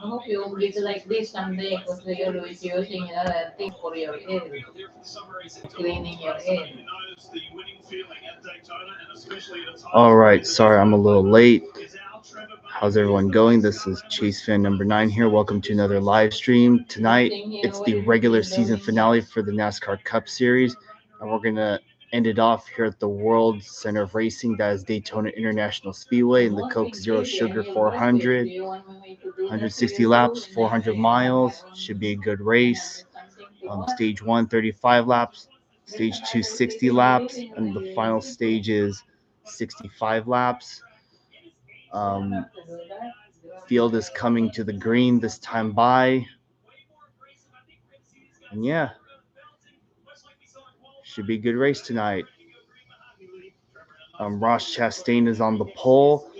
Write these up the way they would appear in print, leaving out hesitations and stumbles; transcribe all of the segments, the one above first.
I hope you get like this someday because you're always using another thing for your head, cleaning your head. All right, sorry I'm a little late. How's everyone going? This is Chase fan number 9 here. Welcome to another live stream. Tonight, it's the regular season finale for the NASCAR Cup Series, and we're going to end it off here at the World Center of Racing. That is Daytona International Speedway in the Coke Zero Sugar 400. 160 laps, 400 miles. Should be a good race. Stage 1, 35 laps. Stage 2, 60 laps. And the final stage is 65 laps. Um, Field is coming to the green this time by. And yeah, should be a good race tonight. Ross Chastain is on the pole.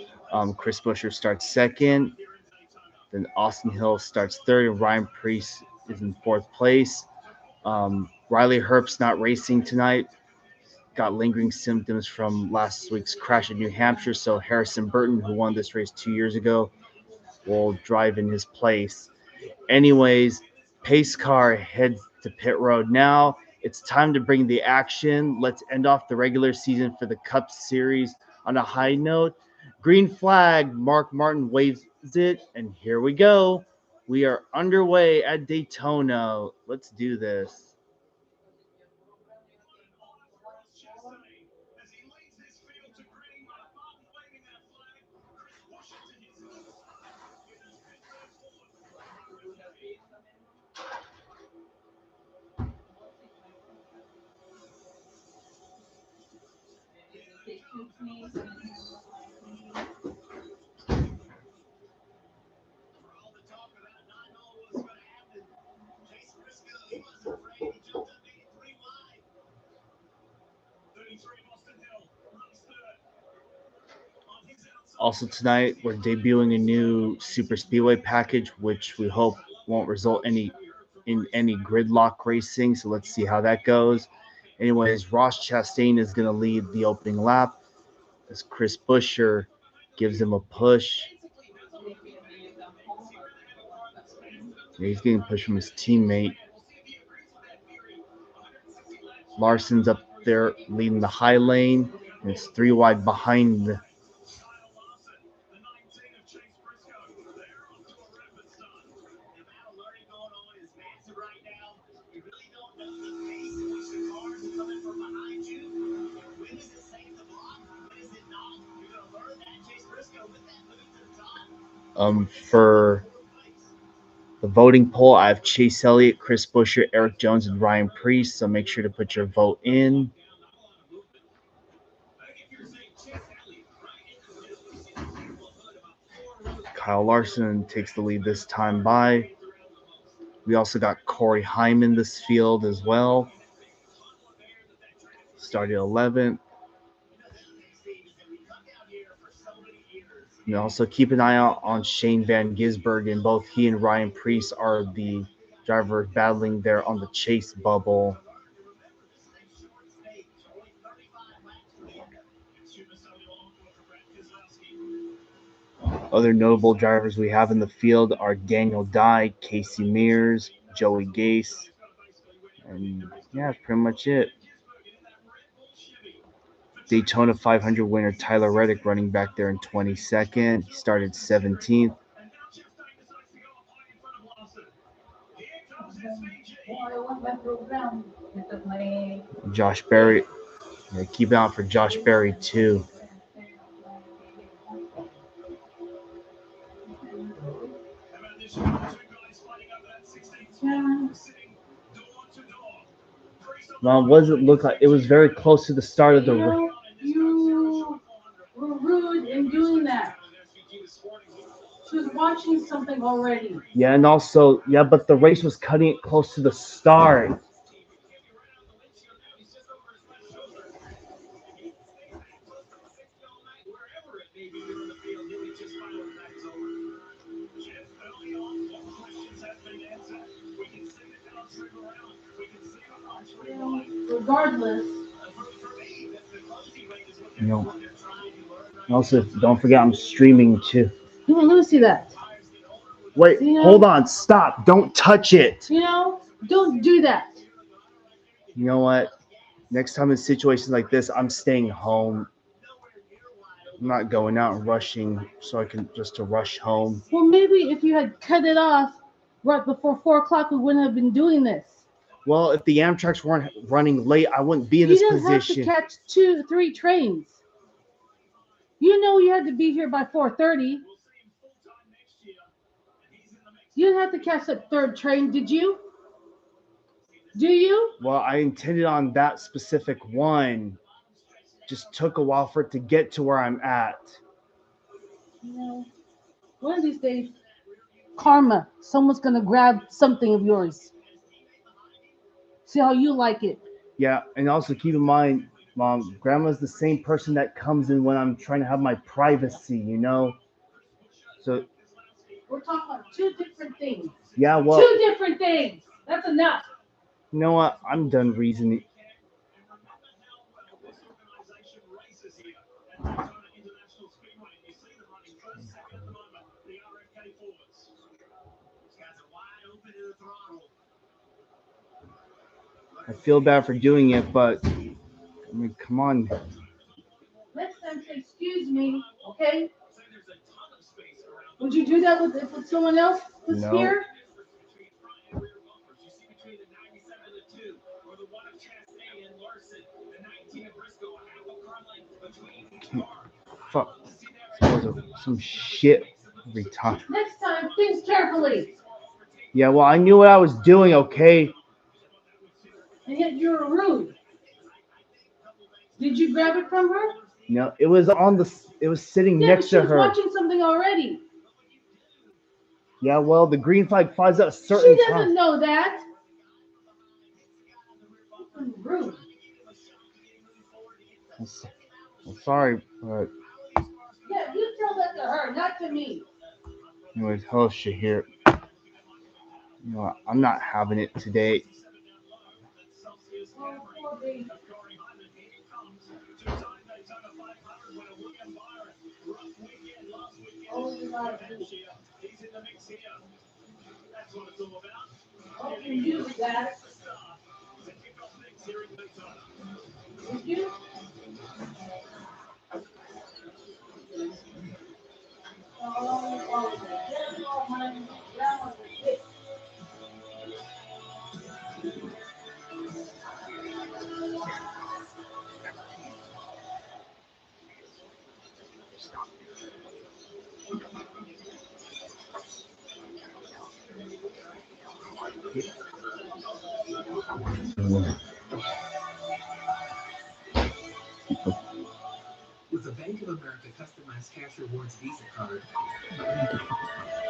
Chris Buescher starts second. Then Austin Hill starts third. And Ryan Preece is in fourth place. Riley Herbst's not racing tonight. Got lingering symptoms from last week's crash in New Hampshire. So Harrison Burton, who won this race 2 years ago, will drive in his place. Anyways, pace car heads to pit road now. It's time to bring the action. Let's end off the regular season for the Cup Series on a high note. Green flag, Mark Martin waves it, and here we go. We are underway at Daytona. Let's do this. Also tonight, we're debuting a new Super Speedway package, which we hope won't result in any gridlock racing. So let's see how that goes. Anyways, Ross Chastain is going to lead the opening lap as Chris Buescher gives him a push. Yeah, he's getting pushed from his teammate. Larson's up there leading the high lane, and it's 3 wide behind. For the voting poll, I have Chase Elliott, Chris Buescher, Eric Jones, and Ryan Preece. So make sure to put your vote in. Kyle Larson takes the lead this time by. We also got Corey Hyman this field as well. Started 11th. And also keep an eye out on Shane Van Gisbergen. Both he and Ryan Preece are the drivers battling there on the chase bubble. Other notable drivers we have in the field are Daniel Dye, Casey Mears, Joey Gase, and yeah, that's pretty much it. Daytona 500 winner Tyler Reddick running back there in 22nd. He started 17th. Josh Berry. Yeah, keep an eye out for Josh Berry too. Well, what does it look like? It was very close to the start of the race. You were rude in doing that. She was watching something already. Yeah, and also, yeah, but the race was cutting it close to the start. Regardless. You know. Also, don't forget I'm streaming too. Let me see that. Wait, You know? hold on, stop! Don't touch it. You know, don't do that. You know what? Next time in situations like this, I'm staying home. I'm not going out and rushing so I can just to rush home. Well, maybe if you had cut it off right before 4 o'clock, we wouldn't have been doing this. Well, if the Amtrak's weren't running late, I wouldn't be in You this didn't position. have to catch 3 trains. You know you had to be here by 4:30. You didn't have to catch that third train, did you? Do you? Well, I intended on that specific one. Just took a while for it to get to where I'm at. You know, one of these days, karma, someone's gonna grab something of yours. See how you like it. Yeah, and also keep in mind, Mom, Grandma's the same person that comes in when I'm trying to have my privacy, you know? So, We're talking about 2 different things. yeah, well, 2 different things. That's enough. you know what? I'm done reasoning. I feel bad for doing it, but I mean, come on. Next time, say excuse me, okay? Would you do that with someone else who's No. here? Fuck. Some shit every time. Next time, think carefully. Yeah, well, I knew what I was doing, okay? And yet you were rude. Did you grab it from her? No, it was on the. It was sitting Yeah, next but she to was her. watching something already. Yeah, well, the green flag flies at a She certain doesn't time. know that. Rude. I'm sorry, but Yeah, you tell that to her, not to me. anyways, hell shit here. You know what? I'm not having it today. Oh, poor baby. Oh, you got it. Oh, you use that. Did you? Oh, oh, honey. That was a hit. With a Bank of America customized cash rewards Visa card,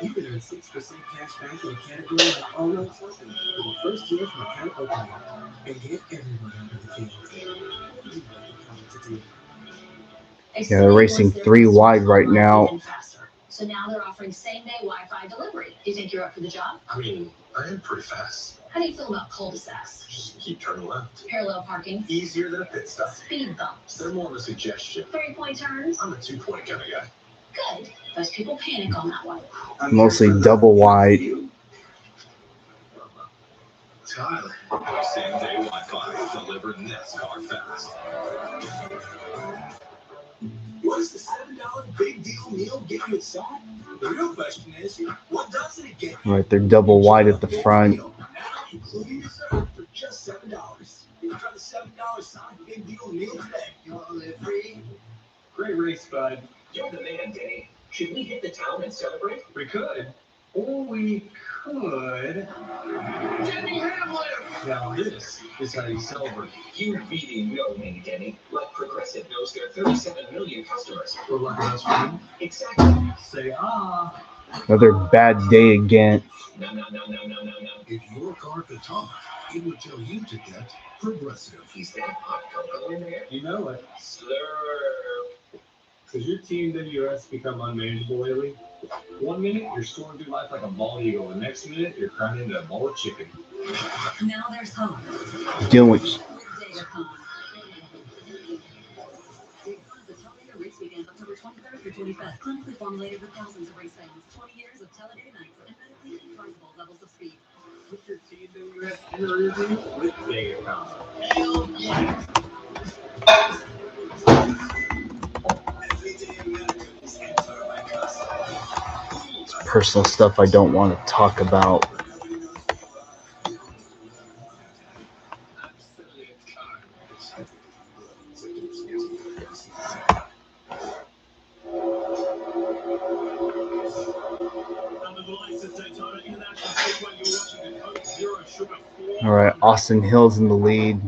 you can earn 6% cash back in a category like all-road shopping with your first year from account opening. And get everyone under the field. You know the power to do. Yeah, they're racing 3 wide right now. So now they're offering same-day Wi-Fi delivery. Do you think you're up for the job? I mean, I am pretty fast. How do you feel about cul-de-sacs? Just keep turning left. Parallel parking? Easier than a pit stop. Speed bumps? They're more of a suggestion. 3-point turns? I'm a 2-point kind of guy. Good. Most people panic on that one. Mostly double wide. Tyler, same-day Wi-Fi delivered NASCAR fast. What does the $7 big deal meal get you inside? The real question is, what doesn't it get you? Right, they're double wide at the front. Now, including dessert for just $7. You can try the $7 Sonic Big Deal meal today. You want to live free? Great race, bud. You're the man, Danny. Should we hit the town and celebrate? We could. Or we could. Danny Hamlin! Now this is how you celebrate. You really know me, Danny. Like Progressive knows their 37 million customers. We're lucky that's for you. Exactly. Say ah. Another bad day again. No. If your car could talk, it would tell you to get Progressive. Is that hot cocoa in there? You know it. Slurp. Has your Team WS become unmanageable lately? 1 minute, you're soaring through life like a bald eagle. The next minute, you're crying into a bowl of chicken. Now there's hope. Doing With Datacom. The Terminator race weekend up to October 23rd through 25th. Clinically formulated with thousands of race fans. 20 years of television nights and medically advisable levels of speed. Put your TWS in the review with Daytona. Hell yeah! Personal stuff I don't want to talk about. All right, Austin Hill's in the lead.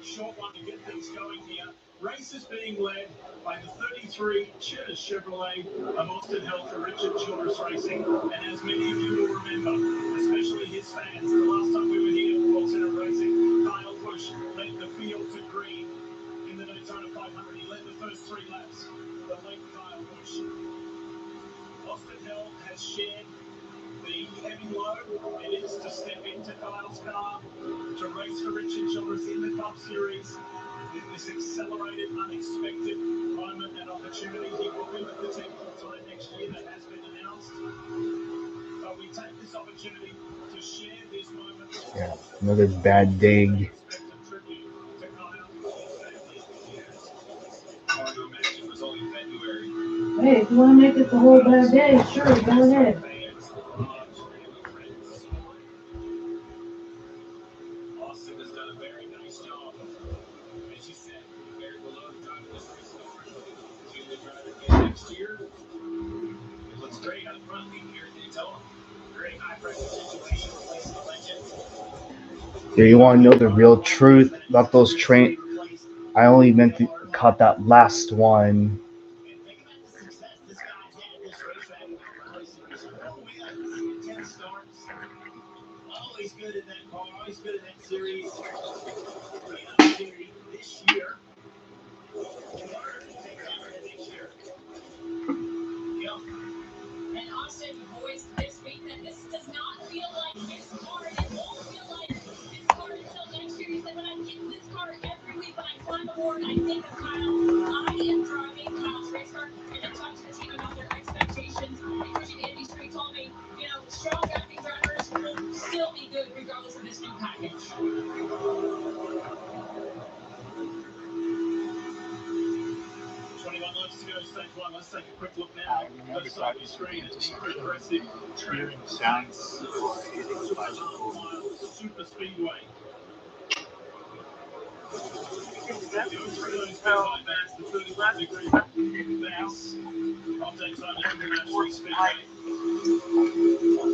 Short one to get things going here. Race is being led by the 33 Cheers Chevrolet of Austin Hill for Richard Childress Racing. And as many of you will remember, especially his fans, the last time we were here at Full Center Racing, Kyle Busch led the field to green in the Daytona 500. He led the first 3 laps. The late Kyle Busch. Austin Hill has shared the heavy load it is to step into Kyle's car to race for Richard Childress in the Cup Series in this accelerated, unexpected moment and opportunity. He will be with the team full time next year. That has been announced. But we take this opportunity to share this moment. Yeah, another bad dig. Tribute to Kyle and his family. Hard to imagine it was only February. Hey, if you want to make it the whole bad day, sure, go ahead. Austin has done a very nice job. As you said, very below the time of this race start. He will drive again next year. It looks great up front leading here at Daytona. Great high pressure situation, replacing the legend. Here, you want to know the real truth about those train? I only meant to caught that last one. And think about the success this guy's had at this racetrack in the Rally Series. 4 wins, 10 starts. Always good in that car, always good in that series. Great opportunity this year. Take that for next year. Yep. And Austin voiced this week that this does not feel like his car. It won't feel like his car until next year. He said, when I get in this car every week, when I climb aboard, I think of Kyle. I am driving Kyle's race car. And then talk to the team about their expectations. Including Andy Street told me, strong acting drivers will still be good regardless of this new package. 21 laps to go, stage 1. Let's take a quick look now. Left side of the screen at the progressive Hearing sounds or hitting the bicycle. Super Speedway.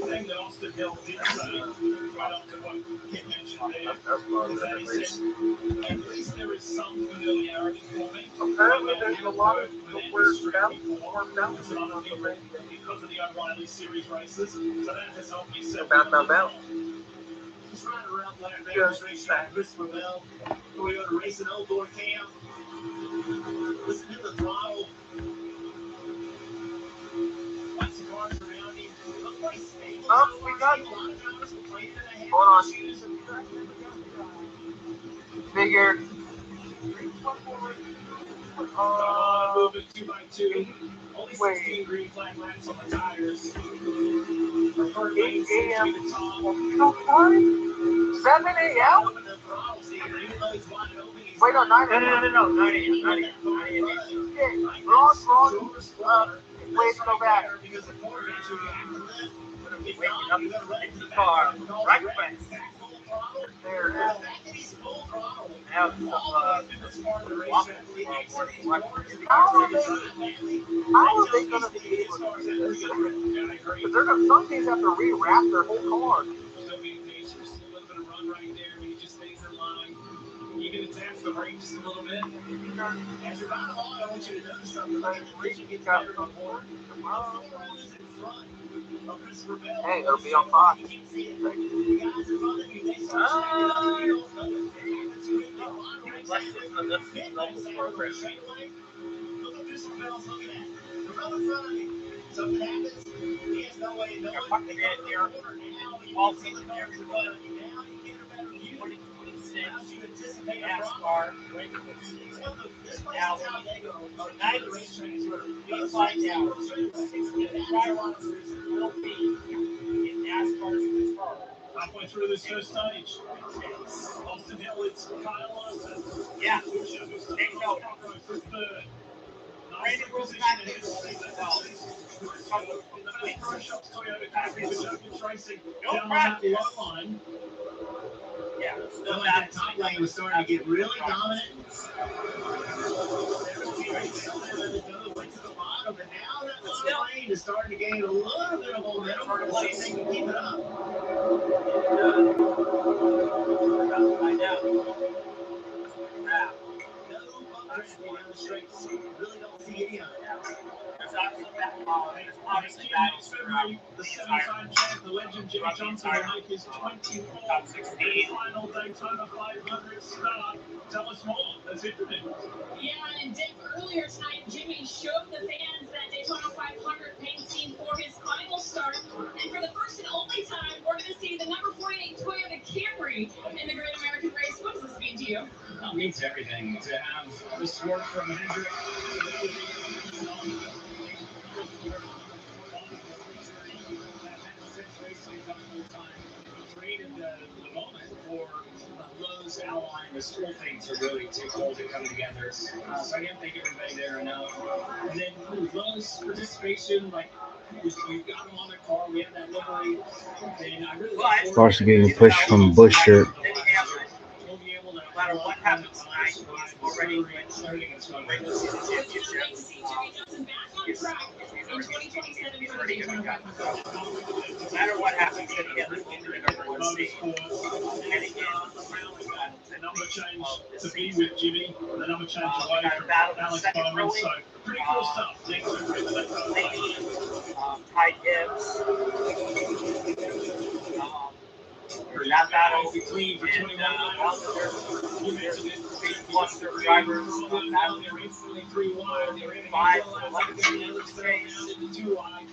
Thing that Austin Hill did say, right up to what Kim mentioned there, is that he said, at least there is some familiarity for me. Apparently there's a lot of word because of the O'Reilly Series races, so that has helped me set Bow. just right around Black Bears racetrack, Chris Lavelle, Toyota Racing Outdoor Camp. Listen to the throttle. Watch the cars around him. Look pretty stable. We got a lot of drivers complaining that they have Hold on. issues. Figure. Moving 2x2. Only 16 Wait. green flag laps on the tires. 8 a.m. time? 7 a.m.? Wait, no, 9 a.m. No, 9 a.m. Shit, wrong. Wait, go back. Waking up in the car, right back. There. Now, how are they gonna be able to do this? Because they're gonna, some teams have to rewrap their whole car. Still being patient, a little bit of run right there, but he just stays in line. He you can attach the brake just a little bit. As you're riding along, I want you to notice something. Like, as you get better on board, the four-wheel is in front of Christopher Bell. Hey, it'll be on Fox. You can see it. The guys in front of you, they start checking it out. You don't know if it happens quickly. Program. Look what Christopher Bell's looking at. The road in front of you. Something happens. He has no way of knowing. Fuck the man here. All the cars in front of you. Now you get a better view. Allows you to anticipate NASCAR. This place is Talladega. Tonight, the racetrack is where We'll find out. Will be in NASCAR's car. halfway through this first stage. Austin Hill, it's Kyle Larson. Yeah. Take note. For third. Randy Rose back there well. Down that low line. Yeah. Felt like that top lane was starting to get really dominant. Went to the bottom, and now that low lane is starting to gain a little bit of momentum. Let's see if they can keep it up. Find out. Yeah. No bump traffic down the straights. Really don't see any of it. There's obviously battles throughout The seven-time champ, the legend Jimmy Johnson, will make his 24th top 16. final Daytona 500 start. Tell us more. Let's hear from him. Yeah, and Dick, earlier tonight, Jimmy showed the fans that Daytona 500 paint scheme for his final start. And for the first and only time, we're going to see the number 48 Toyota Camry in the Great American Race. What does this mean to you? It means everything. To have this work from Hendrick. Created the moment for Lowe's Ally and the school thing to really take hold and come together. So I can't thank everybody there enough. And then Lowe's participation, like we've got them on the car, we have that livery, and I really look forward Larson getting pushed from Bush shirt. we'll be able to No matter what happens tonight, he's already starting us on regular season It's going to championship. make see Jimmy Johnson back on track in 2027 He's for the already going Daytona to 500. go. No matter what happens, he'll get into the number one seed. And again, the number change to be with Jimmy, the number change away got a from battle in Alex second Bowman. early. So pretty cool stuff. Next week, we're going to Lady, Ty Gibbs. That battle clean for and 21 there's big cluster of drivers battling they're instantly 3 wide. They're in 5, 11 the other space down into 2 wide.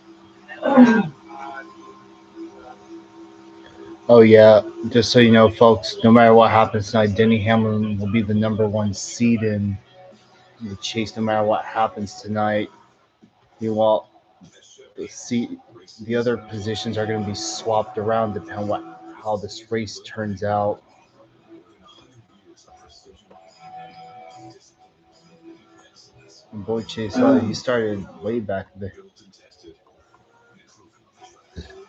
Oh yeah, just so you know, folks, no matter what happens tonight, Denny Hamlin will be the number one seed in the chase. No matter what happens tonight, meanwhile, the other positions are going to be swapped around depending on how this race turns out. And boy, Chase, he started way back there.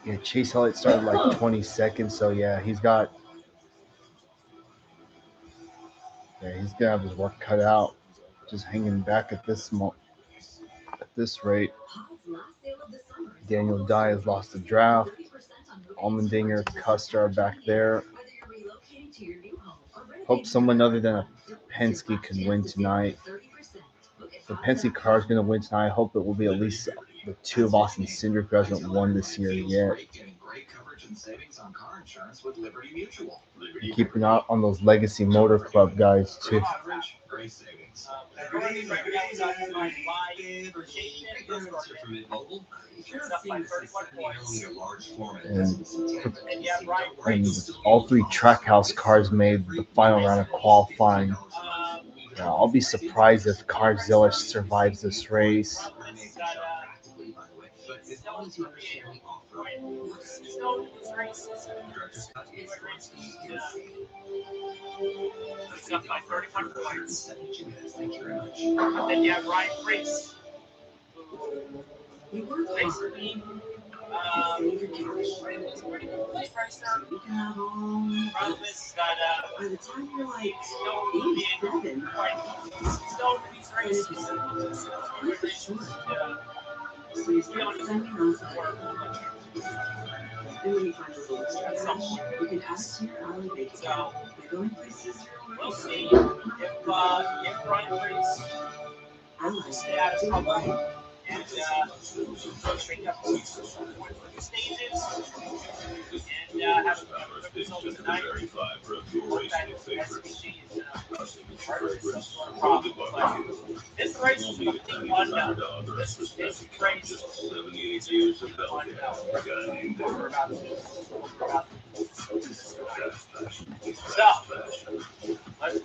Yeah, Chase Elliott started like 20 seconds, so yeah, he's gonna have his work cut out, just hanging back at this rate. Daniel Dye has lost the draft. Allmendinger, Custer are back there. Hope someone other than a Penske can win tonight. The Penske car is going to win tonight. I hope it will be at least the two of Austin Cindric who hasn't won this year yet. Keep an eye on those Legacy Motor Club guys too. And all three Trackhouse cars made the final round of qualifying. I'll be surprised if Carzilla survives this race. Up by 31 points. And then you have Ryan Priest, who basically Roseman's got By the time you're like Stone 87, Stone in these races. life is short. So you start sending those And when you find a little extra cash, you can add it to your hourly bank account by going places We'll see if Ryan Reese will stay out of trouble and make up some points for the stages and have a good result tonight. Hope that SVG is part of some sort of problem. But this race was a complete unknown. This race is a complete unknown. We're about to so, let's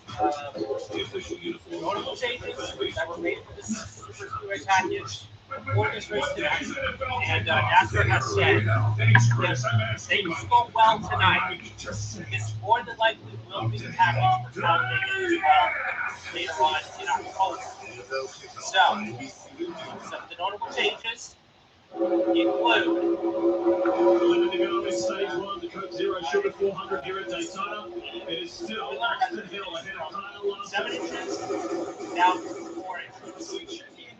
notable changes that were made for this Super Speedway package for this race tonight. And NASCAR has said if they go well tonight, this more than likely will be the package for Talladega as well later on in October. So, some of the notable changes include Limited to go in stage one, the Coke Zero Sugar 400 here at Daytona. It is still Austin Hill ahead of Kyle Larson. 7 inches down to 4 inches. So we check in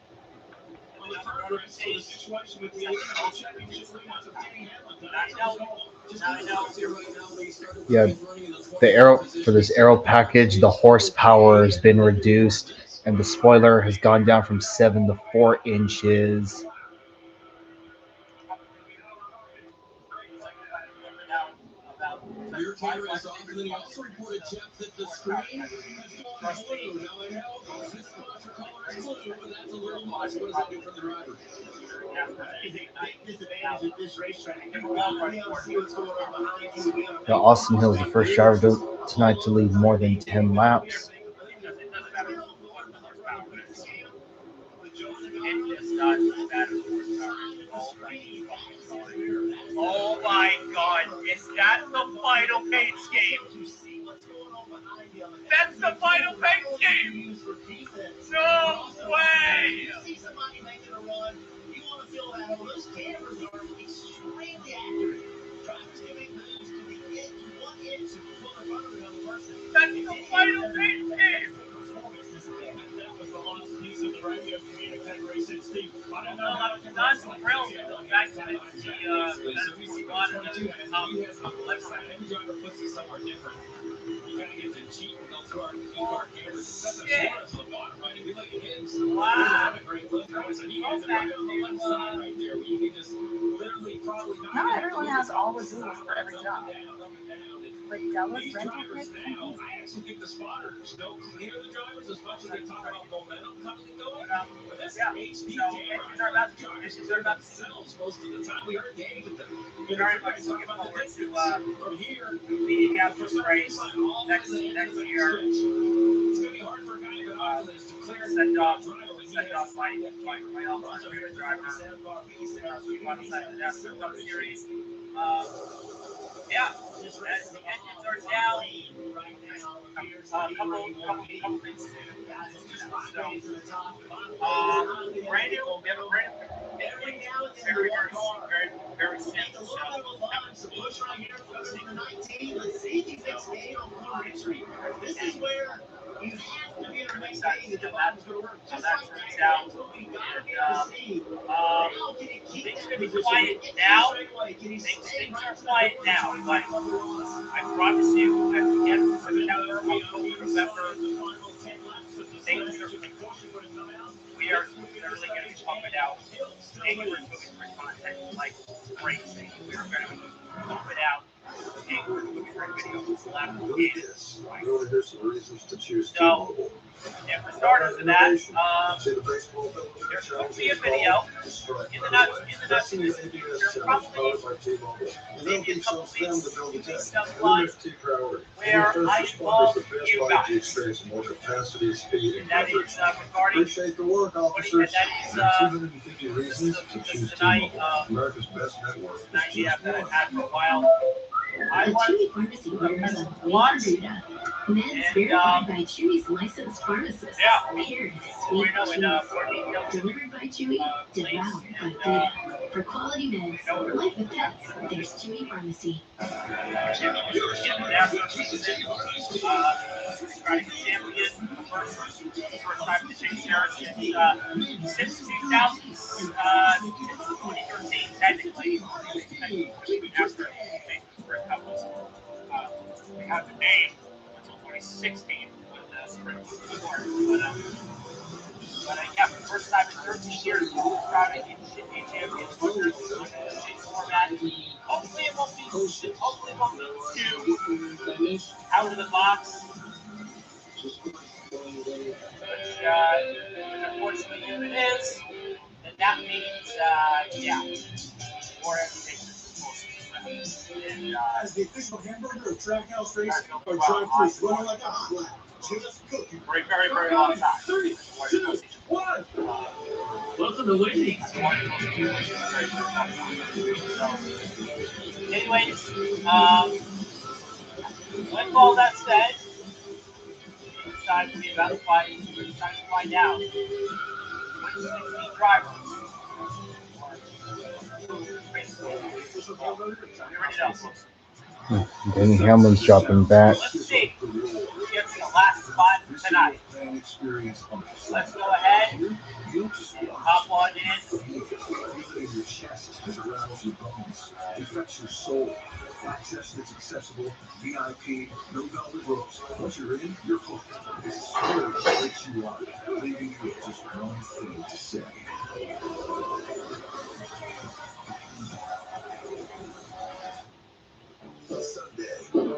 on the progress of the situation with the AFL Championship lead up to Danny Hamlin. Yeah, the aero for this aero package, the horsepower has been reduced, and the spoiler has gone down from 7 to 4 inches. Your camera is off, and then he also reported, Jeff, that the screen has gone blue. Now, I know this sponsor color is blue, but that's a little much. What does that do for the driver? Disadvantage at this racetrack. Now, Austin Hill is the first driver tonight to lead more than 10 laps. Oh my God, is that the final paint scheme? That's the final paint scheme! No way! You see somebody making a run, you want to feel that those cameras are extremely accurate. Drivers can make moves to the inch, 1 inch before the front of another person. That's the final paint scheme! That was the last piece of the radio communicator. Said Steve, I don't know Well, how I'm not thrilled with the fact that it's the spot and Every driver puts it somewhere different. You gotta get to cheat and go through our cameras. That's the bottom right. We let you in. Wow. Great look. He has it right on the left side right there. You can just literally probably Not everyone has all the tools for every job. But Dallas These rental drivers kits, now, I actually think the spotters don't clear the drivers as much as they talk about momentum coming and going. But that's HD Issues are about themselves most of the time. We heard Dave with them. very much looking forward to From here, leading out this race next year. it's going to be hard for a guy to Send off my all-time favorite driver. Final side of the NASCAR Cup Series. Yeah, as the engines are down, couple things to brand new, we have a brand new, very simple. So push right here for number 19. Let's see if he makes the 8 on Blue Ridge. This is where you have to be able to make that the bottom's going to work. Just like that. We got to be able to see. Things are going to be quiet now. Things are quiet now, but I promise you, as we get to September, October, November, things are we are literally going to be pumping out angry moving for content like crazy. We are going to be pumping out angry moving for videos left and You want to hear some reasons to choose so, and for starters of that, there could be a video in the not too distant future, probably maybe a couple weeks down the line, where I involve you guys. And that is regarding Appreciate the work, officers. That is tonight, America's best network. an idea that I've had for a while. I The want Chewy Pharmacy wears on What? Bermuda. Meds And, verified by Chewy's licensed pharmacists. Yeah. Paired with we sweet know in cheese. Fort Meade, Delivered by Chewy, place, devoured by and Buddha. For quality meds, like the pets, there's Jimmy Pharmacy. Riding champion, first time to take shares since 2000, since 2013, technically. After sprint cup was, we had the name until 2016 when the sprint started. But yeah, for the first time in 13 years, we're riding in champion format. Hopefully it won't be too out of the box. Unfortunately, if it is, then that means, more invitations. And, As the official hamburger of Trackhouse Racing, or drive-throughs running like a hot lap. Just cooking. For a very, very long time. 3, 2, 1. Welcome to Wendy's. Anyways, with all that said, it's time for the event to find out which 16 drivers. Danny Hamlin's dropping back. Let's see who gets the last spot tonight. Let's go ahead and hop on in. Your chest as it rattles your bones. Infects your soul. Access that's accessible, VIP, no velvet ropes. Once you're in, you're hooked. This story breaks you out, leaving you with just one thing to say. Sunday,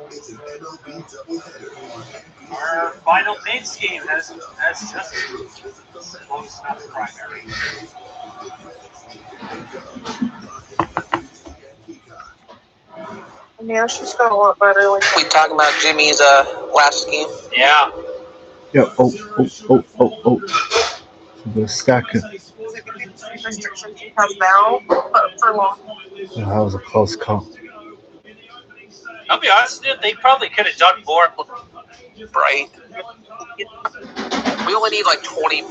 it's an MLB doubleheader on NBC. Our final main scheme has just closed out the primary. Yeah, she's got a lot better. Like we talking about Jimmy's last scheme. Yeah. Yeah. Oh. The stacker. Has now for long. That was a close call. I'll be honest with you, they probably could have done more. Right. We only need like 20.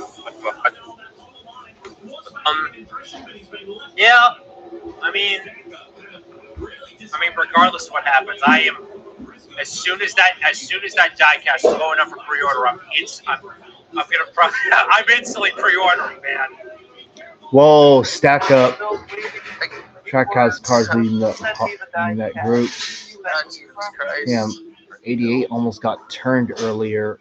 Yeah. I mean, regardless of what happens, I am as soon as that diecast is going up for pre-order, I'm instantly pre-ordering, man. Whoa, stack up. Trackhouse cars leading that group. Damn, 88 almost got turned earlier.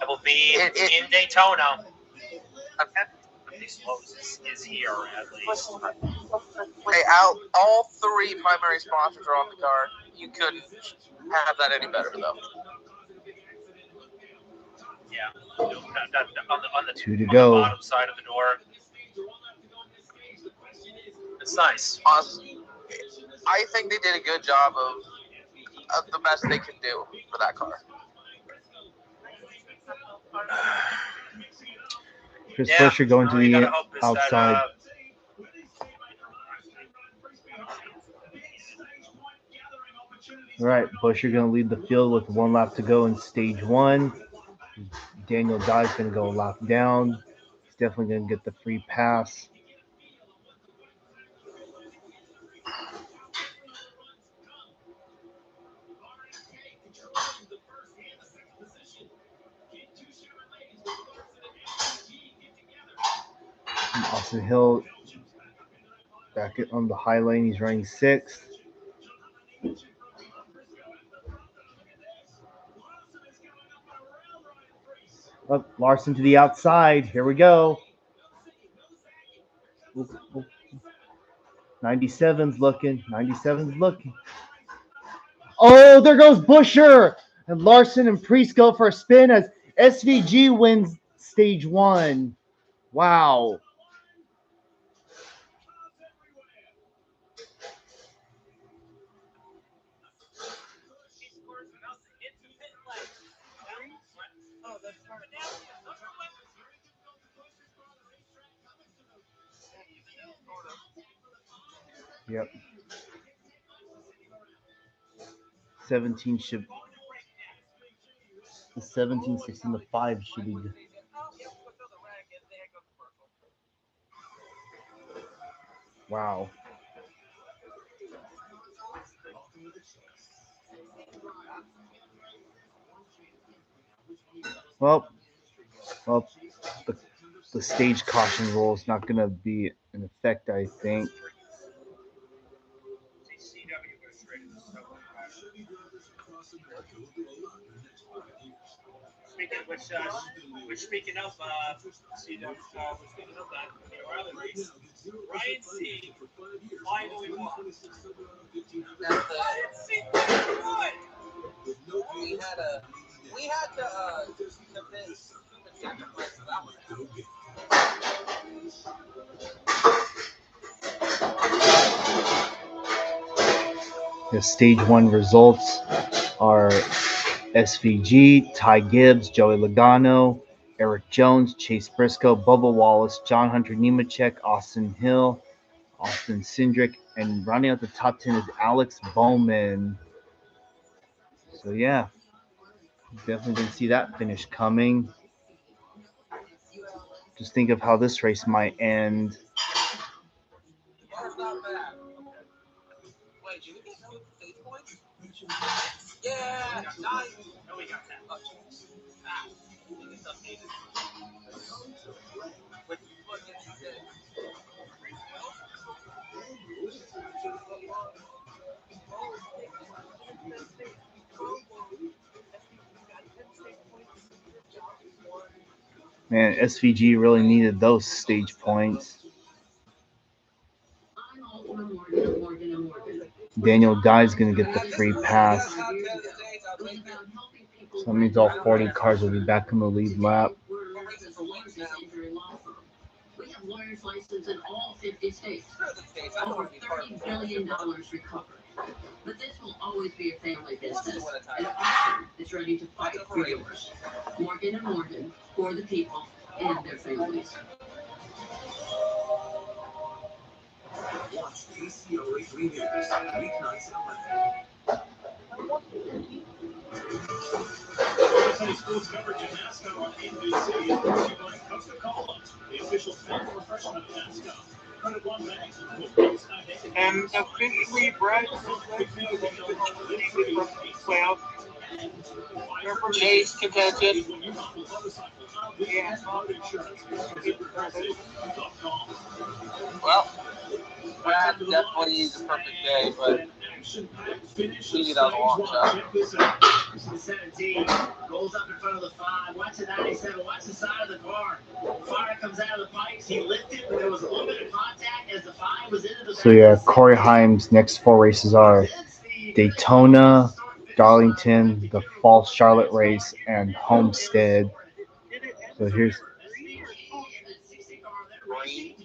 It will be in Daytona. Is here at least. Hey, all three primary sponsors are on the card. You couldn't have that any better, though. Yeah. On the Two to go. bottom side of the door. It's nice. I think they did a good job of the best they could do for that car. Chris Buescher going to the outside. All right, Buescher going to lead the field with 1 lap to go in stage 1. Daniel Dye's going to go a lap down. He's definitely going to get the free pass. Austin Hill back on the high lane. He's running 6th. Up Larson to the outside. Here we go. 97's looking. 97's looking. Oh, there goes Buescher. And Larson and Priest go for a spin as SVG wins stage 1. Wow. Yep. 17 should the 17, 16, the 5 should be good. Wow. Well, well, the, the stage caution rule is not going to be in effect, I think. CW goes straight to the sub. Speaking of CW, speaking of that, the O'Reilly race, Ryan C. finally won. That's the, Ryan C. finally won. we had to commit human sacrifice, so that was The stage 1 results are SVG, Ty Gibbs, Joey Logano, Eric Jones, Chase Briscoe, Bubba Wallace, John Hunter Nemechek, Austin Hill, Austin Cindric, and rounding out the top 10 is Alex Bowman. So yeah, definitely didn't see that finish coming. Just think of how this race might end. That's not bad. Wait, did we get 2 stage points? Yeah, nice. No, we got that. Oh, jeez. Ah, it's updated. What did you say? Man, SVG really needed those stage points. Daniel Dye's going to get the free pass. So that means all 40 cars will be back in the lead lap. We have lawyers licensed in all 50 states. Over $30 billion recovered. But this will always be a family business. And Austin is ready to fight for yours. Morgan & Morgan, for the people and their families. Watch KCO Racing News, weeknights at 11. Sports coverage of NASCAR on NBC is brought to you by Costa Cola, the official sponsor refreshment of NASCAR. Credit one bags And officially Brett playoff. Remember Chase contention. Yeah. Well, Brad definitely needs a perfect day, but he needed out a long shot. 17 rolls up in front of the 5. Watch the 97. Watch the side of the car. Fire comes out of the pipes. He lifted, but there was a little bit of contact as the 5 was into the. So yeah, Corey Haim's next 4 races are Daytona, Darlington, the Fall Charlotte race, and Homestead. So here's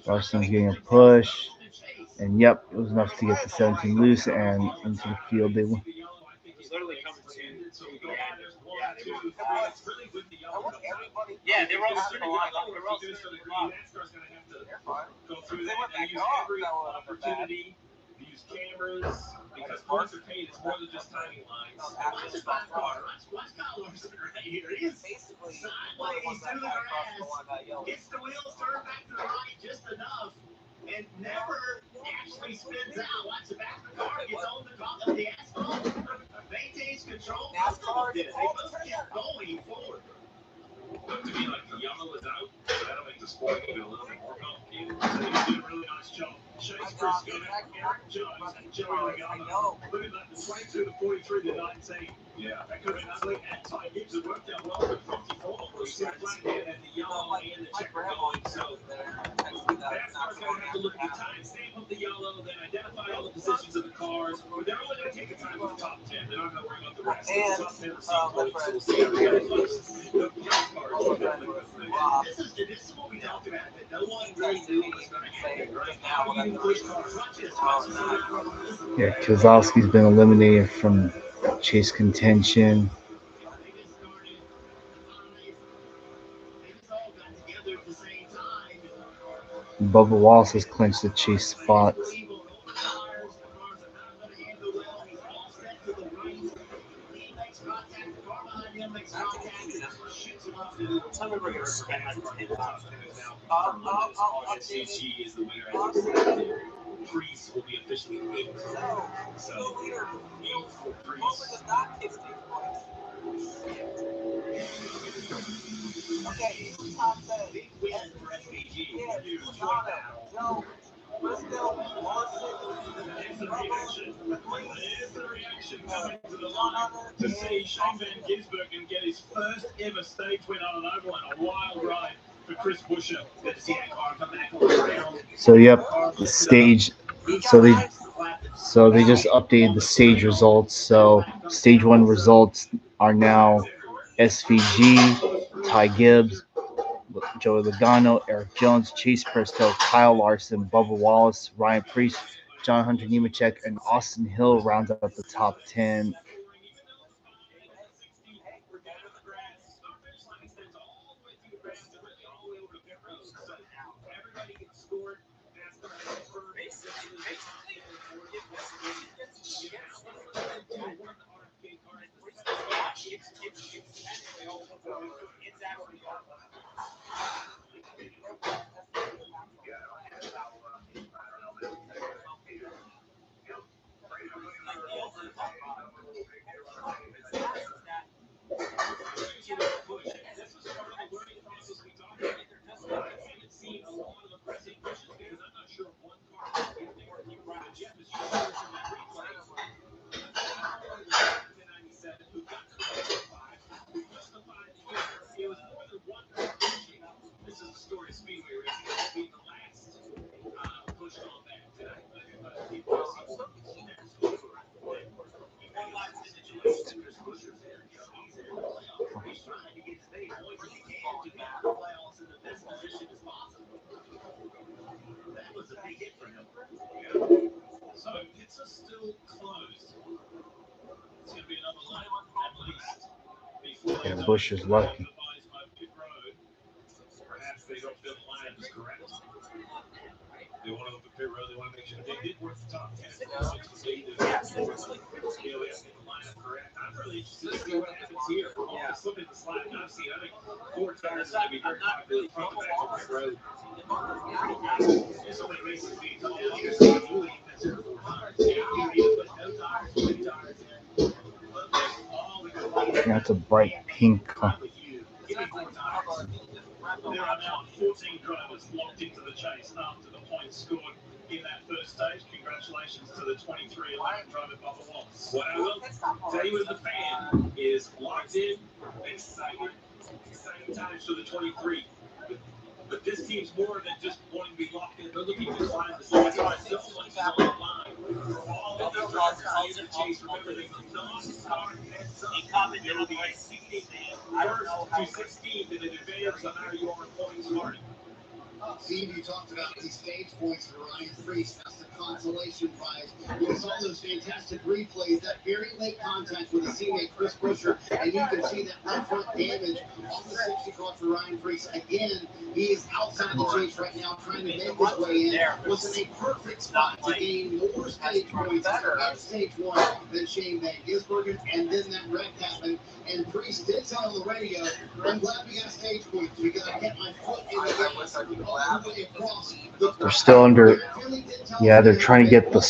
Larson's getting a push, and yep, it was enough to get the 17 loose and into the field. They won. He's literally coming to the end. Yeah, they were all sitting in the line. They were all sitting in the line. NASCAR's going to have to go through that and use every opportunity to use cameras because points are paid. It's more than just timing lines. Watch the back car. Watch Kyle Larson right here. He is Basically, sideways through the grass. Hits the wheels, turn back to the right just enough, and never actually spins out. Watch the back of the car. Gets on the asphalt. Maintains control. NASCAR did. They both kept going forward. Looked to me like the yellow is out. That'll make the sport even a little bit more complicated. So he did a really nice job. Chase Briscoe, Eric Jones, and Joey Logano. Look at that. The 22 to 43 to 19. Yeah, that could have been ugly. And Ty Gibbs had worked out well with 54. We see the flathead and the yellow and the checker going. So NASCAR's going to have to look at the time stamp of the yellow, then identify all the positions of the cars. They're only going to take a time with the top 10. They're not going to worry about the rest. And, The top 10 are so close, so we'll see how they get close. The young cars are definitely good for them. This is what we talked about, that no one really knew what was going to happen, right? Now we can push cars. Watch this. Yeah, Kozlowski's been eliminated from chase contention. Bubba Wallace has clinched the chase spots. Tell me we're gonna spend like 10 bucks. SCG is the winner as expected. Priest will be officially inked. So, inked for Priest. Big win for SPG. Huge point battle. Let's go. There's the reaction. There's the reaction coming to the line to see Shane Van Gisbergen get his first ever stage win on an oval and a wild ride for Chris Buescher. Good to see that car come back all around. So yep, the stage. So they just updated the stage results. So stage 1 results are now SVG, Ty Gibbs, Joey Logano, Eric Jones, Chase Prestel, Kyle Larson, Bubba Wallace, Ryan Preece, John Hunter Nemechek, and Austin Hill rounds out the top 10. This is the story of Speedway racing. It's been the last pushed on back tonight. People have seen NASCAR. Chris Buescher's there. He's in the playoffs. He's trying to get as many points as he can to get the playoffs in the best position as possible. That was a big hit for him. So pits are still closed. It's going to be another lap at least before they Yeah, Bush is lucky. pit road. Perhaps they don't feel the line is correct. They want to open pit road. They want to make sure they did work the top 10. Correct. I'm really interested to see what happens here. Just look at the slide and I've seen. I think 4 tires is going to be very popular front and back on pit road. There's so many races being come down here, so you ain't consider 4 tires. You either put no tires or 2 tires in. That's a bright pink car. Give me 4 tires. There are now 14 drivers locked into the chase after the points scored in that first stage. Congratulations to the 23-11 driver, Bubba Wallace. What I will tell you as a fan is locked in, exciting times for the 23. But this team's more than just wanting to be locked in. They're looking to climb the stage. So much is on the line. All of these drivers in the chase, remember, they will not start heads up. There will be a seeding first to 16 to the advantage of how you are points starting. Steve, you talked about these stage points for Ryan Priest. That's the consolation prize. You saw those fantastic replays, that very late contact with his teammate Chris Buescher, and you can see that left front damage on the 60 car for Ryan Priest. Again, he is outside the chase right now, trying to make his way in. Was in a perfect spot to gain more stage points at stage 1 than Shane Van Gisbergen, and then that wreck happened. And Priest did say on the radio, I'm glad we got stage points because I kept my foot in the gas all the way across. They're still under. Yeah, they're trying to get the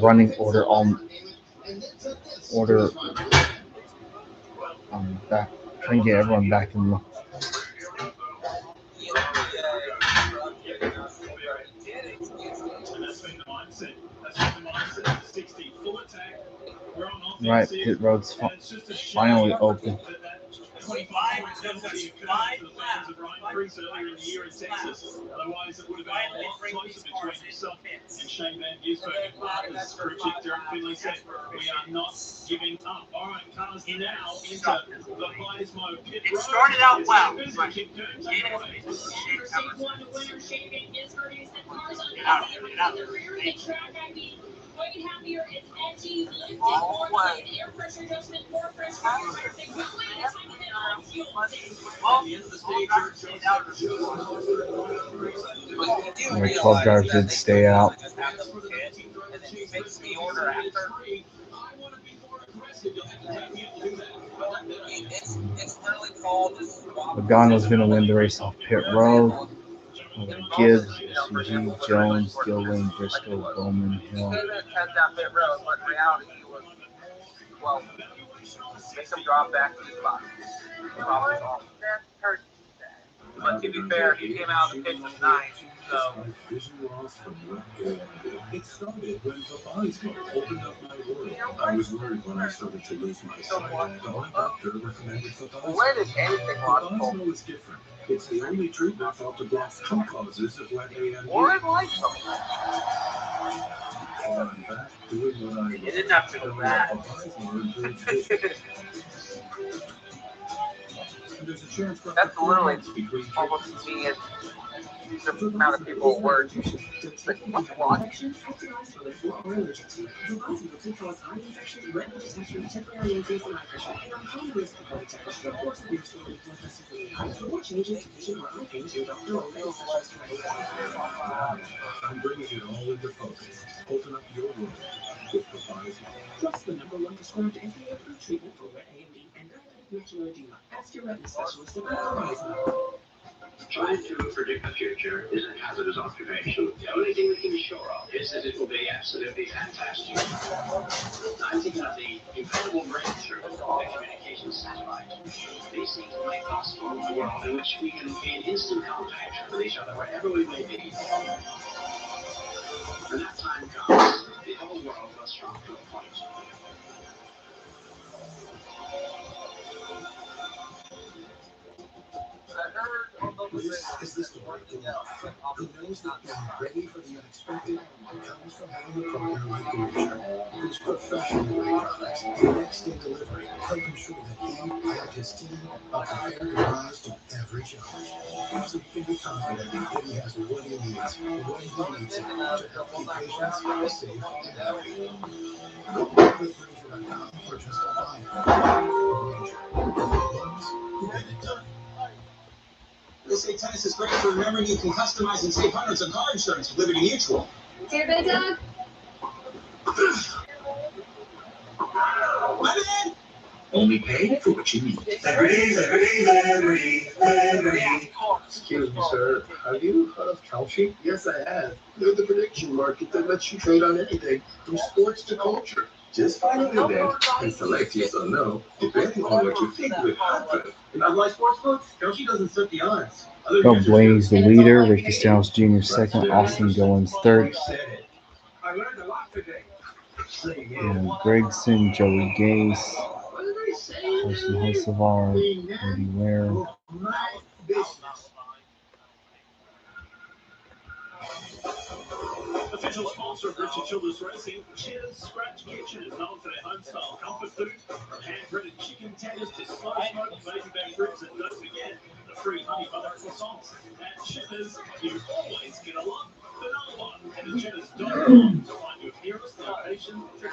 running order back. Trying to get everyone back in the. Right, pit road's finally open. 25 laps of Ryan Priest earlier in the year in Texas. Otherwise, it would have been a lot closer between himself and Shane Van Gisbergen. As crew chief Derek Finley said, we are not giving up. All right, cars now into the Pismo pit road. It started out well. Busy. Keep going. Take it away. One winner, Shane Van Gisbergen, and cars on the rear of the track. I mean, quite happier is edgy, lifted more than air pressure adjustment, more fresh fire. They will win the time of it on fuel. The 12 drivers did stay out. It's literally called just swap. Logano's going to win the race off pit road. Gibbs, SUG, Jones, Gillian, Briscoe, Bowman, He Hill. gave it a 10 down pit road, but in reality, he was, well, make him drop back to the spot. Problem solved. But to be fair, he came out of the pit with 9, so. Vision loss from left hand. It started when Tabasco opened up my world. I was worried when I started to lose my sight. My doctor recommended Tabasco. When is anything logical? Tabasco is different. It's the only treatment thought to block two causes of wet AMD. Or in life, I'm back doing what I you didn't have to do that. Tabasco improves vision. There's a chance for That's literally between almost me and the amount of people at work. It's like, what's logic? I'm bringing it all into focus. Open up your world with Tabasco. Plus the #1 prescribed FDA-approved treatment for wet AMD and diabetic macular edema. Ask your retina specialist about Tabasco. Trying to predict the future is a hazardous occupation. The only thing we can be sure of is that it will be absolutely fantastic. I'm thinking of the incredible breakthrough of the communications satellite. These things will make possible a world in which we can be in instant contact with each other wherever we may be. When that time comes, the whole world will shrunk to a point. This is the story of a life who knows that being ready for the unexpected comes from having a partner like Glacier, whose professional grade products, next day delivery, help ensure that he and his team are prepared to rise to every challenge. So he can be confident that he has what he needs when he needs it to help keep patients safe and happy. Go with Glacier.com or just apply it. Glacier, the ones who get it done. They say tennis is great for remembering you can customize and save hundreds of car insurance with Liberty Mutual. Here, big dog. My man! Only pay for what you need. Liberty. Excuse me, sir. Have you heard of Kalshi? Yes, I have. They're the prediction market that lets you trade on anything, from sports to culture. Just find an event and select yes or no, depending on what you think would happen. And unlike sportsbooks, Kalshi doesn't set the odds. Go Blaze, the leader. Ricky Stenhouse Jr. second. Austin Goins third. I learned a lot today. And Gregson, Joey Gase, Carson Hocevar, Cody Ware. Official sponsor of Richard Childress Racing, Cheers Scratch Kitchen is known for their home-style comfort food, from hand-breaded chicken tenders to slow-smoked baby-back ribs, and don't forget the free honey butter croissants. At Cheers, you always get a lot for no one. Head to cheddars.com to find your nearest location today.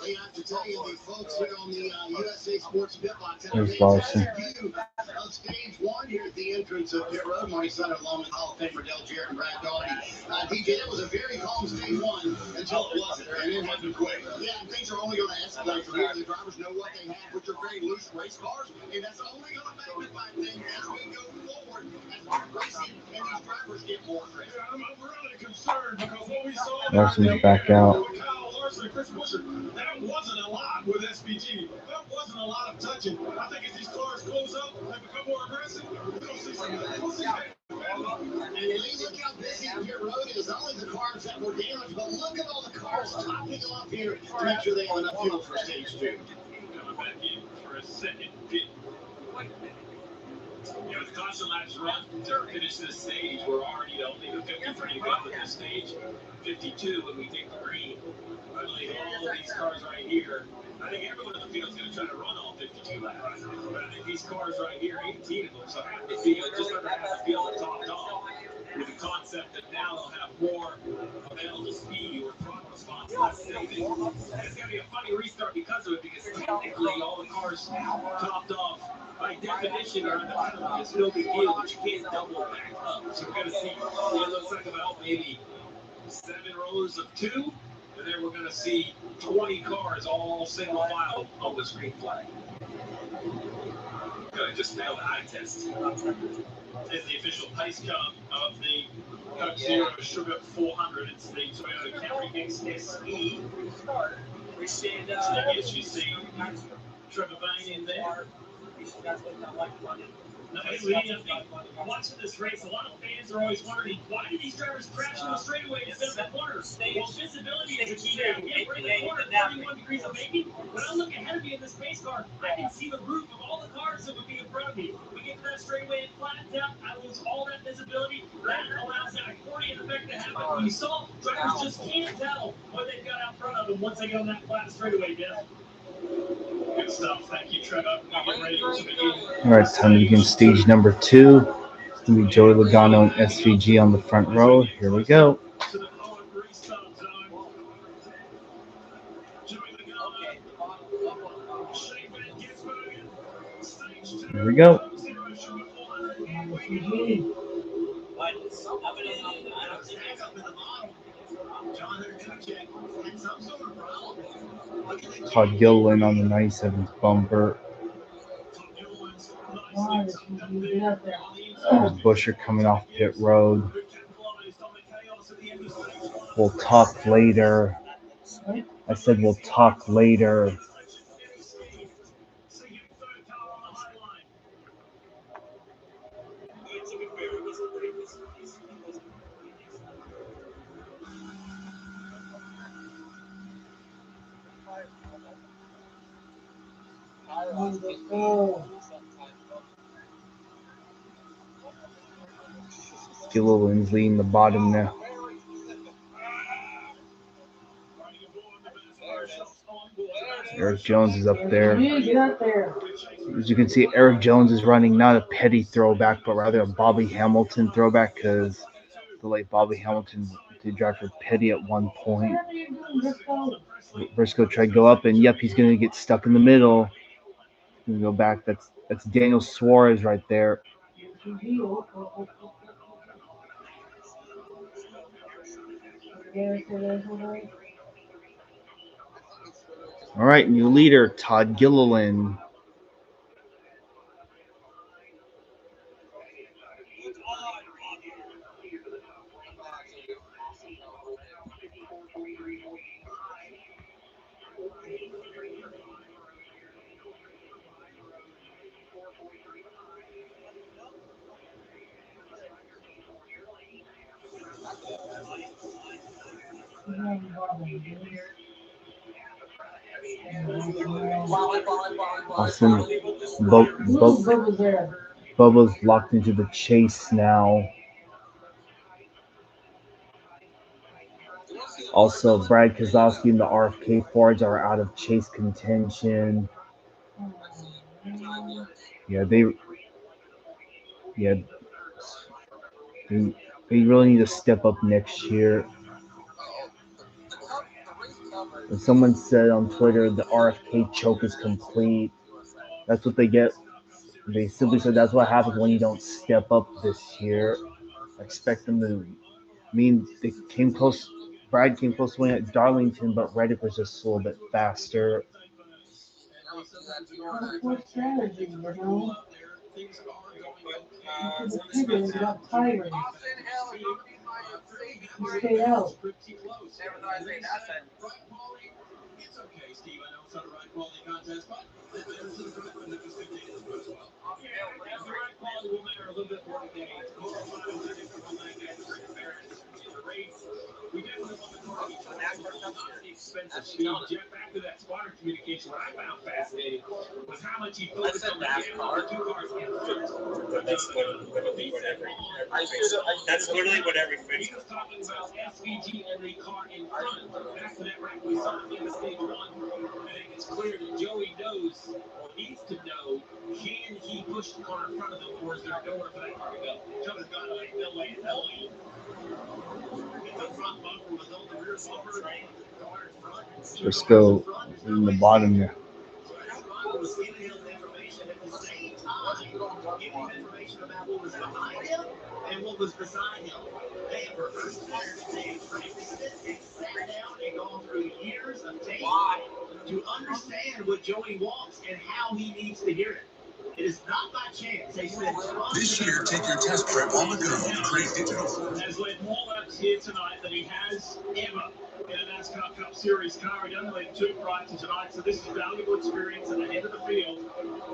We have to tell you, the folks here on the USA Sports Pitlock There's Larson. of stage one here at the entrance of Pit Road. Marty Sutter along with Hall of Famer Dale Jarrett and Brad Doherty. DJ, that was a very calm stage one until it wasn't, and it happened quick. Yeah, and things are only going to escalate from here. The drivers know what they have, which are very loose race cars, and that's only going to magnify things as we go forward, as racing and these drivers get more aggressive. I'm really concerned because what we saw Larson's back out. Larson and Chris Buescher, that wasn't a lot with SPG. That wasn't a lot of touching. I think as these cars close up and become more aggressive, we'll see some. And look how busy Pit Road is. Not only the cars that were damaged, but look at all the cars topping off here to make sure they have enough fuel for stage two. Coming back in for a second pit. You know, the caution laps run to finish this stage. We're already only the 53 to go at this stage. 52 when we take the green. I believe all of these cars right here, I think everyone in the field is going to try to run all 52 laps. But I think these cars right here, 18 of them, so half the field, just under half the field are topped off. With the concept that now they'll have more available speed or throttle response, less saving. And it's going to be a funny restart because of it, because technically all the cars topped off by definition are in the penalty. It's no big deal, but you can't double back up. So we're going to see, it looks like about maybe 7 rows of 2. And then we're going to see 20 cars all single file on the screen flag. Just failed the eye test. Is the official pace car of the Coke Zero Sugar 400. It's the Toyota Camry XSE. Appreciate Yes, you see Trevor Bain in there. No, I think watching this race, a lot of fans are always wondering, why do these drivers crash on the straightaway instead of the corner? Well, visibility is a key now. Yeah, we're in the corner, 31 degrees of making. When I look ahead of me in this pace car, I can see the roof of all the cars that would be in front of me. We get to that straightaway, it flattens out, I lose all that visibility. That allows that accordion effect to happen. You saw, drivers just can't tell what they've got out front of them once they get on that flat straightaway, Jeff. Good stuff. Thank you, Trevor. We're getting ready to begin. All right, time to begin stage number 2. It's going to be Joey Logano and SVG on the front row. Here we go. To the Poet restart zone. Joey Logano. Shane Van Gisbergen. Stage 2. Here we go. Coke Zero Sugar 400. But I'm gonna, I don't think Stack up in the bottom. John Hurducek had some sort of problem. Look at the Todd Gilliland on the 97's bumper. Tom Gilliland's Wow, nicely tucked up there get out there. on the inside. There's Busher coming off pit road. Who capitalized on the chaos at the end of stage 1. We'll talk later. I said we'll talk later. Section 50 speed. See him third car on the high line. to be fair, it wasn't great. It wasn't Wonderful. Gilliland's leading the bottom now. Eric Jones is up there. Yeah, get out there. As you can see, Eric Jones is running not a Petty throwback, but rather a Bobby Hamilton throwback, because the late Bobby Hamilton did drive for Petty at one point. What are you doing? Let's go. Briscoe tried to go up, and yep, he's going to get stuck in the middle. He's going to go back. That's Daniel Suarez right there. All right, new leader, Todd Gilliland. Austin, Bubba's locked into the chase now. Also, Brad Kozlowski and the RFK Fords are out of chase contention. They really need to step up next year. And someone said on Twitter the RFK choke is complete. That's what they get. They simply said that's what happens when you don't step up this year. I expect them to. They came close. Brad came close to winning at Darlington, but Reddick was just a little bit faster. What strategy, you know? You got tired. You stay out. It's okay, Steve. I know it's not a right quality contest, but this is a good one that was good data as well. The right quality will matter a little bit more today. We definitely want the car to be expensive speed. Jeff, back to that spotter communication. What I found fascinating was how much he focused on the NASCAR 2 cars in front. That's literally what every He was talking about SVG and the car in front. Back to that right we saw him in the stage 1. I think it's clear that Joey knows, or needs to know, can he push the car in front of them, or is there nowhere for that car to go? Joey's got to like no way in hell lead. The front bumper was on the rear bumper. Car in front. Briscoe in the bottom there. Was giving him information at the same time, giving him information about what was behind him and what was beside him. They have rehearsed this, they have practiced this, they sat down and gone through what Joey wants and how he needs to hear it. It is not by chance. They said This year, take your test prep on the go with Crane Digital. has led more laps here tonight than he has ever in a NASCAR Cup Series car. He only led 2 prior to tonight, so this is valuable experience at the end of the field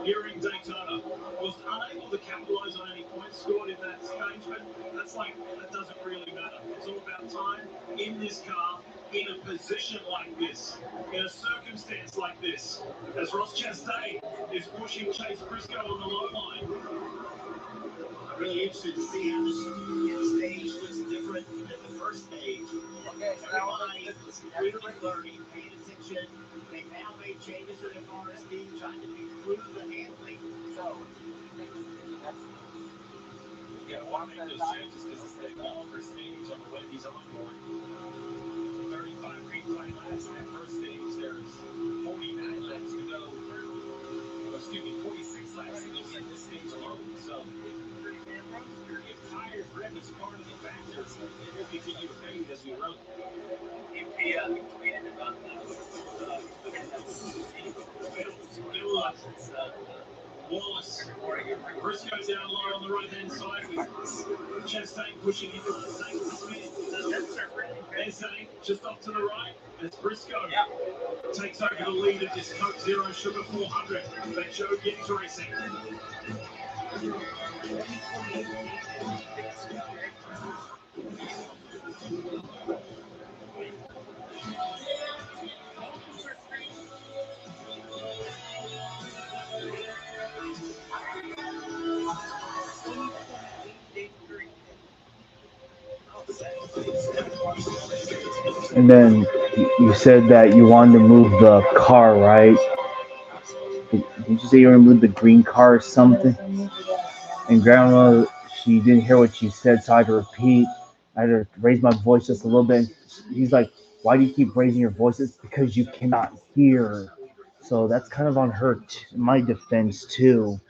here in Daytona. Was unable to capitalize on any points scored in that stage, but that doesn't really matter. It's all about time in this car, in a position like this, in a circumstance like this, as Ross Chastain is pushing Chase Briscoe on the low line. I'm really interested to see how this stage looks different than the first stage. Everybody is really learning, paying attention. They've now made changes to their car speed, trying to improve the handling. So, yeah, why make those changes? Because it's that longer stage on the Wendy's onboard. 35 replay laps in that first stage. There's 49 laps to go. Excuse me, 46 laps to go in this stage alone. So, if tire grip is part of the factors, it will continue to fade as we run. He tweeted about Wallace. Briscoe down low on the right-hand side with Chastain pushing into the same spin. There's Zane just off to the right. As Briscoe takes over the lead of this Coke Zero Sugar 400 that Joe Gibbs racing. And then you said that you wanted to move the car, right? Did you say you were going to move the green car or something? And Grandma, she didn't hear what you said, so I had to repeat. I had to raise my voice just a little bit. He's like, why do you keep raising your voices? Because you cannot hear. So that's kind of on her, my defense, too.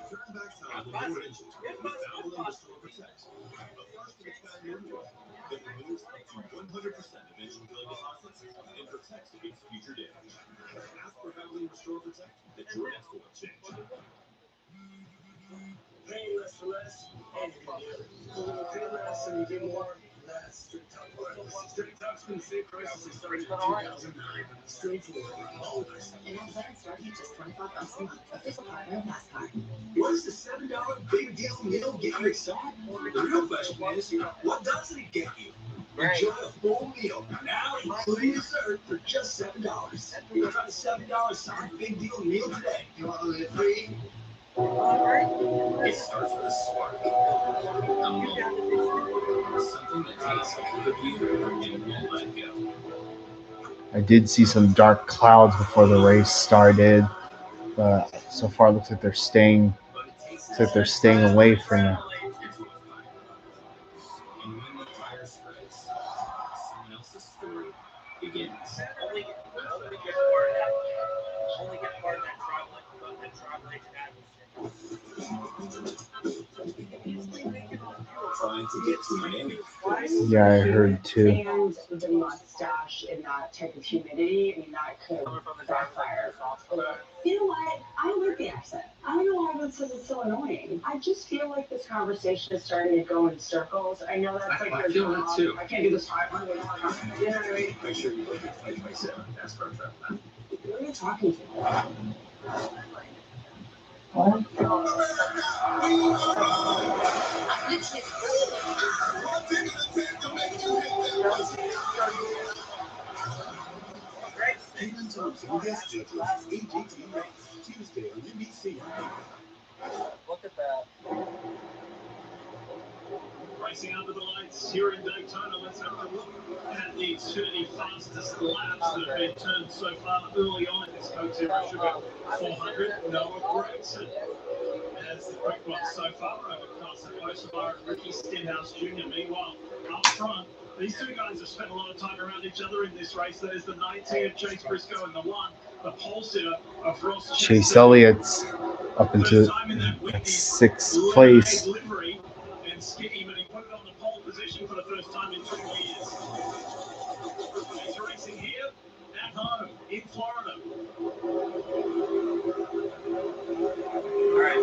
Turn back time with more engines with Valvoline Restore Protect. A first-of-its-kind membrane that removes up to 100% of engine filling deposits and protects against future damage. Ask for Valvoline Restore Protect at your next oil change. Pay less for less, and you can get it. So when you pay less and you get more, that's Straight Talk Wireless. Straight Talk's been the same prices since starting in 2009. Straightforward, always. And that plan starts at just $25 a month. Official partner of NASCAR. What does the $7 big deal meal get you excited? The real question is, what doesn't it get you? Enjoy a full meal, now including dessert, for just $7. You can try the $7 Sonic Big Deal meal today. You want to live free? It starts with a spark. A moment. Something that takes hold of you and won't let go. I did see some dark clouds before the race started, but so far it looks like they're staying away for now. And when the tire spreads, someone else's story begins. Only good part of that travel agent Trying to get to Miami. Yeah, I heard too. And the mustache in that type of humidity, I mean, that could backfire. You know what? I like the accent. I don't know why everyone says it's so annoying. I just feel like this conversation is starting to go in circles. I know that's like I feel that too. I can't do this 500. You know what I mean? Make sure you look at 2027 NASCAR Travel Map. Who are you talking to? Payment terms and guest judges, AGT rates, Tuesday on NBC. Look at that. Racing under the lights here in Daytona. Let's have a look at the Xfinity fastest laps that have been turned so far early on in this Coke Zero Sugar 400. Noah Gregson has the quick one so far over Carson Osbar and Ricky Stenhouse Jr. Meanwhile, up front, these two guys have spent a lot of time around each other in this race. That is the 19 of Chase Briscoe and the 1, the pole sitter of Ross Chase Chastain. Elliott's up into 6th place. And Skinny, but he put it on the pole position. position for the first time in 2 years. He's racing here at home in Florida. All right,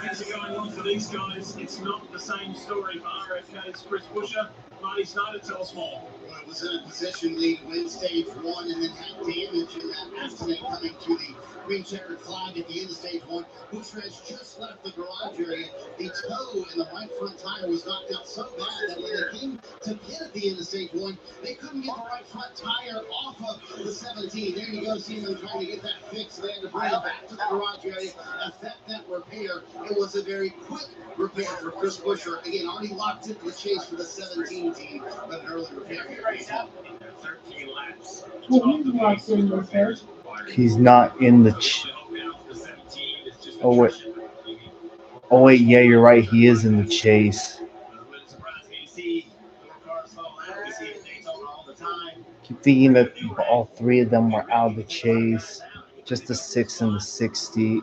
things are going on for these guys. It's not the same story for RFK's Chris Buescher. Marty Snyder, tell us more. Well, it was in a position lead, win stage one, and then had damage in that accident coming to the green checkered flag at the end of stage one. Buescher has just left the garage area. The toe in the right front tire was knocked out so bad that when they came to pit at the end of stage one, they couldn't get the right front tire off of the 17. There you go, see them trying to get that fixed. They had to bring it back to the garage area, effect that repair. It was a very quick repair for Chris Buescher. Again, already locked into the chase for the 17 team, but an early repair here. 13 laps. He's not in the. Oh wait. Oh wait, yeah, you're right. He is in the chase. Keep thinking that all three of them were out of the chase. Just the 6 and the 60.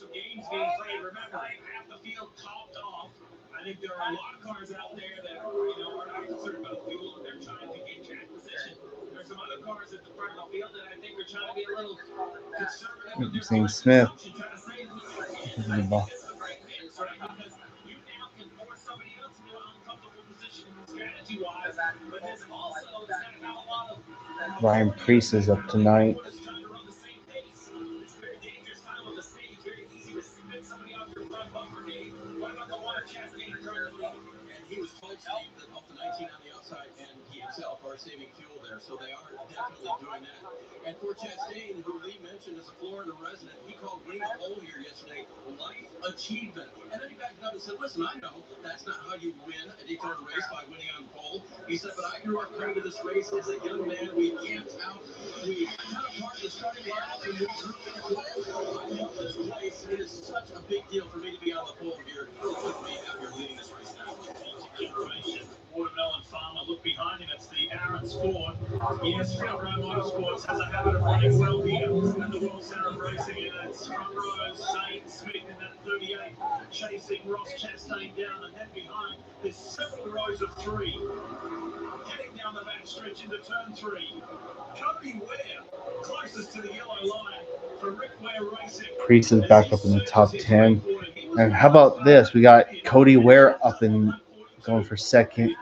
Games being played. Remember, half the field topped off. I think there are a lot of cars out there that are not concerned about fuel and they're trying to get track position. There's some other cars at the front of the field that I think are trying to be a little conservative with their Smith. consumption, trying to save as much as they can. I think this is a great mix, right? Because you now can force somebody else into an uncomfortable position strategy-wise, but there's also not a lot of Ryan Priest is up tonight. trying to run the same pace. It's a very dangerous time of the stage. Very easy to spin somebody off your front bumper, Dave. What about the one at Chastain currently? And he was told, Steve, that off the 19 on the outside and he himself are saving fuel there. So they are definitely doing that. And for Chastain, who Lee mentioned as a Florida resident, he called winning a pole here yesterday life achievement. And then he backed up and said, listen, I know that's not how you win a Daytona race by winning on pole. He said, but I grew up coming to this race as a young man. We camped out. We had a part of the starting lineup and we grew into it. I love this place. It is such a big deal for me to be on the pole here. It couldn't be happier leading this race now. Generation. Watermelon Farmer, look behind him, it's the Aaron Sport. Yes, Front Row Motorsports has a habit of running well here at the World Center of Racing, and it's front row Zane Smith in that 38, chasing Ross Chastain down, and then behind there's several rows of three. Heading down the back stretch into turn 3. Cody Ware, closest to the yellow line for Rick Ware Racing. Priest is back up in the top 10. And how about this? We got Cody Ware up and going for second.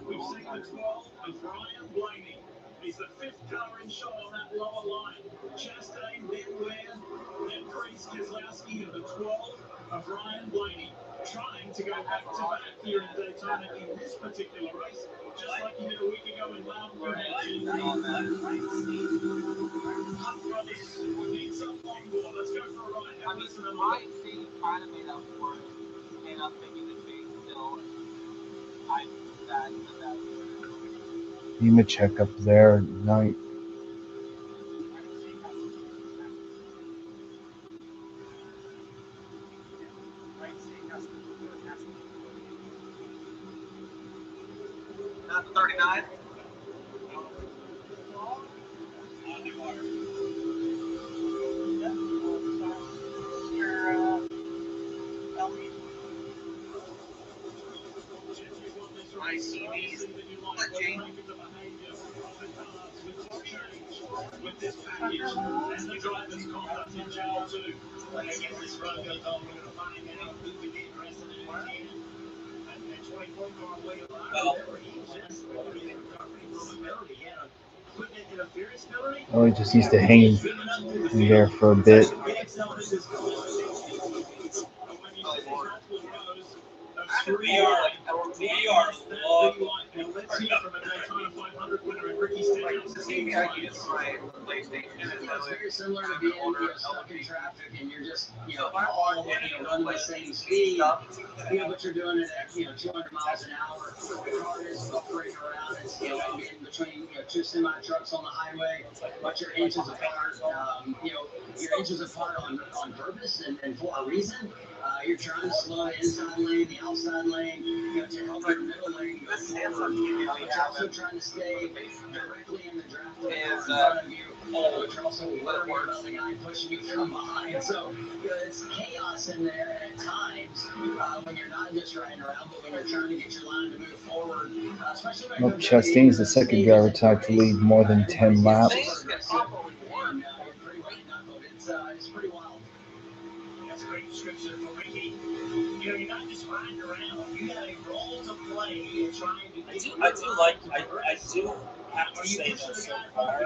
We've seen the 12 with Ryan Blaney. He's the 5th car in shot on that lower line. Chastain, then Ware, then Priest, Keselowski, and the 12 of Ryan Blaney. Trying to go back-to-back here in Daytona in this particular race, just like he did a week ago in Loudon. You mentioned Hunt Brothers need some long ball. Let's go for a ride. Have a listen to My team kind of made up for it. Made up making the chase still. I think that. Nemechek up there, ninth. Not 39. I see these. With this package and the driver's conduct in jail too. I guess this road goes on, we're going to find out who we did rest of the weekend. And 24 car way around. Remember, he just recovering from a penalty. He had a equipment interference penalty. Oh, he just used to hang in there for a bit. We are like We are local. And let's hear from a Daytona 500 winner and Ricky Stenhouse. See me, I use my PlayStation and It's very similar to being stuck in traffic and you're just all running the same speed. But you're doing it at 200 miles an hour. The car is buffering around. It's in between two semi trucks on the highway, but you're inches apart. You're inches apart on purpose and for a reason. You're trying to slow the inside lane, the outside lane, to help the middle lane. But you're also trying to stay directly in the draft lane in front of you. But you're also worried about the guy pushing you from behind. So it's chaos in there at times when you're not just riding around, but when you're trying to get your line to move forward. Especially when Nope, Chastain is the second driver tied to lead more than 10 laps. It's pretty wild. That's a great description for Ricky. You're not just riding around. You got a role to play in trying to get I do have to say though, so far,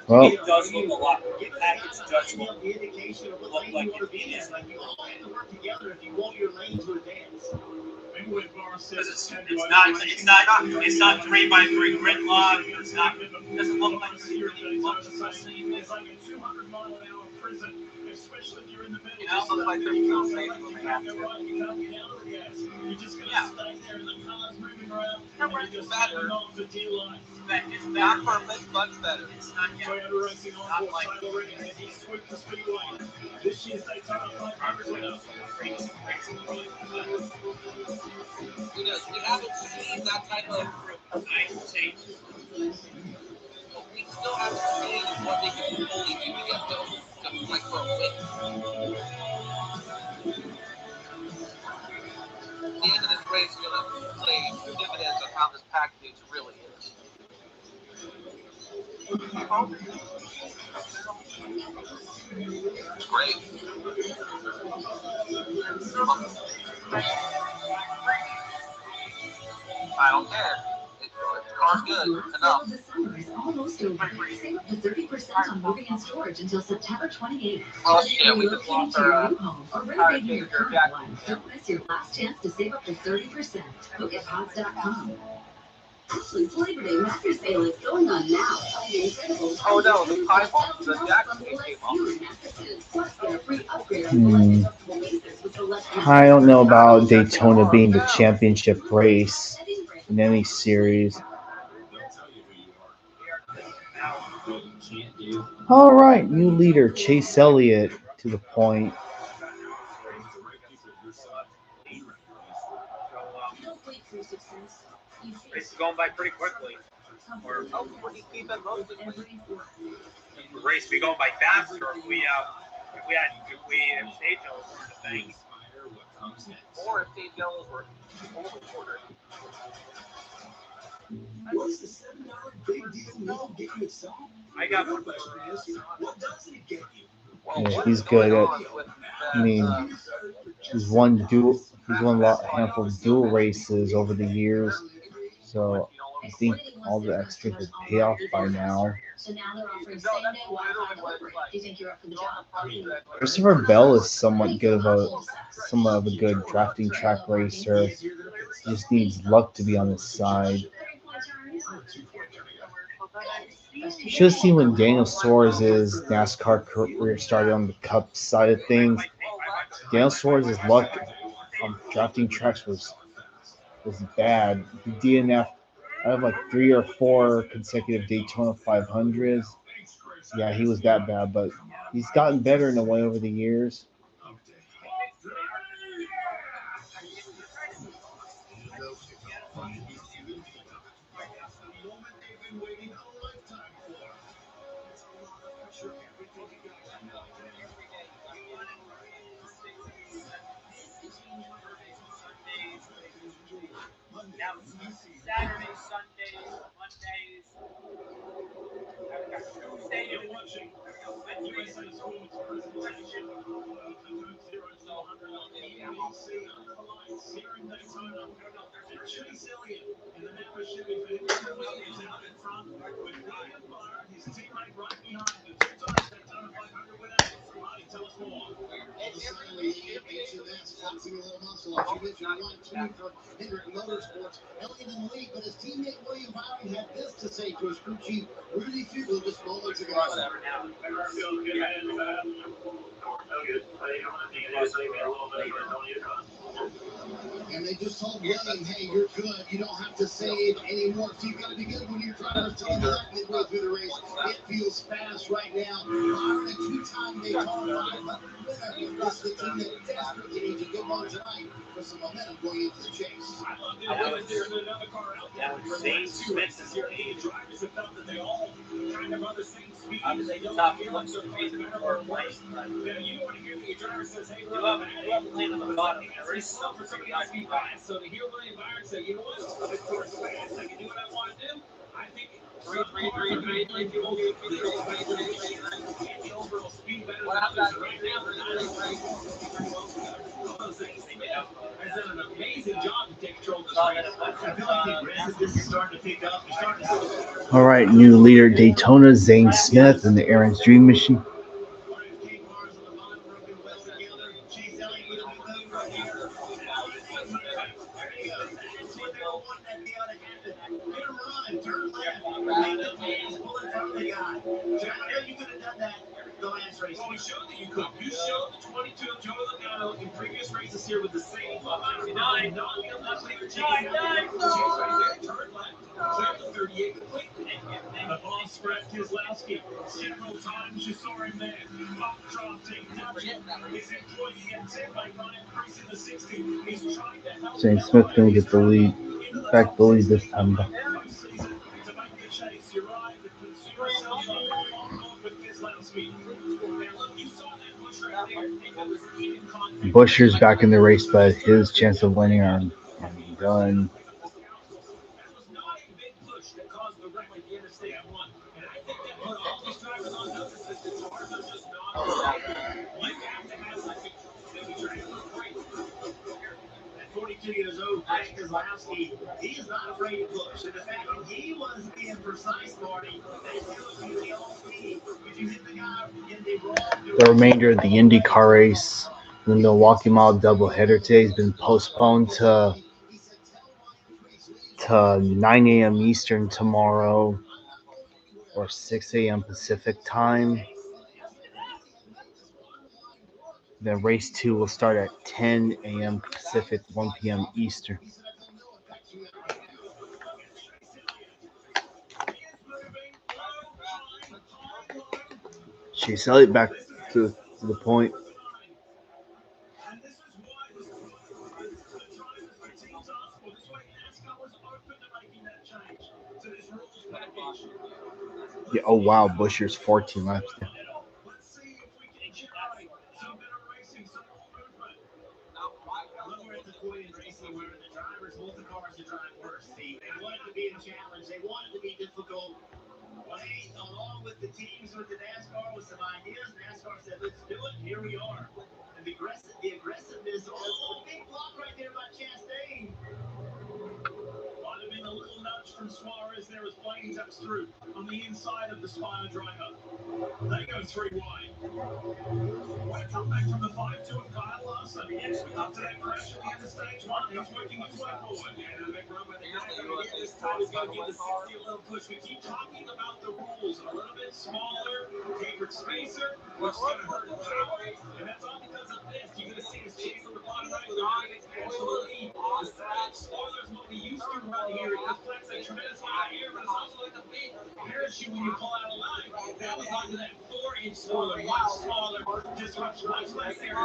Well, it does look a lot. Package judgment look like it is. like you all have to work together if you want your lane to advance. Because it's not 3x3 gridlock. It doesn't look like it's really much of the same. It's like a 200-mile-an-hour prison, especially if you're in the middle. It looks like they're still safe when they have to. You're just going to stay there, and the car's moving around, Yeah, and you're just hanging on to D-line. It's not perfect, but better. It's not yet. Toyota Racing on board Tyler Reddick as he swept the speedway. This year's Daytona 500 winner. We haven't seen that type of. I say We still haven't seen what they can fully do to get those to like for a win. The end of this race is going to play dividends on how this package really is. It's great. I don't care. The car's good enough. The summer is almost over. Save up to 30% on moving and storage until September 28th. Oh, yeah, we just Relocating lost to your our new home or renovating your current one. Don't miss your last chance to save up to 30%. Look at pods.com. Ashley's Labor Day mattress sale is going on now. Find incredible Oh no, the Jackson came off. Plus, get a free upgrade on adjustable bases with select. I don't know about Daytona being the championship race in any series. All right, new leader Chase Elliott to the point. it's going by pretty quickly. Or Hopefully keep it mostly. the race be going by faster if we if stage those sorts of things. Or if Dave Yellows were only quartered. What's the $7 big deal meal get you at Salt? I got one question is, what doesn't it get you? Yeah, he's good at. I mean, he's won a handful of dual races over the years, so I think all the extras will pay off by now. So now they're offering same-day Wi-Fi delivery. Do you think you're up for the job? Christopher Bell is somewhat of a good drafting track racer. He just needs luck to be on his side. Should have seen when Daniel Suarez's NASCAR career started on the Cup side of things. Daniel Suarez's luck on drafting tracks was bad. The DNF, I have like 3 or 4 consecutive Daytona 500s. Yeah, he was that bad, but he's gotten better in a way over the years. Now, Saturdays, Sundays, Mondays. I've got Tuesday and Wednesday. HMS flexing a little muscle. As you mentioned, 1-2 for Hendrick Motorsports. Elliott in the lead, but his teammate William Byron had this to say to his crew chief Rudy Fugel just moments ago. And they just told William, hey, you're good. You don't have to save anymore. So you've got to be good when your drivers tell you that midway through the race. It feels fast right now. Byron, a two-time Daytona 500 winner. This is the team that desperately needs a good one tonight for some momentum going into the chase. That was Zane Smith is your age. Drivers have felt that they all kind of on the same speed. They don't feel like they're playing better or worse. You don't want to hear that your driver says, hey, we're up. You haven't landed on the bottom. It's still for somebody else to be fast. So to hear William Byron say, you know what? This course is fast. I can do what I want to do. I think the overall speed better than others. Right now, they're not as great. Has done an amazing job to take control of this race. I feel like the aggressiveness is starting to pick up. They're starting to... All right, new leader Daytona, Zane Smith and the Aaron's Dream Machine. Well, we showed that you could. You showed the 22 of Joey Logano in previous races here with the same amount of nine. Not the left leader Chase. Turn left. Clear the 38 completely. And the boss, Brett Keselowski. Several times you saw him there. Up drop, take his employee at 10 by Ryan Priest in the 60. He's trying to help. Zane Smith gonna get the lead, back the lead this time. To make the chase, you're right. The consumer sells up. Walk off with Keselowski. Busher's back in the race, but his chance of winning are done. That was not a big push that caused the wreck at the end of stage one. And I think that put all these drivers on notice that the cars are just not right. You have to have something to track great. At 42 years old, Brett Keselowski, he is not afraid to push. And the fact that he was being precise, Marty, that tells you they all see. If you hit the guy in the wrong direction. The remainder of the IndyCar race, the Milwaukee Mile doubleheader today, has been postponed to 9 a.m. Eastern tomorrow, or 6 a.m. Pacific time. Then race 2 will start at 10 a.m. Pacific, 1 p.m. Eastern. Chase Elliott back to the point. And this is why the drivers, the teams asked for. This is why NASCAR was open to making that change to this rules package. Yeah, oh wow, Busher's 14 laps. Let's see if we can generate some better racing, some more movement. Look, we're at the point in racing where the drivers want the cars to drive worse. They want it to be a challenge. They want it to be difficult. They, along with the teams with the NASCAR, with some ideas, NASCAR said, let's do it. Here we are. And the aggressiveness, oh, big block right there by Chastain. Might have been a little nudge from Suarez there as Blaine tucks through on the inside of the spinal driver. They go 3 wide. What a comeback from the 5-2 of Kyle Larson. After that crash at the end of stage 1, he's working his way forward. And a big run by the guy over here. This time he's going to give the 60 a little push. We keep talking about the rules. A little bit smaller, tapered spacer, which is going to hurt power. And that's all because of this. You're going to see this chase on the bottom right side. Absolutely. The side spoiler is what we used to run here. It deflects a tremendous amount of air, but it's also like a big parachute when you pull out a line. That was onto that 4-inch spoiler, much smaller, disrupts much less air.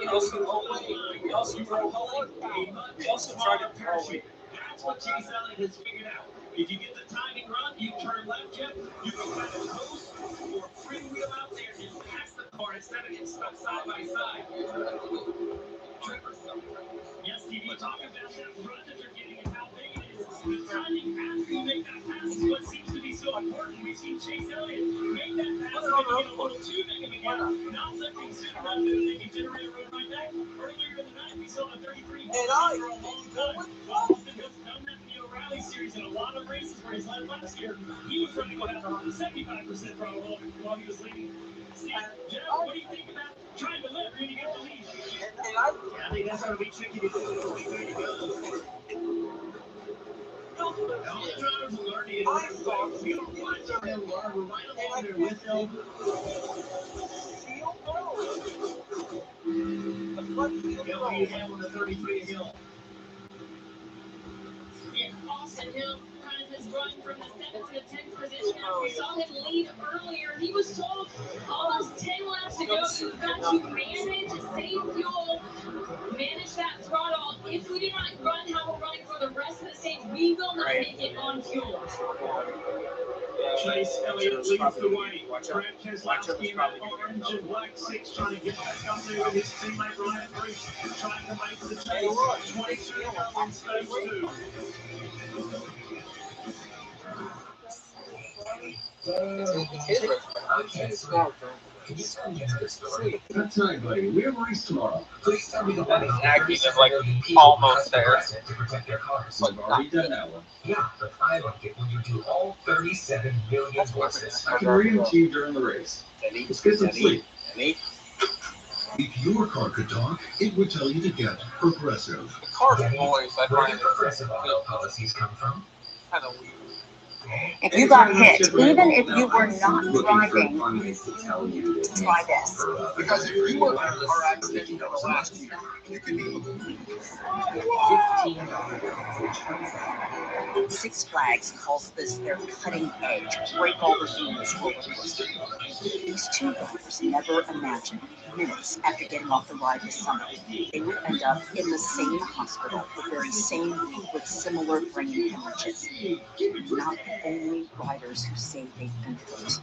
He also tried to parachute. That's what Chase Elliott has figured out. If you get the timing run, you turn left, Jeff, you can kind of coast or freewheel out there and pass the car instead of getting stuck side by side. Yes, Steve, you talk about that run that you're getting and how big it is. The timing after you make that pass is what seems to be so important. We've seen Chase Elliott make that pass and get a little too big of a gap. Not lifting soon enough that they can generate a run right back. Earlier in the night, we saw a 33 for a long time. Well, Austin has done that in the rally series and a lot of races where he's led last year, he was running about 75% throttle while he was leading. Steve, Jeff, what do you think about trying to let Rudy get the lead? Yeah, I think that's going to be tricky to do with the way Rudy goes. All the drivers are learning it. I thought We don't watch him learn. We're right along there with him. feel well. The front feel Hill, well. you have on the 33 Hill. And Austin Hill kind of has run from the 7th to the 10th position after we saw him lead earlier. He was told almost 10 laps to go, you've got to manage, save fuel, manage that throttle. If we do not run how we're running for the rest of the stage, we will not make it on fuel. Chase Elliott leads the way. Brad Keselowski in that orange and black 6 trying to get back up there with his teammate Ryan Preece, trying to make the chase. 22 to go in stage 2. That's right, buddy. We have a race tomorrow. Please tell me the one Acting is like almost there. to protect their cars. Like, We've already done that one. Yeah, but I like it when you do all 37 million voices. I can read them to you during the race. Let's get some sleep. If your car could talk, it would tell you to get Progressive. The car's voice, I Where find do Progressive auto policies come from? kind of weird. If you got hit, even if you were not driving, Tell you to try this. because if you were in a car accident, you know, last year, you could be Six Flags calls this their cutting edge, break all the rules roller coaster. These two drivers never imagined minutes after getting off the ride this summer, they would end up in the same hospital, the very same with similar brain hemorrhages. Not the only riders who say they've been hurt.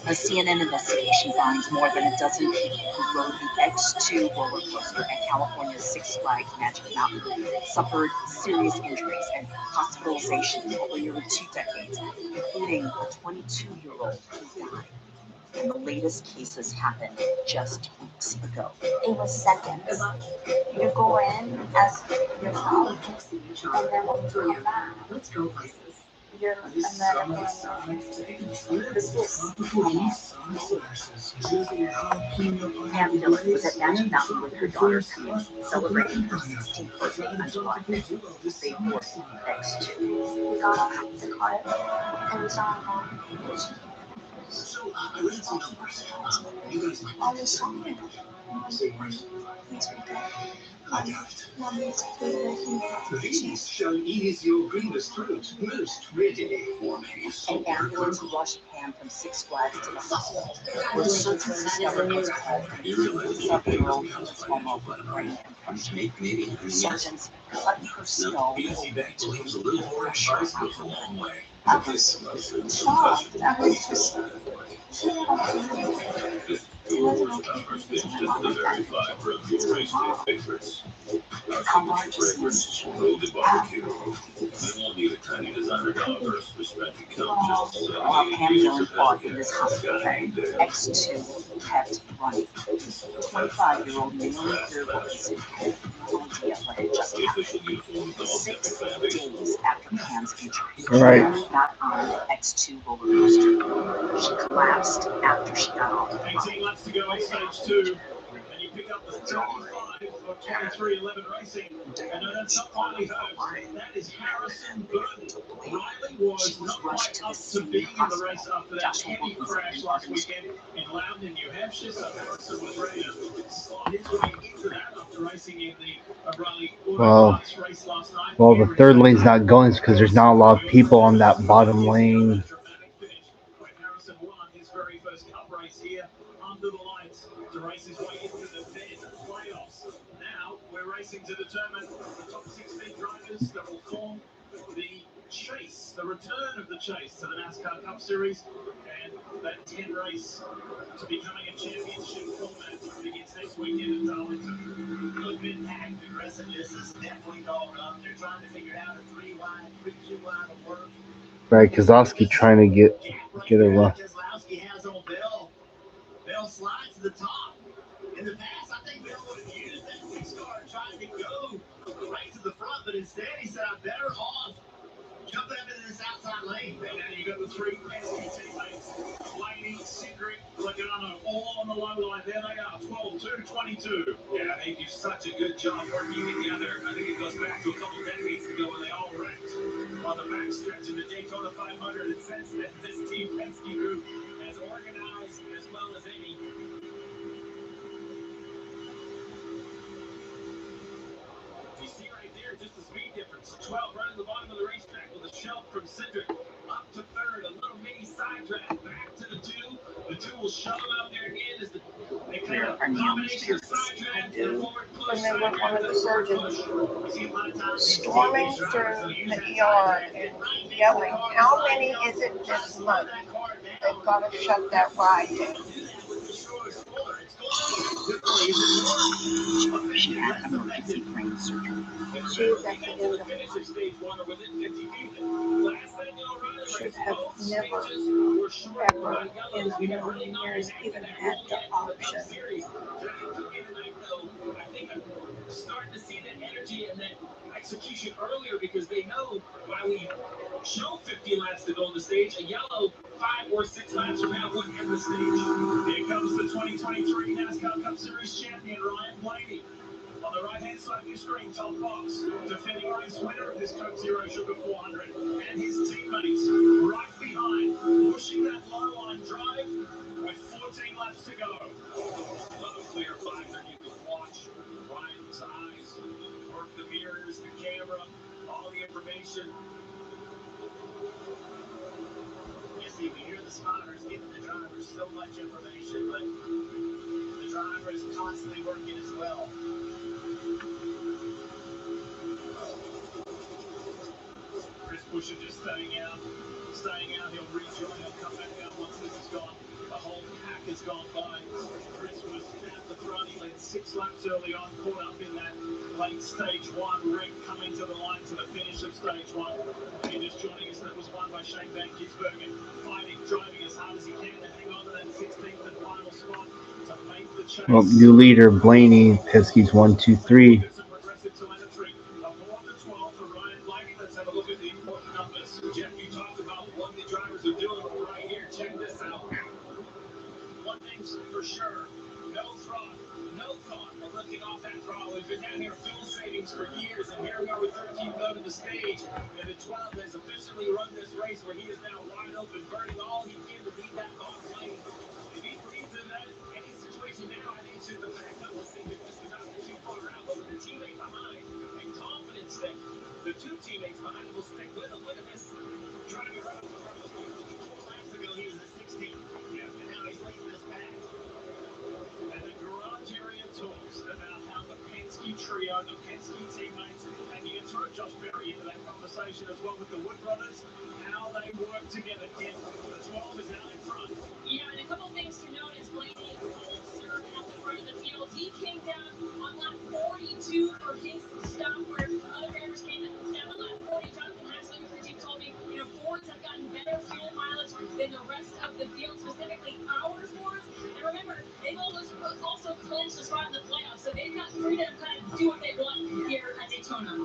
A CNN investigation finds more than a dozen people who rode the X2 roller coaster at California's Six Flags Magic Mountain suffered serious injuries and hospitalizations over nearly 2 decades, including a 22-year-old who died. And the latest cases happened just weeks ago. It was seconds. You go in as yourself, and then when you come back, Let's go places. you're and then this is Pam Dillon was at Magic Mountain with her daughter Camille, celebrating her 16th birthday on July 5th. They wore X2. we got off the car and we saw him. So, I read some numbers. You guys might I was talking. I doubt it. These shall ease your grievous throat most readily for me. An ambulance rushed Pam from Six Flags to the hospital, where surgeons discovered what's called an 7-year-old hematoma with brain concussion. Surgeons cut her skull Easy back believes a little more advice goes a long way. I was shocked. I was just. She didn't have to do it. It wasn't okay because it was my mom like that. It's my mom. How large is this? While Pam Dillon fought in this hospital bed, X2 kept running. 25-year-old Naomi Fairwood had no idea what had just happened. 6 days after Pam's injury, Right. Naomi got on the X2 roller coaster. She collapsed after she got off the ride. 18 laps to go in stage 2, and you pick up the 35 of 2311 Racing. And no, that's not Riley Herbst. That is Harrison Burton. Riley was not quite up to being in the race after that heavy crash last weekend in Loudon, New Hampshire. So Harrison was ready to slot his way into that after racing in the Riley Auto Class race last night. Well, the third lane's not going because there's not a lot of people on that bottom lane. When Harrison won his very first cup race here under the lights to race his way into the bed playoffs. Now we're racing to determine the top 16 drivers that will form the chase, the return of the chase to the NASCAR Cup Series, and that 10 race to becoming a championship format begins next weekend at Darlington. Good bit packed. Aggressiveness is definitely going up. They're trying to figure out a 3-wide, 3-2 wide will work. Right, Kozlowski trying to get a run. Keselowski has on Bell. Bell slides to the top. In the past, I think Bell would have used that 6 car and tried to go right to the front, but instead he said, I'm better off jumping up into this outside lane. And now you got the three Penske teammates, Blaney, Cindric, looking all on the low line. There they are, 12-2-22. Yeah, I think you've such a good job working together. I think it goes back to a couple decades ago when they all wrecked on the back stretch of the Daytona 500. And since then, this Team Penske group has organized as well as any. You see right there just the speed difference. 12 right at the bottom of the racetrack with a shove from Cindric up to third. A little mini side drag back to the two. The two will shove him out there again as they kind of combination of side drag and forward push. Remember one of the surgeons storming through the ER and yelling, how many is it this month? They've got to shut that ride down. She had emergency brain surgery. She's at the end of life. Should have never, ever in a million years even had the option. Starting to see that energy and that execution earlier because they know while we show 50 laps to go on the stage, a yellow 5 or 6 laps from now wouldn't end the stage. Here comes the 2023 NASCAR Cup Series champion, Ryan Blaney. On the right-hand side of your screen, top box, defending race winner of this Coke Zero Sugar 400, and his teammates right behind, pushing that low-line drive with 14 laps to go. Another clear 500 you can watch. Ryan's eyes, work the mirrors, the camera, all the information. You see, we hear the spotters giving the drivers so much information, but the driver is constantly working as well. Chris Buescher just staying out. He'll rejoin. He'll come back out once this is gone. The whole pack has gone by. Chris was at the front. He led 6 laps early on, caught up in that late stage 1 wreck coming to the line to the finish of stage 1. And just joining us, that was won by Shane Van Gisbergen, fighting, driving as hard as he can to hang on to that 16th and final spot to make the chase. Well, new leader Blaney, Penske's 1, 2, 3. Let's have a look at the important numbers. Jeff, you talked about what the drivers are doing right here. Check this out. One thing's for sure, no throttle, no thought of lifting off that throttle. We've been down here fuel savings for years, and here we are with 13 out of the stage, and the 12 has officially run this race where he is now wide open, burning all he can to beat that off lane. If he breathes in that any situation now, I think it's just a backup to see if this is not too far out, but with the teammate behind and confidence that the 2 teammates behind him will stick with him. Look at this. Driving right up the front of the field. 4 laps ago, he was the 16th. Yeah, and now he's leading this back. And the garage area talks about how the Penske trio, the Penske teammates, and you can throw Josh Berry into that conversation as well with the Wood brothers, how they work together. Kim, the 12 is now in front. Yeah, and a couple things to note is Blaney served at the front of the field. He came down on lap 42 for his stop, where other drivers came down on lap 40. Jonathan Hasley with the team told me, Fords have gotten better fuel mileage than the rest of the field, specifically our Fords. And remember, they've also clinched a spot in the playoffs, so they've got freedom to kind of do what they want here at Daytona.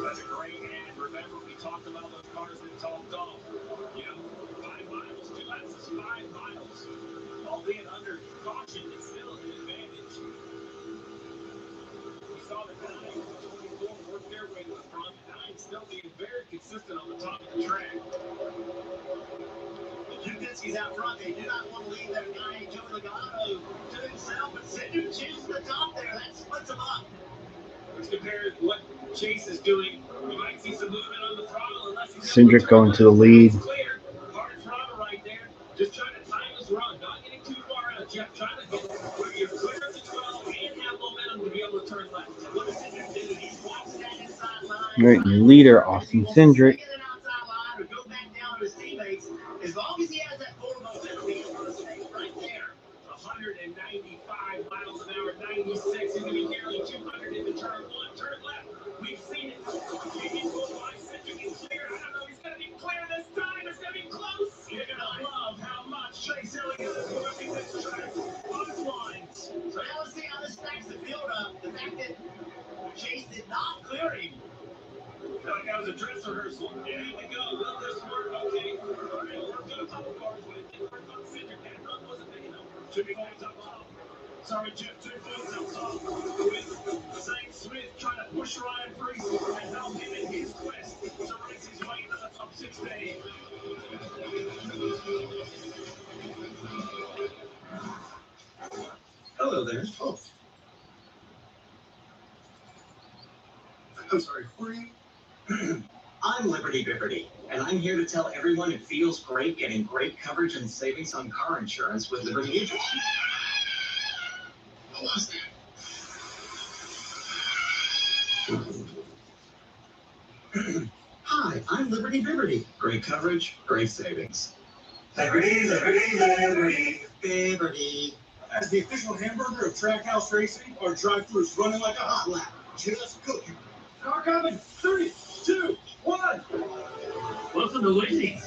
That's a great ad. Remember, we talked about those cars that talked off. 5 miles, 2 laps is 5 miles. Albeit under caution, it's still an advantage. We saw the 9 and 24 work their way to the front. 9 still being very consistent on the top of the track. The 2 Penske's out front. They do not want to leave that guy, Joe Logano, to himself, but Cindric chooses the top there. That splits them up. Let's compare what Chase is doing. You might see some movement on the throttle unless he's Cindric going to the lead. clear. Hard throttle right there. Just trying to time his run, not getting too far out. Jeff, trying to get where you're clear of the 12 and have momentum to be able to turn left. What does Cindric do? He walks that inside line. Right, new leader Austin Cindric. Get an outside line or go back down to his teammates. As long as he has that forward momentum, he can run the stage right there. 195 miles an hour, 96. He's going to be nearly 200 into turn 1. Turn left. We've seen it. He's going by Cindric and clear. I don't know if he's going to be clear this time. It's going to be close. You're going to love how much Chase Elliott is working this track. Both lines. So now let's see how this stacks the field up. The fact that Chase did not clear him. That was a dress rehearsal. Yeah, here we go. Well, they're smart. Okay. All right, well, let's go a couple cards with it. Didn't work on Cedric. That run wasn't big enough. 2 points up top. Sorry, Jeff. 2 points up top. With Zane Smith trying to push Ryan Priest and help him in his quest to race his way into the top 16. Hello there. Oh. I'm sorry, who are you? I'm Liberty Bibberty, and I'm here to tell everyone it feels great getting great coverage and savings on car insurance with Liberty Mutual. What was that? Hi, I'm Liberty Bibberty. Great coverage, great savings. Liberty, Liberty, Liberty, Bibberty. As the official hamburger of Trackhouse Racing, our drive-thru's running like a hot lap. Just cooking. Car coming. 3, 2, 1. Welcome to Wendy's.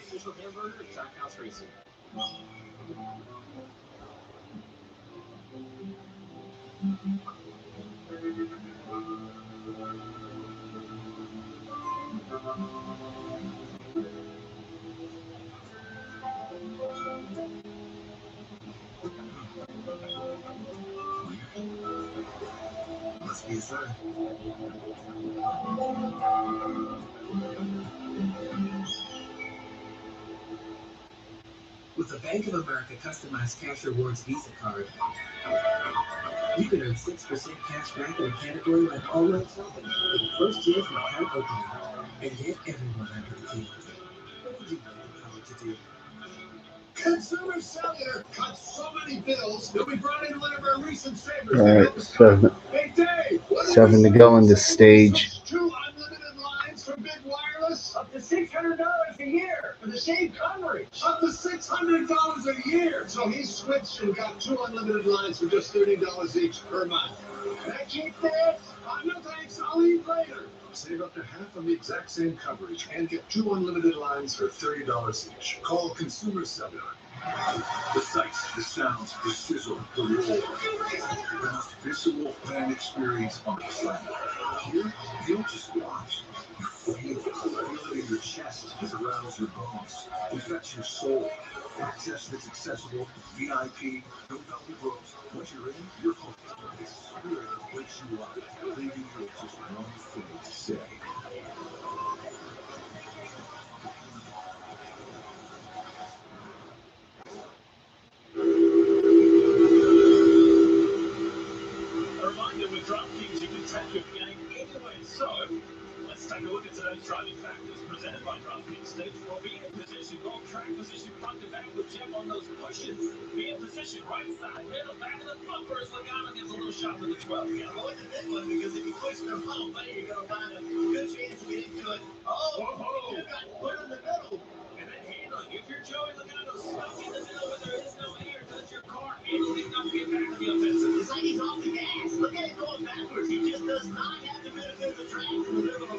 Official hamburger of Trackhouse Racing. Must be a sign. With the Bank of America customized cash rewards Visa card, you can earn 6% cash back in a category like all-night shopping for the first year from account opening, and get everyone under the table. What would you like the power to do? Consumer Cellular cut so many bills that we brought in one of our recent savers. All right, Hey Dave, 7 to go in this stage. 2 unlimited lines from Big Wireless, up to $600 a year for the same coverage. Up to $600 a year. So he switched and got 2 unlimited lines for just $30 each per month. Can I keep this? No thanks. I'll eat later. Save up to half on the exact same coverage and get 2 unlimited lines for $30 each. Call Consumer Cellular. The sights, the sounds, the sizzle, the roar. The most visceral fan experience on the planet. Here, you don't just watch. You feel it. Feel it in your chest as it aroused your bones. It affects your soul. Access that's accessible, VIP, no velvet ropes. Once you're in, you're hooked. This spirit wakes you up, leaving you with just one thing to say. A reminder with DraftKings, you can take your game anywhere. So, let's take a look at today's driving factors presented by DraftKings. Stage 4, be in position, goal track position, front to back with Jim on those pushes. Be in position, right side, middle, back of the bumpers. Logano gives a little shot with the 12. You gotta look at this one because if you push the home, buddy, you're gonna find a good chance to get into it. Oh, you got put in the middle. And then handling. If you're Joey Logano stuck in the middle where there is no air, does your car handle enough to get back to the offensive? It's like he's off the gas. Look at him going backwards. He just does not have the benefit of the track in the middle of the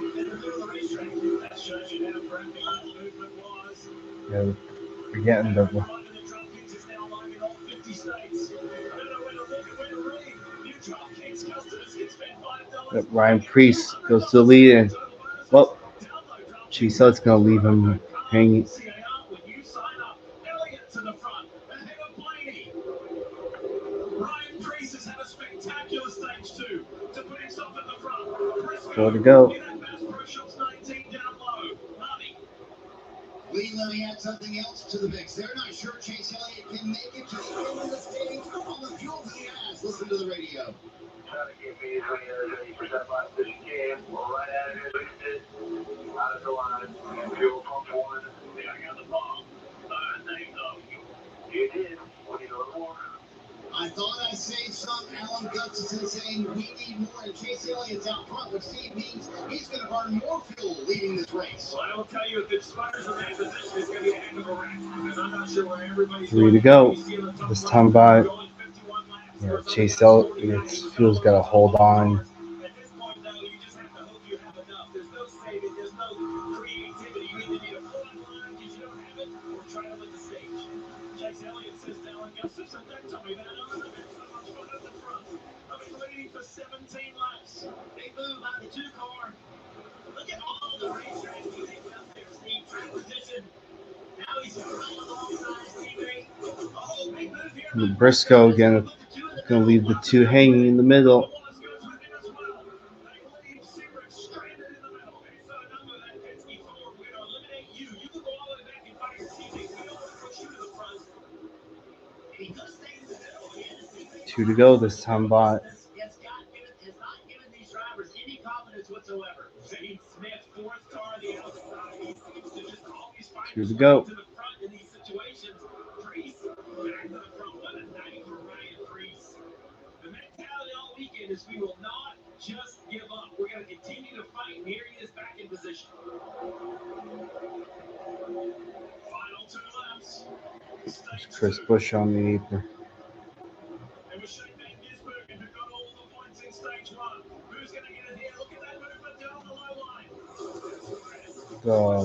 racetrack. That shows you how practical that movement was. Yeah, forgetting the Reminder that DraftKings is now live in all 50 states. I don't know where to look and where to read. New DraftKings customers can spend $5. Ryan Priest goes to the lead, and well, Chase Elliott's gonna leave him hanging. When you sign up, Elliott to the front, ahead of Blaney. Ryan Priest has had a spectacular stage 2 to put himself in the front. 4 to go. In that Bass Pro Shops 19 down low. Money. Lee, let me add something else to the mix. They're not sure Chase Elliott can make it to the end of the stage on the fuel that he has. Listen to the radio. Try to give me 20% left this game. We're right at it as we sit. Out of the line. Fuel pump 1. Yeah, I got the ball. They know. You did. What do you know more? I thought I saved some. Alan Gustafson saying we need more, and Chase Elliott's out front, which means he's going to burn more fuel leading this race. Well, I will tell you, if the spiders in that position, it's going to be a heck of a race. Because I'm not sure where everybody's 3 to go. This time by Yeah, Chase Elliott feels got to hold on. At this point, though, you just have to hope you have enough. There's no saving, there's no creativity. You either need to pull out a line because you don't have it, or try to win the stage. Chase Elliott says to Alan Gustafson, "Don't tell me that, Alan. I'm having so much fun at the front. I've been leading for 17 laps." Big move by the two-car. Look at all the racetrack music out there, Steve. Track position. Now he's running alongside his teammate. Oh, big move here. And Briscoe again going to leave the two hanging in the middle. Wallace goes with him as well. They leave Seabrook stranded in the middle. It's a number that Penske Ford. We're going to eliminate you. You can go all the way back and find your teammate. We don't want to push you to the front. And he does stay in the middle. And his teammate Two to go this time, Bot. has not given these drivers any confidence whatsoever. Zane Smith, fourth car on the outside. He seems to just always find Two his to way go. to the front in these situations. Priest back to the front. What a night for Ryan Priest. The mentality all weekend is we will not just give up. We're going to continue to fight. And here he is back in position. Final two laps. There's Chris Buescher on the apron. It was Shane Van Gisbergen who got all the points in stage one. Who's going to get it here? Look at that movement down the low line.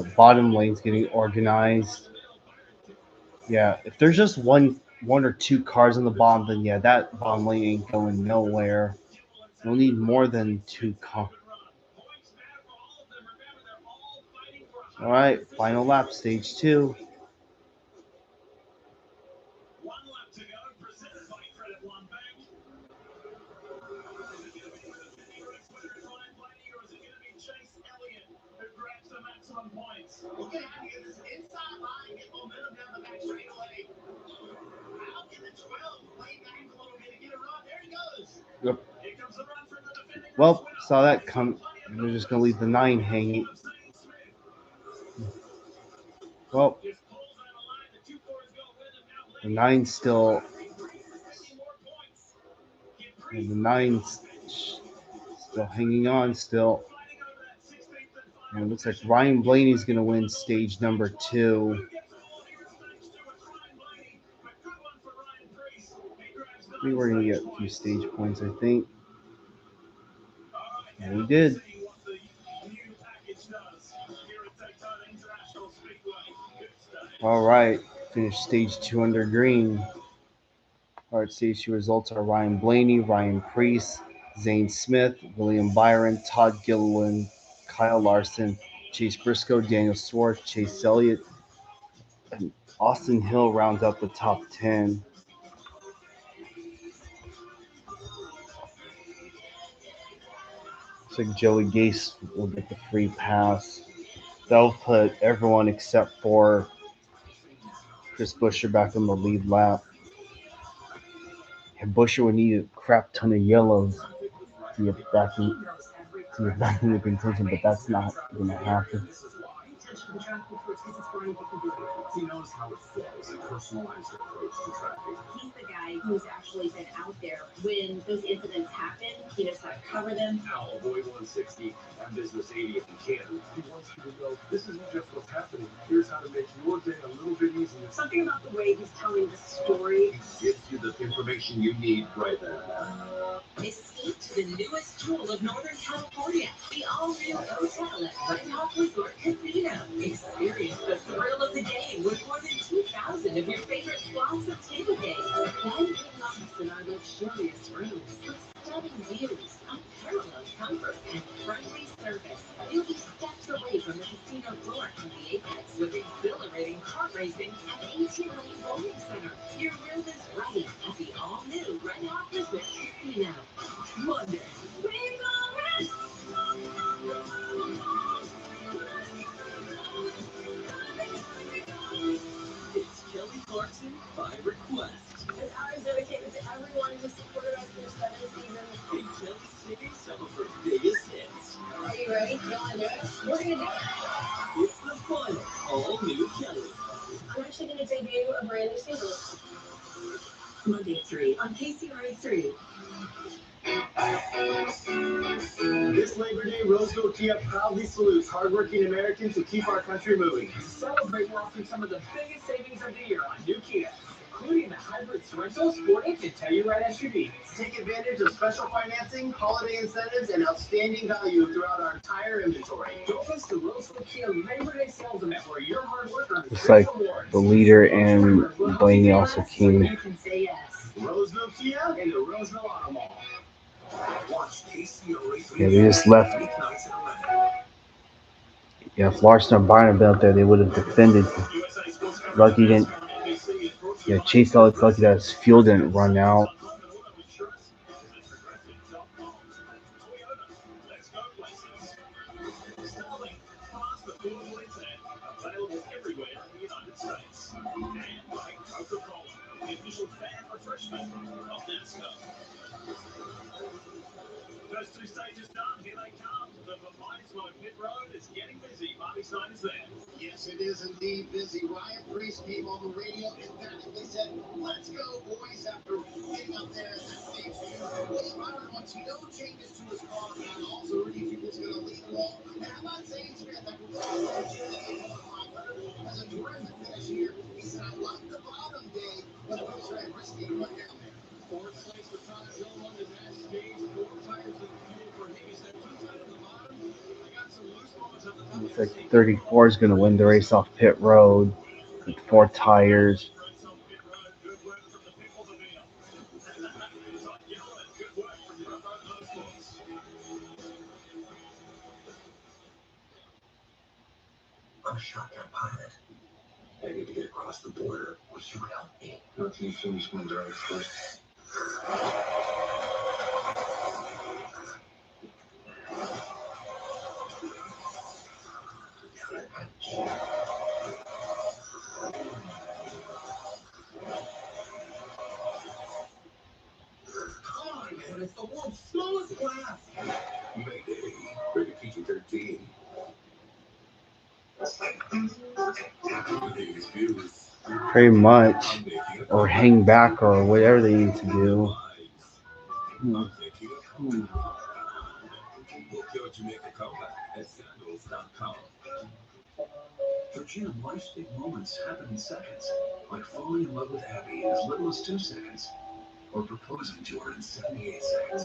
The bottom lane's getting organized. Yeah, if there's just one or two cars on the bottom, then yeah, that bottom lane ain't going nowhere. We'll need more than two cars. All right, final lap, stage 2. One lap to go, presented by Credit One Bank. Is it going to be the T-Rex winner in Ryan Blaney, or is it going to be Chase Elliott who grabs the maximum points? We're going to have to get this inside line, get momentum down the back straightaway. Out in the 12, way back a little bit to get a run. There he goes. Yep. Here comes the run from the defending Well, race winner. saw that come. They're just gonna leave the 9 hanging. Well, Just pulls out a line. The two cars go with him now. the 9's still. And the 9's still hanging on. Still. And it looks like Ryan Blaney's gonna win stage number 2. I think we're gonna get a few stage points. I think. And we did. All right, finished stage 2 under green. All right, stage 2 results are Ryan Blaney, Ryan Priest, Zane Smith, William Byron, Todd Gilliland, Kyle Larson, Chase Briscoe, Daniel Swartz, Chase Elliott, and Austin Hill rounds out the top 10. Looks like Joey Gase will get the free pass. They'll put everyone except for Chris Buescher back on the lead lap. And Buescher would need a crap ton of yellows to get back in the contention, but that's not going to happen. Attention to the track reports because it's Brian Piccabilly. He knows how it flows, a personalized approach to traffic. He's the guy who's actually been out there when those incidents happen. He knows how to cover them. Now avoid 160 and business 80 if you can. He wants you to know this isn't just what's happening. Here's how to make your day a little bit easier. Something about the way he's telling the story. He gives you the information you need right there. Escape to the newest jewel of Northern California, the all-new hotel at Red Hawk Resort Casino. Experience the thrill of the game with more than 2,000 of your favorite slots and table games. Then get lost in our luxurious rooms with stunning views, unparalleled comfort, and friendly service. You'll be steps away from the casino floor to the Apex with exhilarating kart racing and 18-lane bowling center. Your room is ready at the all-new Red Hawk Resort Casino. Monday. It's Kelly Clarkson by request. This hour is dedicated to everyone who supported us through 7 seasons. Big Kelly singing some of her biggest hits. Are you ready? You want to do it? We're going to do it. It's the final all new Kelly. I'm actually going to debut a brand new single. Monday at 3 on KCRA3. This Labor Day, Roseville Kia proudly salutes hardworking Americans who keep our country moving. To celebrate, we're offering some of the biggest savings of the year on new Kia. including the hybrid rental sporting to Telluride SUV. Take advantage of special financing, holiday incentives, and outstanding value throughout our entire inventory. Don't miss the Roseville Kia Labor Day sales event where your hard work earns Looks like rewards. the leader and Blaney also came. You can say yes. Roseville Kia and the Roseville Auto Mall. Watch KCO Race Yeah, they just left. weeknights at 11. Yeah, if Larson and Byron had been out there, they would have defended. Lucky didn't. Yeah, Chase Elliott lucky that his fuel didn't run out. Available everywhere in the United States. And by Coca-Cola, the official fan refreshment of NASCAR. First two stages done, here they come. The Vermeinsmo pit road is getting busy. Marty Stein is there. Yes, it is indeed busy. Ryan Priest came on the radio and emphatically said, "Let's go, boys," after getting up there at that stage two. William Byron wants no changes to his car, and also Rudy was going to lead along. And how about Zane Smith after running as a terrific finish here? He said, "I like the bottom day, but it was very risky to run down there." Fourth place for Todd Hill on the next stage. 4 tires of fuel for him. He said, "Too tight at the bottom. I got some loose moments at the top." Looks like 34 is going to win the race off pit road with 4 tires. I'm a shotgun pilot. I need to get across the border. Would you help me? Not till you finish my drive first. Come on, man. It's the world's slowest class. Mayday. Rated PG-13. Today's views. Pretty much. Or hang back or whatever they need to do. Book your Jamaica comeback at sandals.com. For Jim, life's big moments happen in seconds, like falling in love with Abby in as little as 2 seconds, or proposing to her in 78 seconds.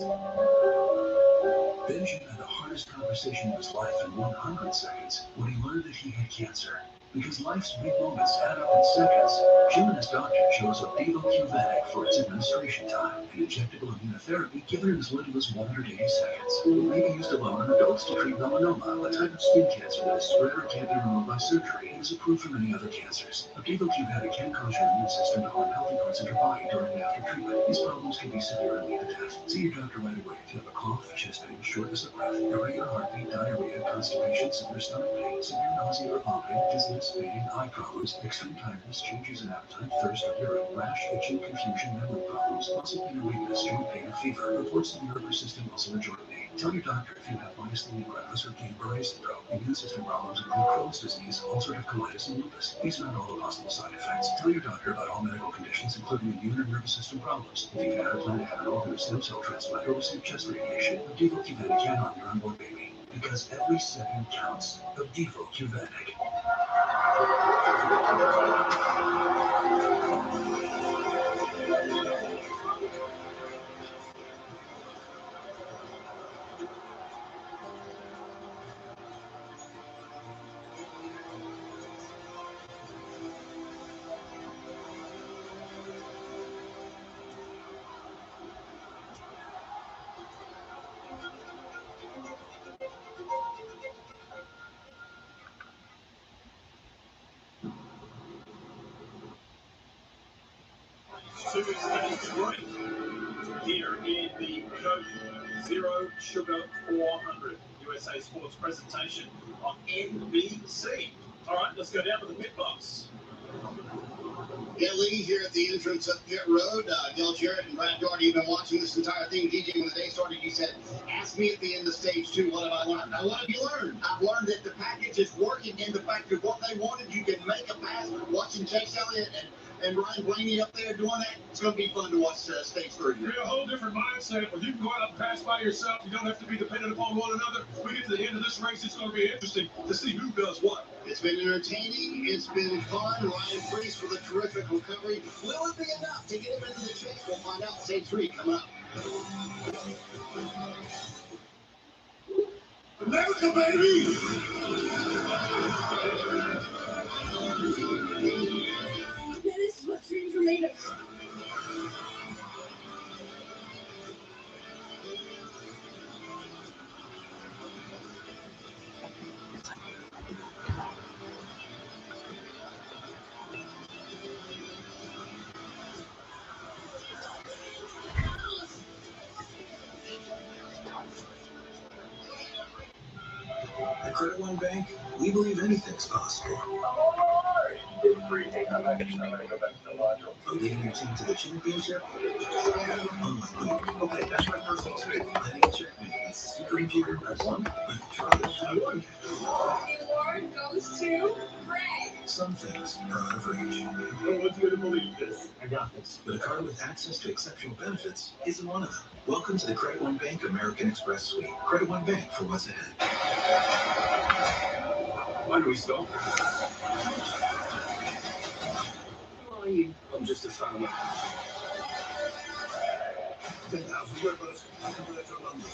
Then Jim had the hardest conversation of his life in 100 seconds when he learned that he had cancer. Because life's big moments add up in seconds, Jim and his doctor chose Opdivo Qvantic for its administration time, an injectable immunotherapy given in as little as 180 seconds. It may be used alone in adults to treat melanoma, a type of skin cancer that is spread or can't be removed by surgery, and is approved for many other cancers. Opdivo Qvantic can cause your immune system to harm healthy parts of your body during and after treatment. These problems can be severe and lead to death. See your doctor right away if you have a cough, chest pain, shortness of breath, irregular heartbeat, diarrhea, constipation, severe stomach pain, severe nausea or vomiting, dizziness, fainting, eye problems, extreme tiredness, changes in appetite, thirst or urine, rash, itching, confusion, memory problems, muscle pain or weakness, joint pain or fever, reports of severe persistent muscle or joint pain. Tell your doctor if you have myasthenia gravis or Guillain-Barré syndrome, immune system problems include Crohn's disease, ulcerative colitis, and lupus. These are not all the possible side effects. Tell your doctor about all medical conditions, including immune and nervous system problems. If you've had or plan to have an organ or stem cell transplant or receive chest radiation, Opdivo Qvantic can harm your unborn baby. Because every second counts. Opdivo Qvantic. Here in the Coke Zero Sugar 400 USA Sports presentation on NBC. All right, let's go down to the pit box. Yeah, Lee, here at the entrance of pit road, Del Jarrett and Brad Doherty have been watching this entire thing. DJ, when the day started, you said, "Ask me at the end of stage 2, what have I learned?" Now, what have you learned? I've learned that the package is working, and the fact that what they wanted, you can make a pass. Watching Chase Elliott and and Ryan Blaney up there doing that. It's going to be fun to watch stage 3. You're a whole different mindset where you can go out and pass by yourself. You don't have to be dependent upon one another. We get to the end of this race, it's going to be interesting to see who does what. It's been entertaining. It's been fun. Ryan Priest with a terrific recovery. Will it be enough to get him into the chase? We'll find out. Stage 3 coming up. America, baby! This is what dreams are made of. At Credit One Bank, we believe anything's possible. But leading your team to the championship? Unlikely. Okay, that's my personal trait. Letting a check means super important. That's one. Try it. The award goes to Greg. Some things are out of reach. I want you to believe this. I got this. But a card with access to exceptional benefits isn't one of them. Welcome to the Credit One Bank American Express Suite. Credit One Bank for what's ahead. Why do we stop? Who are you? I'm just a farmer. 10,000 rivers, Canberra to London.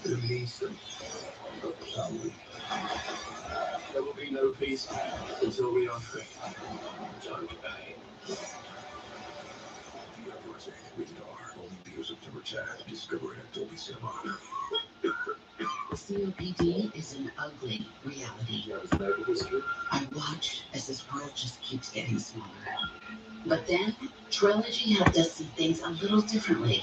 Release them. Shall we? There will be no peace until we are free. Time to pay. Rated R. Only views September 10th. Discover it at Dolby Cinema. COPD is an ugly reality. I watch as this world just keeps getting smaller. But then, Trilogy helped us see things a little differently.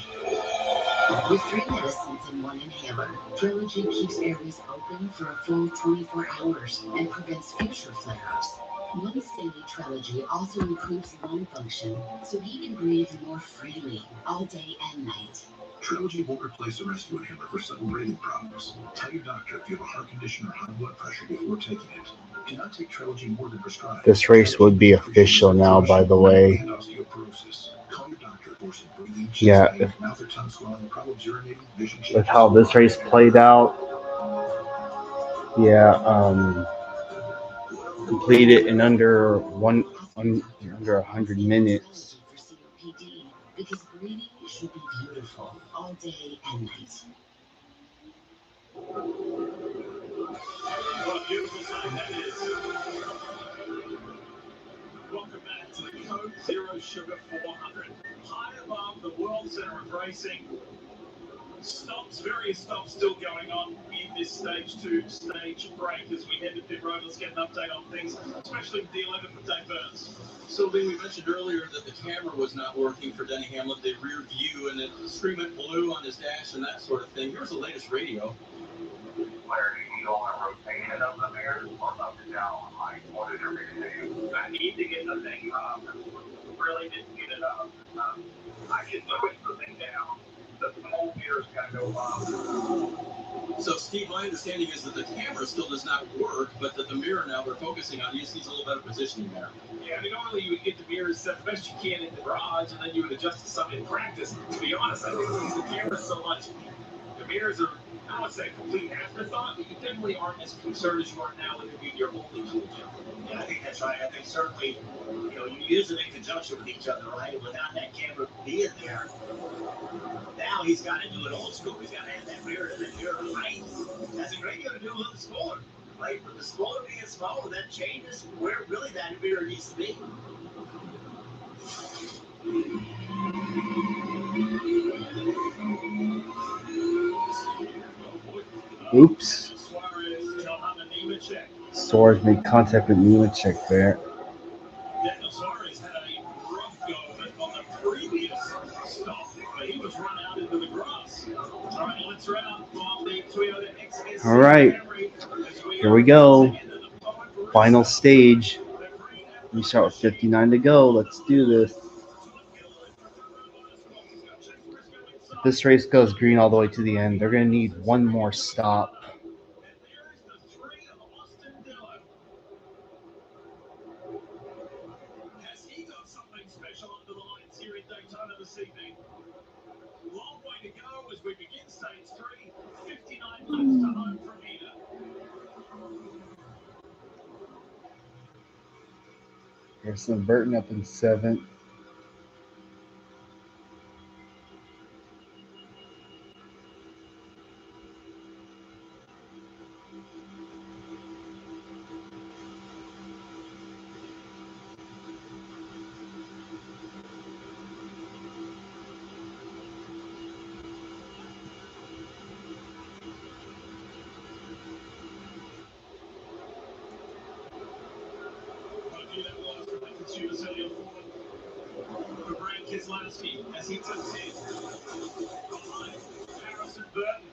With 3 medicines and 1 inhaler, Trilogy keeps airways open for a full 24 hours and prevents future flare-ups. Once daily Trilogy also improves lung function, so he can breathe more freely all day and night. Trilogy won't replace a rescue inhaler for sudden breathing problems. Tell your doctor if you have a heart condition or high blood pressure before taking it. Do not take Trilogy more than prescribed. This race would be official now, by the way. And osteoporosis. Call your doctor for some breathing, chest Yeah, pain, mouth or tongue swelling, problems urinating, vision with changes. how this race played out, yeah, completed in under 100 minutes. For COPD, because breathing should be beautiful all day and night. What a beautiful sight that is. Welcome back to the Coke Zero Sugar 400. High above the World Center of Racing. Various stops still going on in this stage 2 stage break as we head to pit road. Let's get an update on things, especially with the 11 for Dave Burns. So, Lee, we mentioned earlier that the camera was not working for Denny Hamlin, the rear view, and the screen went blue on his dash and that sort of thing. Here's the latest radio. Clarity needle and rotation of the mirror or up and down. Like, what did everything do? I need to get the thing up. Really didn't get it up. I can push the thing down. The whole mirror's got to go up. So, Steve, my understanding is that the camera still does not work, but that the mirror now they're focusing on just needs a little better positioning there. Yeah, I mean, normally you would get the mirrors set the best you can in the garage, and then you would adjust to something in practice. To be honest, I think the cameras so much. The mirrors are, I don't want to say a complete afterthought, but you definitely aren't as concerned as you are now with it being your only tool, Jim. Yeah, I think that's right. I think certainly, you use them in conjunction with each other, right? Without that camera being there, now he's got to do it old school. He's got to have that mirror and that mirror height. That's a great. You got to do a little smaller, right? But the smaller being smaller, that changes where really that mirror needs to be. Oops. Suarez, on the Nemechek. Suarez made contact with Nemechek there. Daniel Suarez had a rough go of it on the previous stop, but he was run out into the grass. All right, let's run out on the Toyota XSC. All right, here we go. Final stage. We start with 59 to go. Let's do this. If this race goes green all the way to the end, they're going to need one more stop. this evening. Long way to go as we begin stage 3. 59 laps to home from here. Harrison Burton up in 7th. For Brad Keselowski as he tucks in behind Harrison Burton.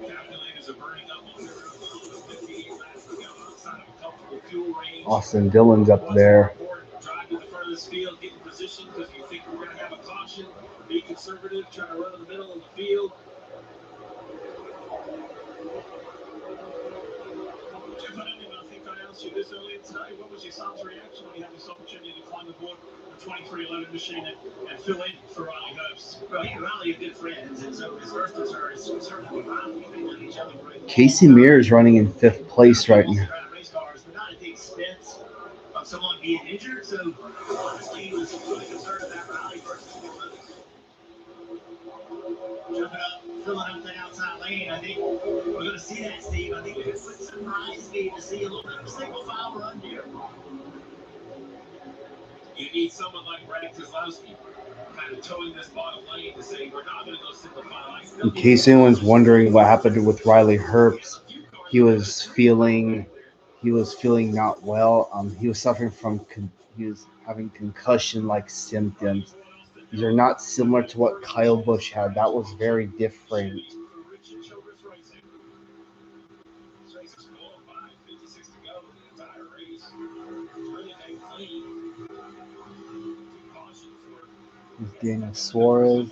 Calculators are burning up on their own. 58 laps to go outside of a comfortable fuel range. Austin Dillon's up there. Drive to the front of this field, get in position because you think we're going to have a caution. Be conservative, try to run in the middle of the field. Jeff, I think I asked you this earlier today. What was your son's reaction when you had this opportunity to climb aboard the 2311 machine and fill in for Riley Herbst? Well, he and Riley are good friends, and so his first concern is certainly with Riley. They've known each other for Casey Mears is running in 5th place right now. race cars, but not at the expense of someone being injured. So honestly, he was really concerned about Riley versus Wilson. Jumping up, filling up the outside lane. I think we're going to see that, Steve. I think it would surprise me to see a little bit of a single file run here. You need someone like Brad Keselowski kind of towing this bottom lane to say we're not going to go single file. In case anyone's wondering what happened with Riley Herbst, he was feeling not well. He was suffering from he was having concussion-like symptoms. These are not similar to what Kyle Busch had. That was very different. Daniel Suarez.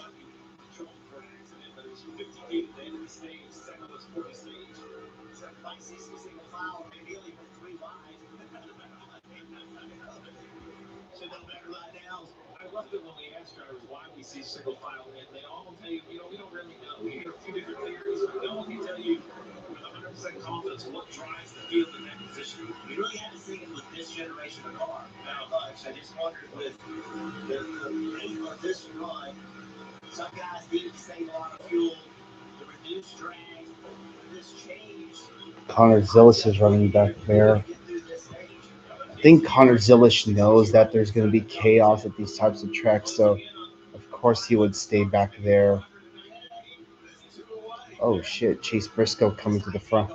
I love it when we ask drivers why we see single file, and they all tell you, we don't really know. We hear a few different theories, but no one can tell you with 100% confidence what drives the field in that position. We really haven't seen it with this generation of car that much. I just wondered with the rate of this run, some guys needed to save a lot of fuel to reduce drag. This change. Connor Zillish is running back there. I think Connor Zillish knows that there's going to be chaos at these types of tracks, so of course he would stay back there. Oh shit, Chase Briscoe coming to the front.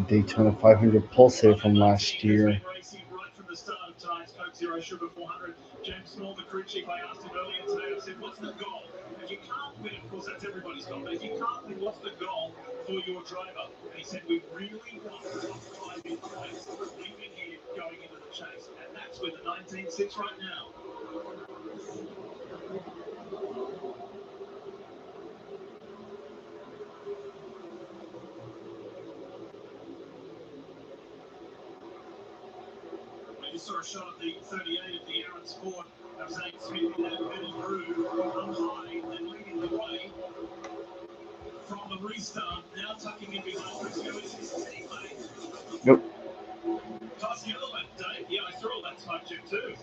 Daytona 500 pulsator from last year. James Small, the crew chief, I asked him earlier today, I said, what's the goal? If you can't win, of course, that's everybody's goal, but if you can't win, what's the goal for your driver? And he said, we really want top five in place, leaving here, going into the chase. And that's with the 19.6 right now. I just saw a shot of the 38 of the Aaron Sport. Of Zane Smith in that middle groove, on high and leading the way from the restart. Now tucking in behind Briscoe is his teammate. Nope. Toss the other one, Dave. Yeah, I saw that smoke chip too.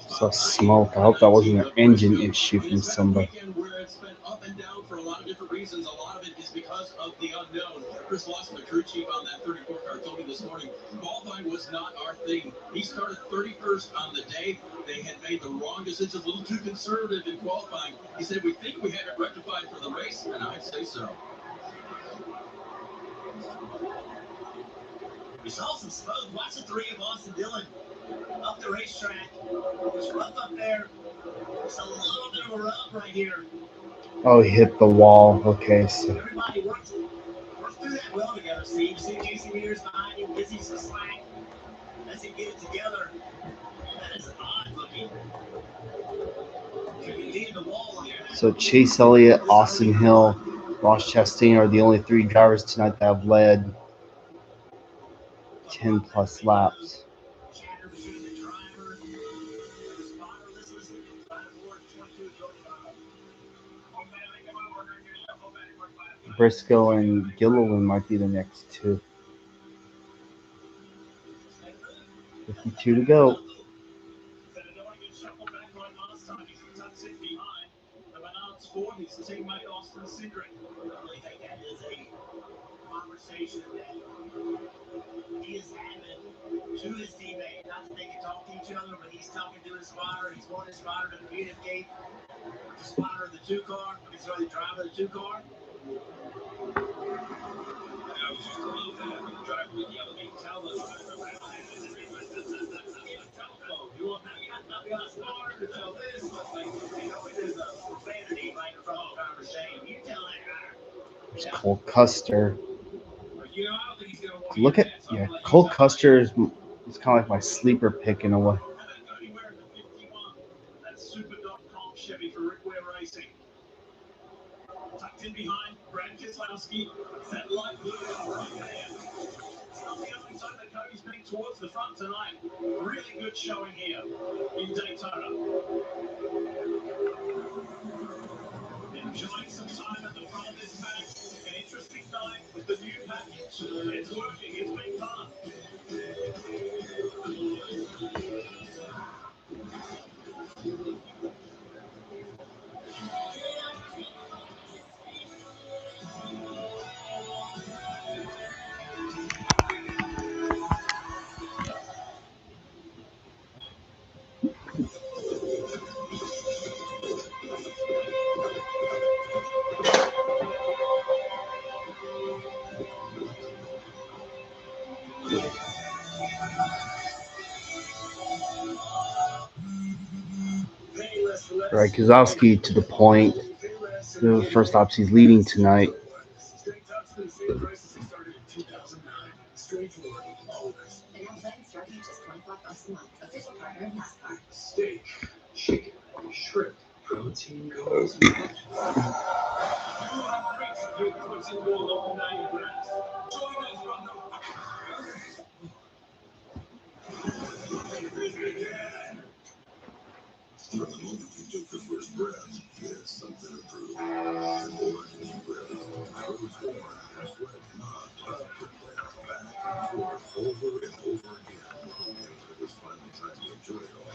So smoke. I hope that wasn't an engine issue from somebody. Where it's been up and down for a lot of different reasons. A lot of it is because of the unknown. Chris Lawson, the crew chief on that 34 car, told me this morning, qualifying was not our thing. He started 31st on the day. They had made the wrong decisions, a little too conservative in qualifying. He said, we think we had it rectified for the race, and I'd say so. We saw some smoke. Watch the three of Austin Dillon up the racetrack. It's rough up there. It's a little bit of a rub right here. Oh, he hit the wall. Okay, so. Everybody worked through that well together, Steve. You see JC Mears behind him, busy some slack. As he get it together, that is odd looking. So Chase Elliott, Austin Hill, Ross Chastain are the only three drivers tonight that have led 10 plus laps. Briscoe and Gilliland might be the next two. 52 to go. Conversation that he is having to his teammate. Not that they can talk to each other, but he's talking to his spotter. He's wanting his spotter to communicate. The spotter of the two car, sorry, the driver of the two car. I was just below that when the driver would yell at me, tell the driver. You want the spotter to tell this? Like, there's a profanity right in front of the driver's saying, you tell that guy. There's Cole Custer. Look at, Cole Custer is kind of like my sleeper pick in a way. Chevy for Rick Ware Racing. Tucked in behind Brad Keselowski. That light blue in the right hand. It's not the only time that Cody's been towards the front tonight. Really good showing here in Daytona. Enjoying some time at the front of this pack. An interesting night with the new package. It's working. It's been fun. Right, Kozlowski to the point. The first laps he's leading tonight. Steak, chicken, shrimp, protein goals. From the moment you took the first breath, there's something to prove. And more than you breath. Proves more. Sweat not up to play back and forth over and over again. Until it was finally time to enjoy it all.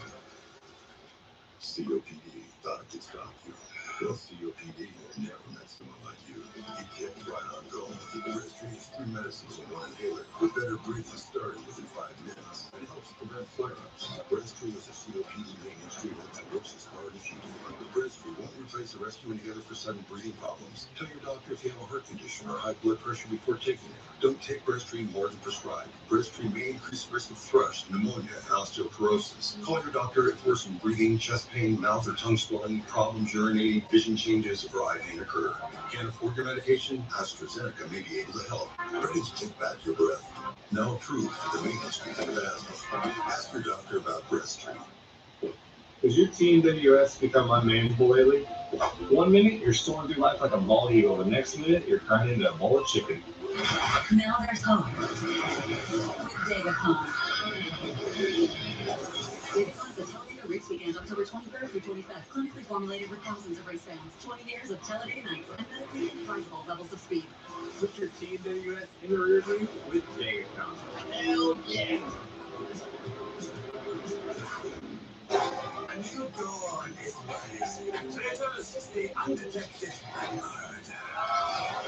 COPD thought it could stop you. Well, COPD never met someone like you. You kept right on going. Breztri is 3 medicines in 1 inhaler with better breathing starting within 5 minutes. It helps prevent flare-ups. Breztri is a COPD maintenance treatment that works as hard as you do. Breztri won't replace a rescue inhaler for sudden breathing problems. Tell your doctor if you have a heart condition or high blood pressure before taking it. Don't take Breztri more than prescribed. Breztri may increase risk of thrush, pneumonia, and osteoporosis. Call your doctor if worsened breathing, chest pain, mouth or tongue swelling, problems urinating, vision changes, or eye pain occur. Can't afford your medication? AstraZeneca may be able to help. Ready to take back your breath. Now approved for the maintenance treatment of asthma. Ask your doctor about Breztri. Has your Team WS become unmanageable lately? 1 minute, you're soaring through life like a bald eagle. The next minute, you're turned into a bowl of chicken. Now there's hope. With Datacom. Datacom is a Talladega race weekend, October 23rd through 25th. Clinically formulated with thousands of race fans. 20 years of Talladega nights and medically advisable levels of speed. Put your Team WS in the rear view with Datacom. Hell yeah. A new dawn is rising. Traitors stay undetected and unheard.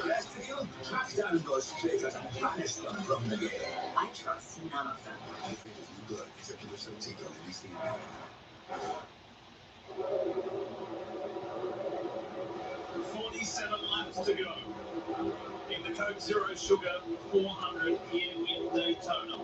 Rest of you, track down those traitors and banish them from the game. I trust none of them. I think it's new blood. Executive Santiago releasing it. 47 laps to go. In the Coke Zero Sugar 400 here in Daytona.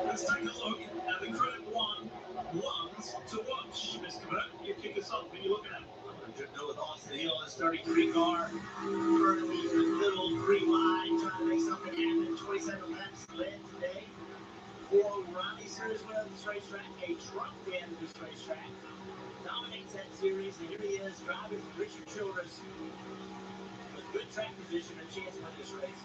Let's take a look at the Credit One ones to watch. Mr. Burt, you kick us off. Who are you looking at? I'm going to go with Austin Hill, his 33 car. Early, little green line, trying to make something happen. 27 laps led today. 4 Ronnie Series win at this racetrack. A truck win at this racetrack. dominates that series, and here he is driving Richard Childress with good track position and chance to win this race.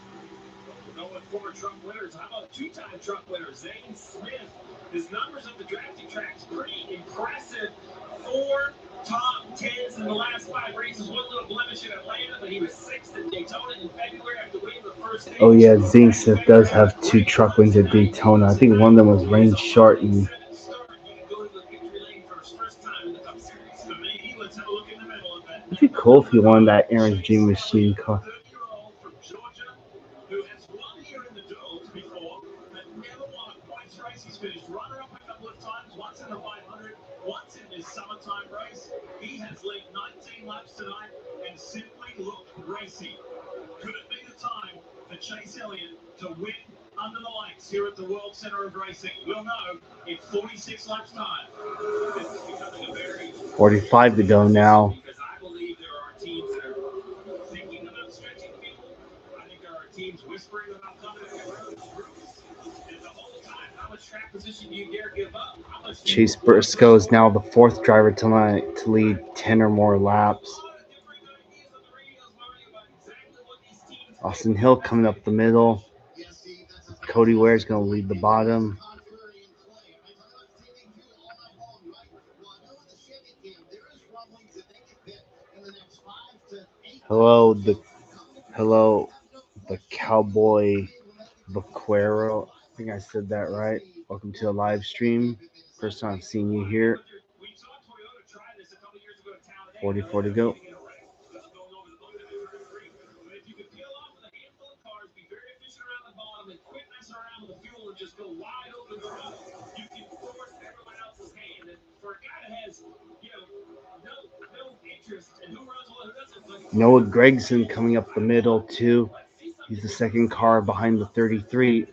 We'll go with 4 Trump winners. How about 2-time Trump winners? Zane Smith. His numbers at the drafting track's pretty impressive. 4 top 10s in the last 5 races. One little blemish in Atlanta, but he was 6th at Daytona in February after winning the first stage. Oh yeah, Zane Smith does have 2 truck wins at Daytona. I think one of them was rain shortened. It'd be cool if he won that Aaron's Dream Machine car. Who has won here in the Duels before, but never won a points race. He's finished runner-up a couple of times, once in the 500, once in this summertime race. He has led 19 laps tonight and simply looked racy. Could it be the time for Chase Elliott to win under the lights here at the World Center of Racing? We'll know in 46 laps time. This is becoming a very 45 to go now. because I believe there are teams that are thinking about stretching the field. I think there are teams whispering about coming to the road. And the whole time, how much track position do you dare give up? How much Chase Briscoe is now the 4th driver to lead 10 or more laps. Austin Hill coming up the middle. Cody Ware is going to lead the bottom. Hello, the Cowboy Vaquero. I think I said that right. Welcome to the live stream. First time seeing you here. 44 to go. Just go wide open throughout. You can force everyone else's hand. And for a guy that has, no interest in who runs well, who doesn't. Noah Gregson coming up the middle too. He's the 2nd car behind the 33. I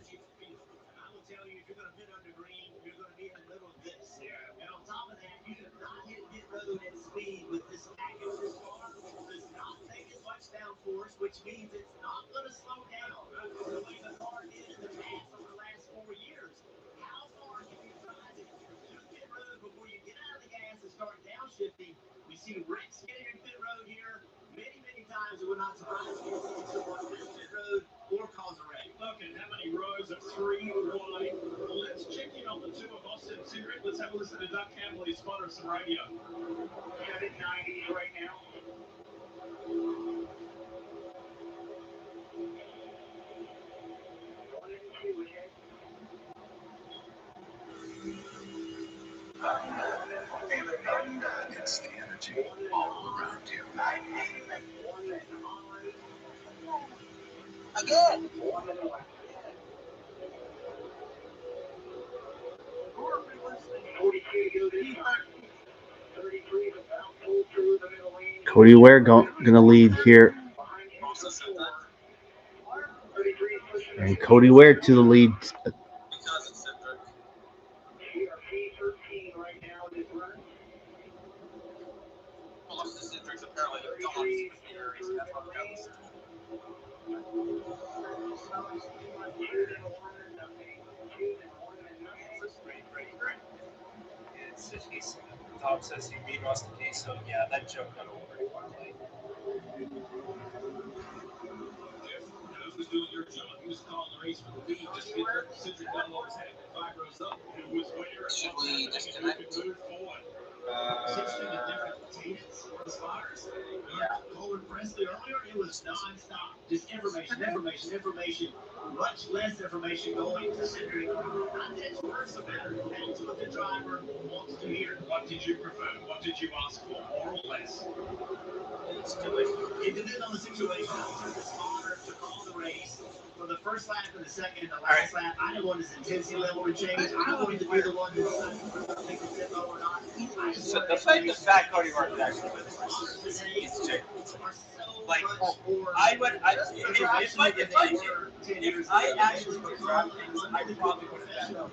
will tell you, if you're going to pit under green, you're going to be in the middle of this. And on top of that, you have not hit pit road at speed with this package. This car does not take as much downforce, which means it's not going to slow down the way the car did in the past over the last 4 years. How far can you drive it to pit road before you get out of the gas and start downshifting? We see Rex getting in pit road here many, many times. It would not surprise me to see someone miss pit road or cause a wreck. Look at how many rows of 3 wide. Let's check in on the 2 of Austin Cindric. Let's have a listen to Doug Campbell. He's spot of some radio. Yeah, mid-90s right now. It's the energy all around you. Again. Cody Ware gonna lead here. And Cody Ware to the lead. Tom says he beat Austin K, so yeah, that joke got old pretty quickly. Jeff was doing your job. He was calling the race for the lead. Just get her. Cindric got what was happening 5 rows up. It was where should we disconnect? Move forward. Essentially the different cadence for the spotters. Colin Presley earlier, it was non-stop. Just information. Much less information going to Cindric. Not that it's worse about it. That's what the driver wants to hear. What did you prefer? What did you ask for? More or less? It depends on the situation. I wanted the spotter to call the race for the first lap and the second and the last lap. I didn't want his intensity level to change. I wanted to be the one to decide whether to take the tip or not. So the fact Cody Martin actually wins this is chicken. Like, if I actually were driving things, I probably would have done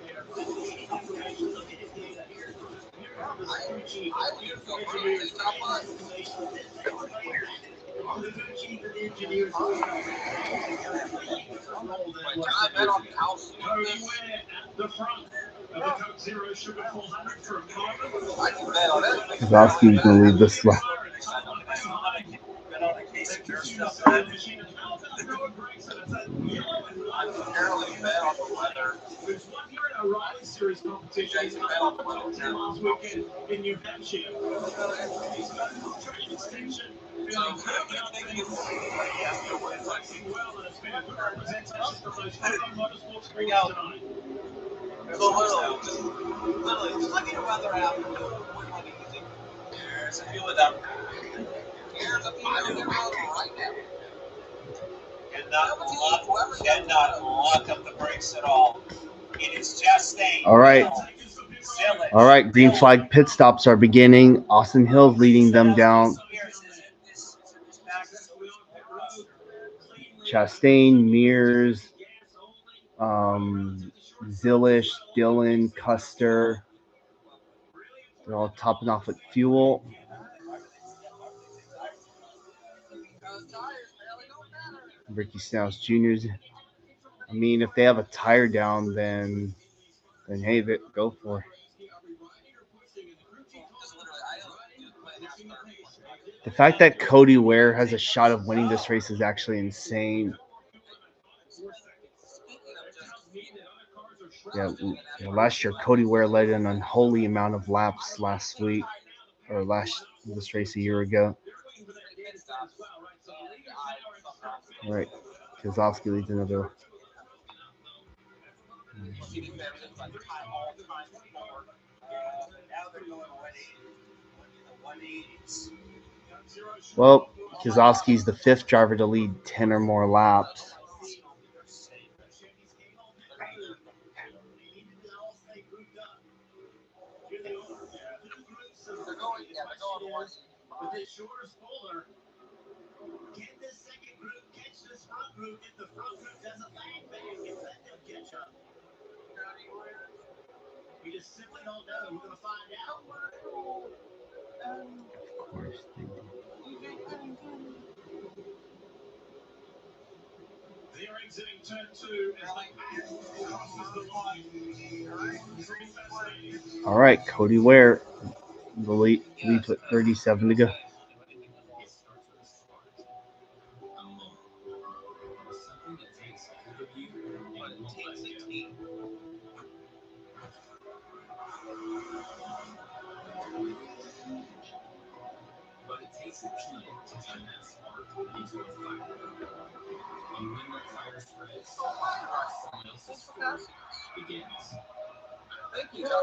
The front. Kozlowski's going to lead this lap. Literally, just looking at weather app, what am I using? There's a few of them. Here's a few of them right now. Cannot lock up the brakes at all. It is Chastain. All right. All right. Green flag pit stops are beginning. Austin Hill's leading them down. Chastain, Mears, Zillish, Dillon, Custer. They're all topping off with fuel. Ricky Stenhouse Jr.'s. I mean, if they have a tire down, then hey, go for it. The fact that Cody Ware has a shot of winning this race is actually insane. Yeah, last year Cody Ware led an unholy amount of laps last week, or this race a year ago. All right, Kozlowski leads another. Well, Kozlowski's the fifth driver to lead 10 or more laps. We just simply don't know. We're going to find out. Of course they do. They're exiting turn 2 as they crosses the line. All right, Cody Ware, the leads with 37 to go. But it takes a team to turn that spark into a fire. And when that fire spreads, someone else's sport begins. Thank you, Dr.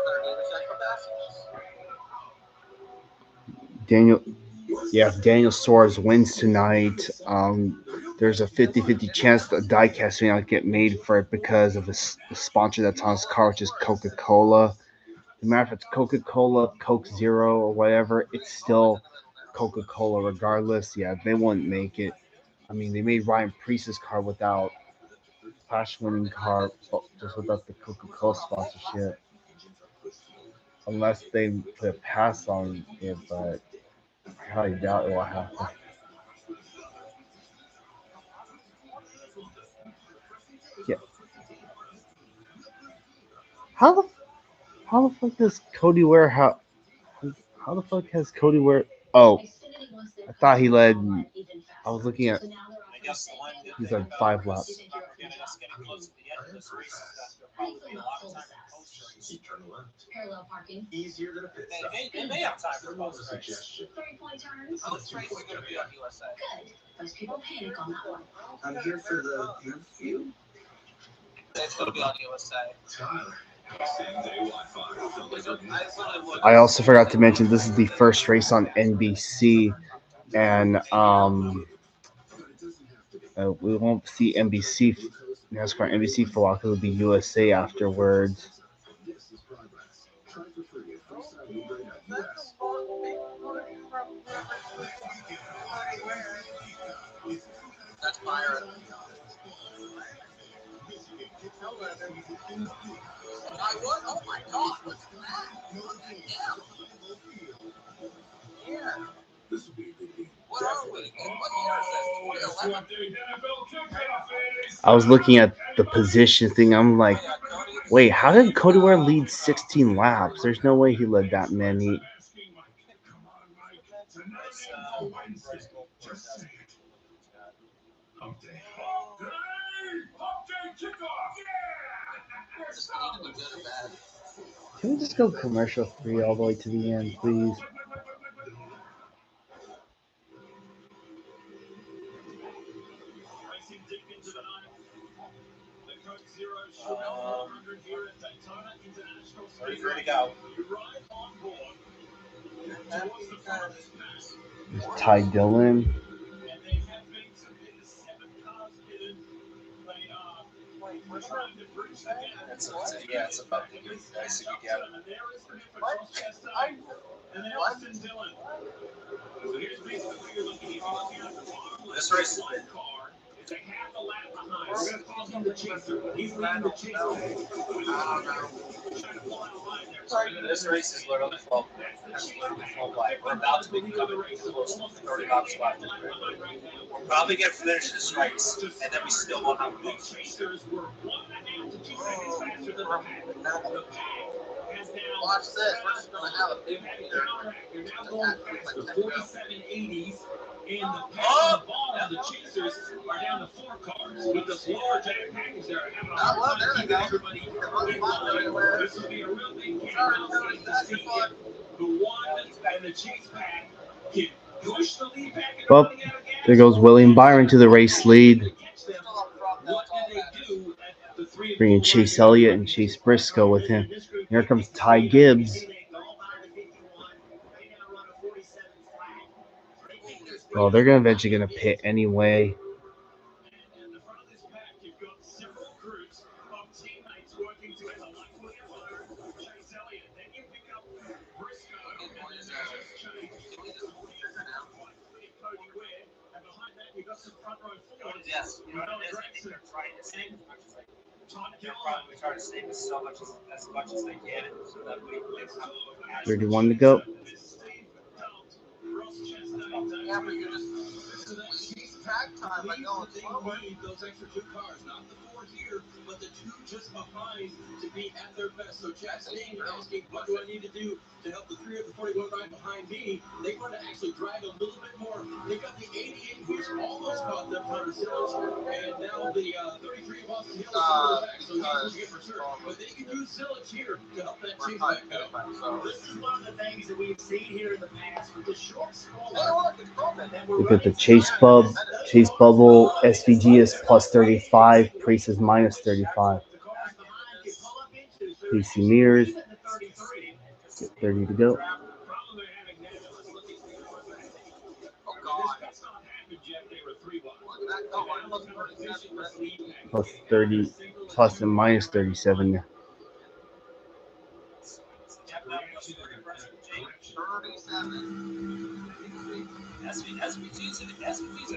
If Daniel Suarez wins tonight, there's a 50-50 chance that diecast may not get made for it because of the sponsor that's on his car, which is Coca-Cola. No matter if it's Coca-Cola, Coke Zero, or whatever, it's still Coca-Cola regardless. Yeah, they wouldn't make it. I mean, they made Ryan Priest's car without Flash-winning car, just without the Coca-Cola sponsorship. Unless they put a pass on it, but I highly doubt it will happen. Yeah. How the fuck does Cody Ware how the fuck has Cody Ware? Oh, I thought he led. I was looking at. He's like 5 laps. Parallel parking. Easier than a pit stop. They may have time for both suggestion. 3-point turns. Oh, this race is going to be on USA. Good. Most people panic on that one. I'm here for the view. It's going to be on USA. Tyler. I also forgot to mention this is the first race on NBC, and we won't see NASCAR NBC for a while because it'll be USA afterwards. That's fire. Oh my God, what's that? Yeah. This would be a good game. What are we? What year is this? 2011? I was looking at the position thing. I'm like, wait, how did Cody Ware lead 16 laps? There's no way he led that many. Can we just go commercial free all the way to the end, please? Racing deep into the night. The Coke Zero Chanel 400 here at Daytona International Speedway. Ready to go. You ride on board towards the front of this pack. There's Ty Dillon. And there have been some 7 cars pitted. They are trying to bridge the gap. Yeah, it's about to be nice to get out. And there is the for Crosschester and then Austin Dillon. So here's basically what you're looking at. If you're looking at the bottom left, This race is one car is a half a lap behind. We're going to call him the chaser. He's leading the chase pack. Trying to pull out a line there. This race is literally full. That's literally full life. We're about to be coming close to 30 laps left. We're probably going to finish this race, and then we still won't have a The chasers were 1.5 to 2 seconds faster than the pack. The pack has now. Watch this. We're just going to have a big You're now going past the 4780s, and the pack on the bottom, the chasers, are down to 4 cars. With the floor jack package there, having a hard time keeping everybody in line. This will be a real big game. To see if the one and the chase pack can push the lead back and Well, running out of gas. there goes William Byron to the race lead. What do they do at the 3 Bringing Chase Elliott and Chase Briscoe with him. Here comes Ty Gibbs. Well, they're eventually going to pit anyway. In the front of this pack, you've got several groups of teammates working together, like William Byron, Chase Elliott. Then you pick up Briscoe, and then there's Chase. Cody Ware, and behind that you've got some front row forwards. Yes, you know what it is? I think they're trying to save as much as they can. They're probably trying to save as much as they can, so that we can have 31 to go. Yeah, but you're just chase track time by going slower. They need those extra 2 cars, not the 4 here, but the 2 just behind to be at their best. So Chastain asking, what do I need to do to help the 3 of the 41 right behind me? They want to actually drag a little bit more. They got the 88 who's almost caught them for themselves, and now the 33 of Austin Hill is back, so he's going to get returned. But they can use Zillage here to help that chase back out. This is one of the things that we've seen here in the past with the short score. Look at the Chase Bubble. SVG is plus 35. Priest is minus 35. PC Mears. Get 30 to go. Plus 30, plus and minus 37 there. SVG's in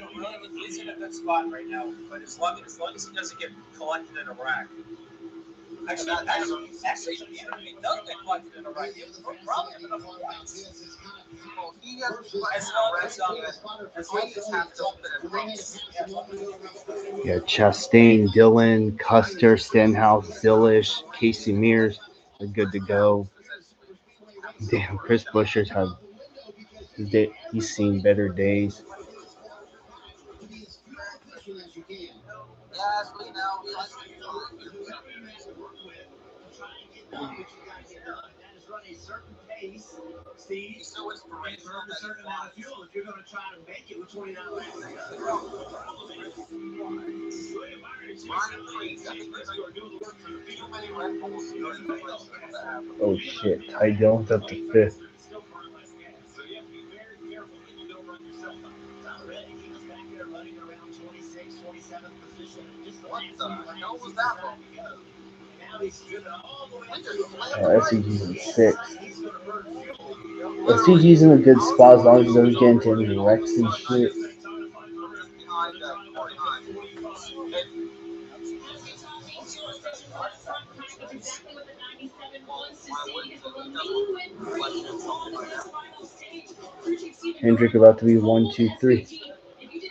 a really good, he's in a good spot right now, but as long as he doesn't get collected in a rack. Actually, even if he does get collected in a rack, he'll probably have enough points. Well, he has as long as half open and race. Yeah, Chastain, Dillon, Custer, Stenhouse, Zillish, Casey Mears are good to go. Damn, Chris Buescher's had he's seen better days. Steve, so it's burn a certain amount of fuel if you're going to try to make it with 29 laps to go. Oh shit, Ty Dillon's up to 5th. SCG's in 6th. SCG's in a good spot as long as he doesn't get into any wrecks and shit. Hendrick about to be 1, 2, 3.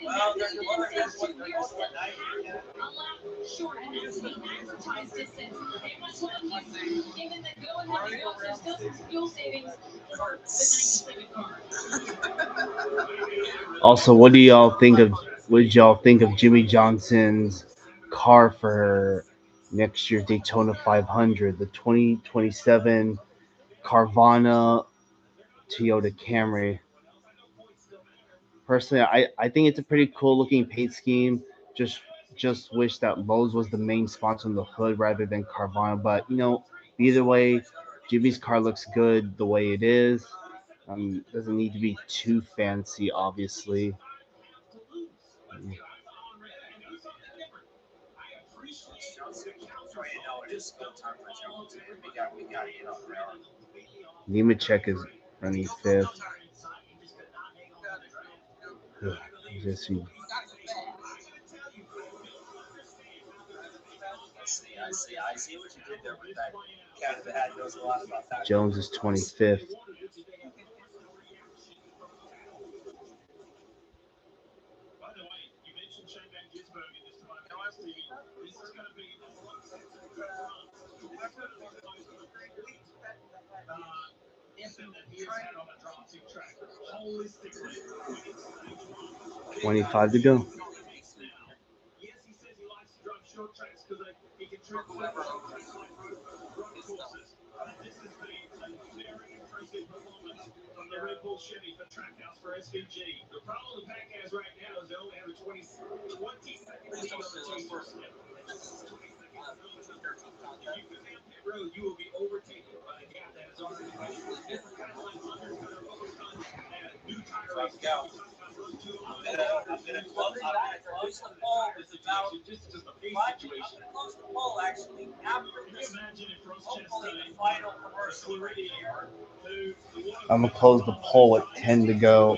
Well, there's one there's what they're both what 90. Yeah. Short and that's the advertised distance. It was lucky. Given the go-ahead to go, so still some fuel savings for the 97 car. Also, what did y'all think of Jimmy Johnson's car for next year's Daytona 500, the 2027 Carvana Toyota Camry? Personally, I think it's a pretty cool looking paint scheme. Just wish that Lowe's was the main sponsor on the hood rather than Carvana. But either way, Jimmy's car looks good the way it is. Doesn't need to be too fancy, obviously. So, it is still time for Jones. We got to get up there. Nemechek is running fifth. Just I see what you did there with that cat in the hat. Knows a lot about that. Jones is 25th. $25 to go. Let's go. I'm gonna close the poll. It's about 5 minutes. I'm gonna close the poll actually after this. Hopefully the final commercial right here. I'm gonna close the poll at 10 to go.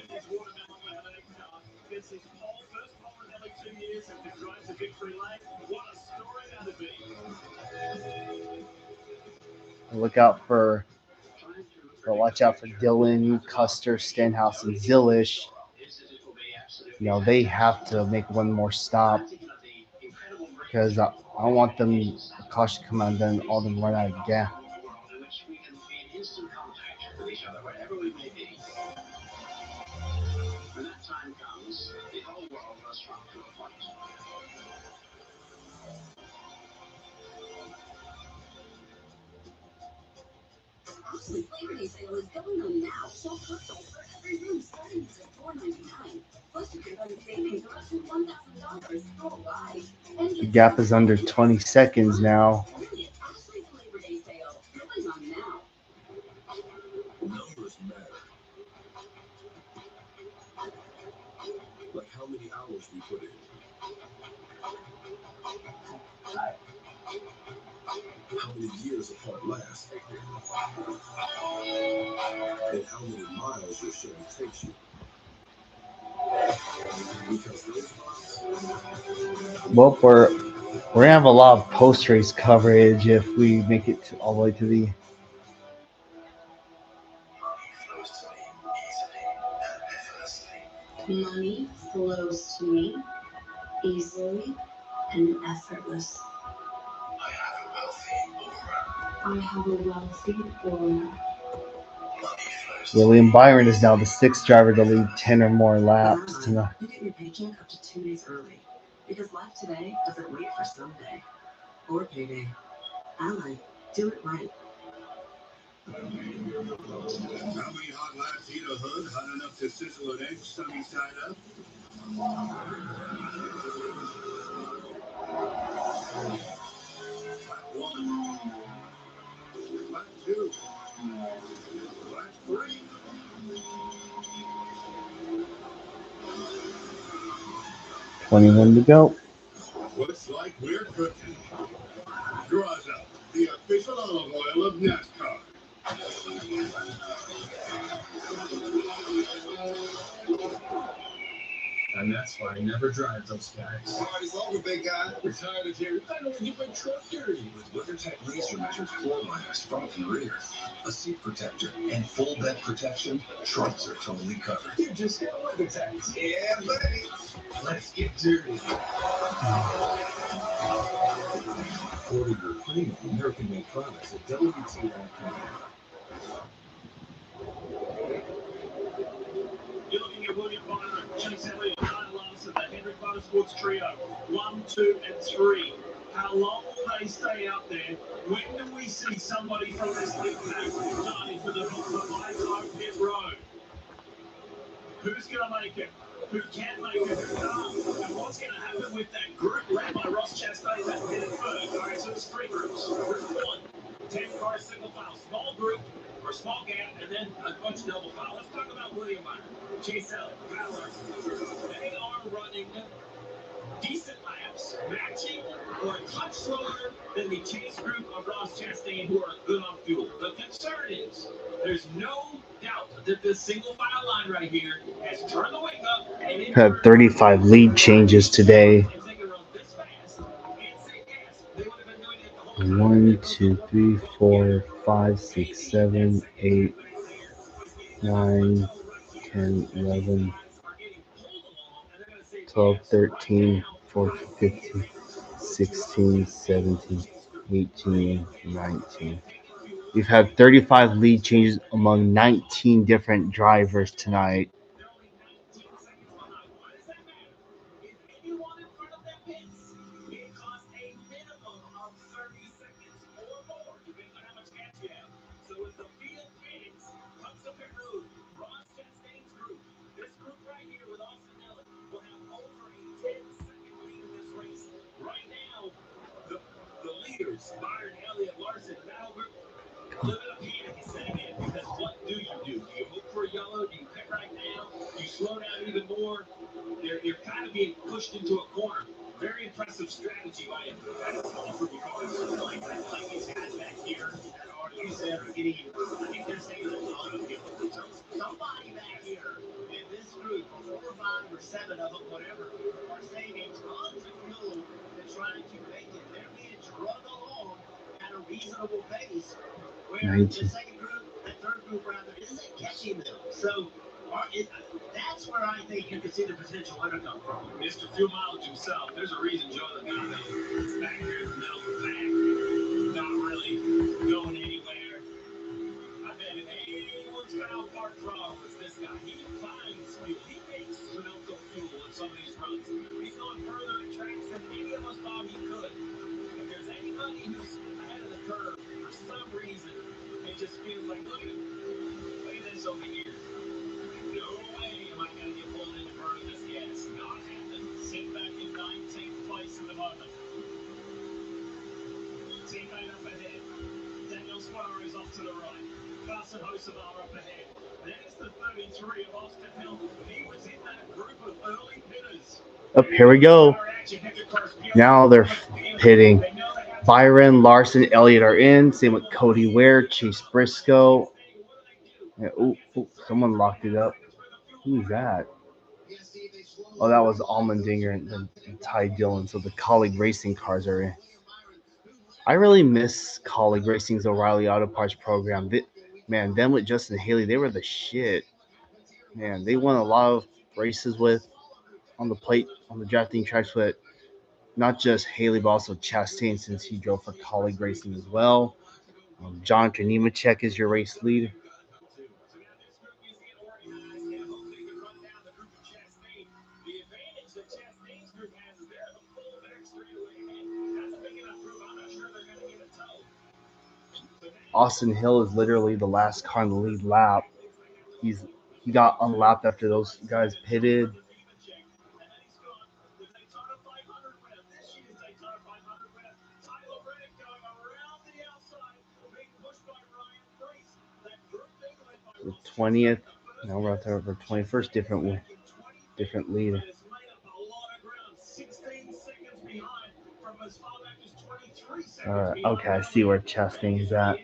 Watch out for Dylan, Custer, Stenhouse, and Zillish. They have to make one more stop because I don't want them the caution to come out and then all them run out of gas. When that time comes, the whole world must run to a point. Absolute Labor Day sale is going on now. So perfect for every room starting at $4.99. Plus, you can earn savings of up to $1,000. Oh, why? The gap is under 20 seconds now. Absolute Labor Day sale going on now. Numbers matter. Like how many hours we put in. How many years apart last. And how many miles your Chevy takes you. Because those miles. Well, we're gonna have a lot of post race coverage if we make it all the way to the. Money flows to me easily and effortless. I have a wealthy aura. William Byron is now the sixth driver to lead 10 or more laps tonight. You get your paycheck up to 2 days early because life today doesn't wait for someday or payday. Ally, do it right. How many hot laps eat a hood hot enough to sizzle an egg sunny side up? Lap 1. Lap 2. Lap 3. 21 to go. Looks like we're cooking. Draws up the official olive oil of NASCAR. And that's why I never drive those guys. Party's over, big guy. We're tired of hearing, I don't want to get my truck dirty. With WeatherTech Laser measures floor lines front and rear, a seat protector, and full bed protection, trucks are totally covered. You just got WeatherTech. Yeah, buddy. Let's get dirty. Order your premium American-made products at WT.com. You're looking at William Byron, Chase Elliott, Ryan Larson, the Hendrick Motorsports Trio, 1, 2, and 3. How long will they stay out there? When do we see somebody from this league pack dying for the Lights Pit Road? Who's going to make it? Who can make it? Who can't? And what's going to happen with that group led by Ross Chastain that pitted first? All right, so there's 3 groups. Group 1, 10 cars, single file, small group, or small gap, and then a bunch of double file. Let's talk about William Byron, Chase Elliott, Kyle Larson. They are running decent laps, matching or a touch slower than the Chase group of Ross Chastain, who are good on fuel. The concern is there's no doubt that this single file line right here has turned the wake up and it Had 35 lead changes today. 1, 2, 3, 4, 5, 6, 7, 8, 9, 10, 11, 12, 13, 14, 15, 16, 17, 18, 19. We've had 35 lead changes among 19 different drivers tonight. The leaders, Byron, Elliott, Larson, Albert, a little bit of panic is setting in because what do? Do you hope for a yellow? Do you pit right now? Do you slow down even more? They're kind of being pushed into a corner. Very impressive strategy by a small group of cars. I like these guys back here that are, like you said, are getting, I think they're saying a ton of fuel. Somebody back here in this group, 4 or 5 or 7 of them, whatever, are saving tons of fuel and trying to make it. They're being drugged along at a reasonable pace, where 19. the second group, that third group rather, isn't catching them. So that's where I think you can see the potential winner come from. Mr. Fuel Mileage himself. There's a reason Joe Logano is back here in the middle of the pack, not really going anywhere. I bet if anyone's found part from is this guy. He finds fuel. He makes Sunoco fuel in some of these runs. He's gone further in tracks than any of us thought he could. If there's anybody who's ahead of the curve, for some reason, it just feels like, look at him. Look at this over here. No way am I going to get pulled into front of this. Yes, not happening. Sit back in 19th place at the moment. Teammate up ahead. Daniel Suarez off to the right. Carson Hocevar up ahead. There's the 33 of Austin Hill. He was in that group of early pitters. Up here we go. Now they're pitting. Byron, Larson, Elliott are in. Same with Cody Ware, Chase Briscoe. Yeah, someone locked it up. Who's that? Oh, that was Allmendinger and Ty Dillon. So the colleague racing cars are in. I really miss colleague racing's O'Reilly Auto Parts program. Man, them with Justin Haley, they were the shit. Man, they won a lot of races with on the plate, on the drafting tracks with not just Haley, but also Chastain, since he drove for colleague racing as well. John Nemechek is your race lead. Austin Hill is literally the last car in the lead lap. He got unlapped after those guys pitted. The 20th. Now we're up to our 21st different lead. Okay, I see where Chastain's at.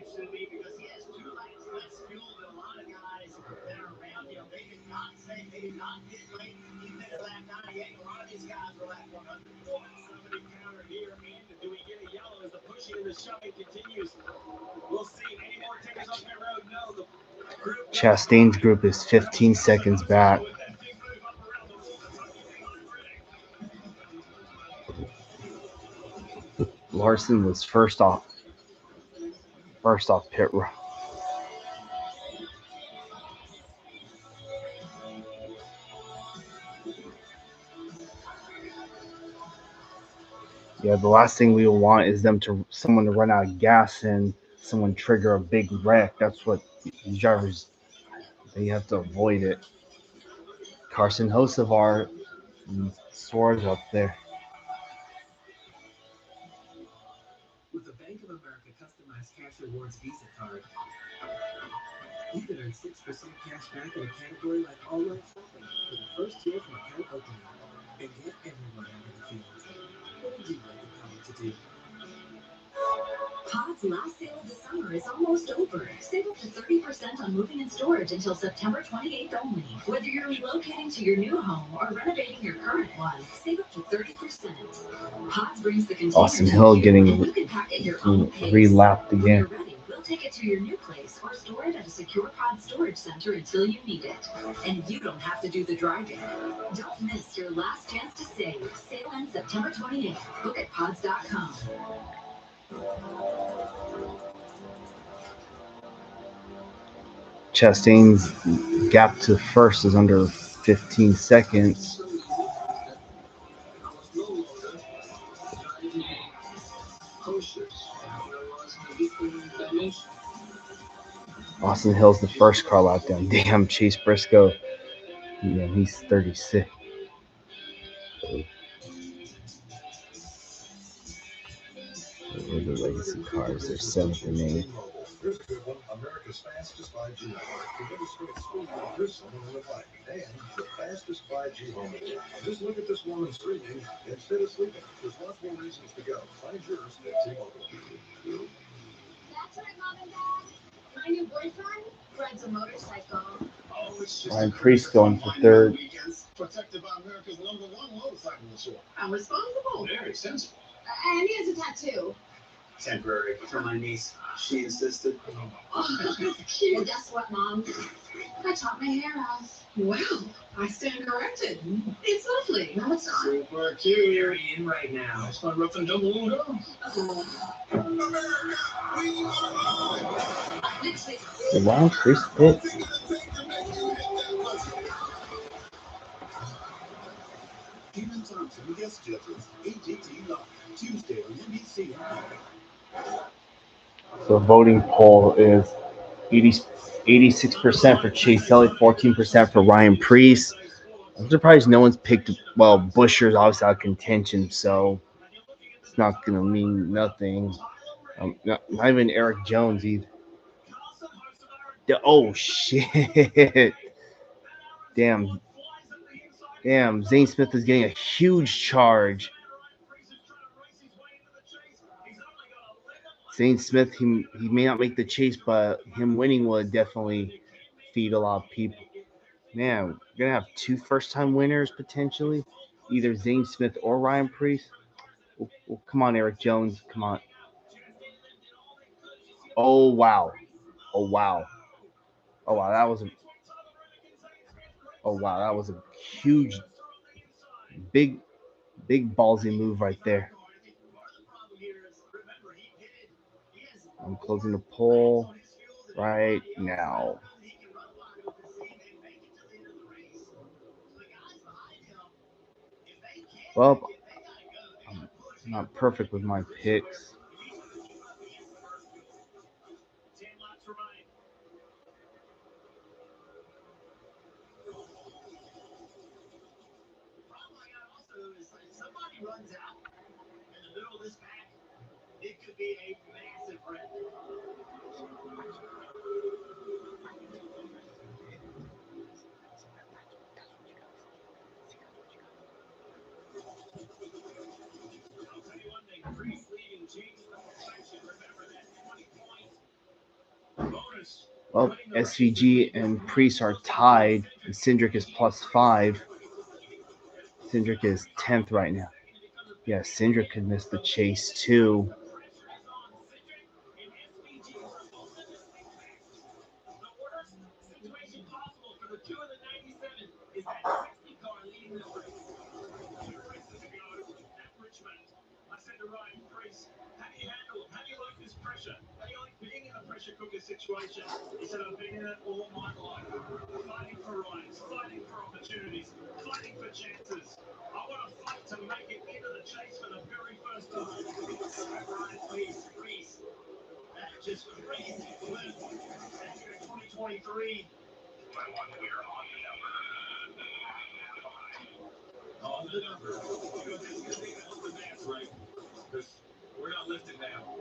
Chastain's group is 15 seconds back. Larson was first off pit road. Yeah, the last thing we want is someone to run out of gas and someone trigger a big wreck. That's what these drivers, they have to avoid it. Carson Hocevar Suarez up there. With the Bank of America customized cash rewards Visa card, you can earn 6% cash back in a category like all-road shopping for the first year from account opening, and get everyone out of the field. What would you like the power to do? Pod's last sale of the summer is almost over. Save up to 30% on moving and storage until September 28th only. Whether you're relocating to your new home or renovating your current one, save up to 30%. Pods brings the container Austin Hill getting you can pack at your own pace. relapped When again. you're ready, we'll take it to your new place or store it at a secure Pod storage center until you need it. And you don't have to do the driving. Don't miss your last chance to save. Sale ends September 28th. Book at pods.com. Chastain's gap to first is under 15 seconds. Austin Hill's the first car lap down. Damn, Chase Briscoe. Yeah, he's 36. Those are the legacy cars. They're 7th and 8th. Here's a good one. America's fastest 5G network. To demonstrate speed, here's someone on the bike. And the fastest 5G home network. Just look at this woman streaming instead of sleeping. There's lots more reasons to go. Find yours at T-Mobile. That's right, Mom and Dad. My new boyfriend rides a motorcycle. Oh, it's just Ryan Priest going for third. protected by America's #1 motorcycle insurer. I'm responsible. Very sensible. And he has a tattoo. Temporary for my niece. She insisted. Well, guess what, Mom? I chopped my hair off. Well, I stand corrected. It's lovely. No, it's not. Super cute. You're in right now. That's my rough and tumble go. Did Ryan Priest pit? Keenan Thompson guest judges. AJT Live. Tuesday on NBC. So voting poll is 86% for Chase Elliott, 14% for Ryan Priest. I'm surprised no one's picked. Well, Buscher's obviously out of contention, so it's not gonna mean nothing. Not even Eric Jones either. Oh shit! Damn, Zane Smith is getting a huge charge. Zane Smith, he may not make the chase, but him winning will definitely feed a lot of people. Man, we're gonna have 2 first-time winners potentially, either Zane Smith or Ryan Priest. Well, come on, Eric Jones, come on. Oh wow, that was a huge, big ballsy move right there. I'm closing the poll right now. Well, I'm not perfect with my picks. Somebody runs out in the middle of this pack. It could be a massive wreck. I'll tell you one thing, Priest leading James the whole section. Remember that 20-point bonus. Well, SVG and Priest are tied, and Cindric is +5. Cindric is 10th right now. Yeah, Cindric could miss the chase too. Number 2 in the 97 is that 60 car leading this race. 2 races to go at Richmond. I said to Ryan Priest, how do you handle it? How do you like this pressure? How do you like being in a pressure cooker situation? He said, I've been in it all my life. Fighting for rights, fighting for opportunities, fighting for chances. I want to fight to make it into the chase for the very first time. Ryan Priest. That's just crazy. Flip. Taking it 2023. On the number. Because it's going to take a hell of a dance, right? Because we're not lifting now.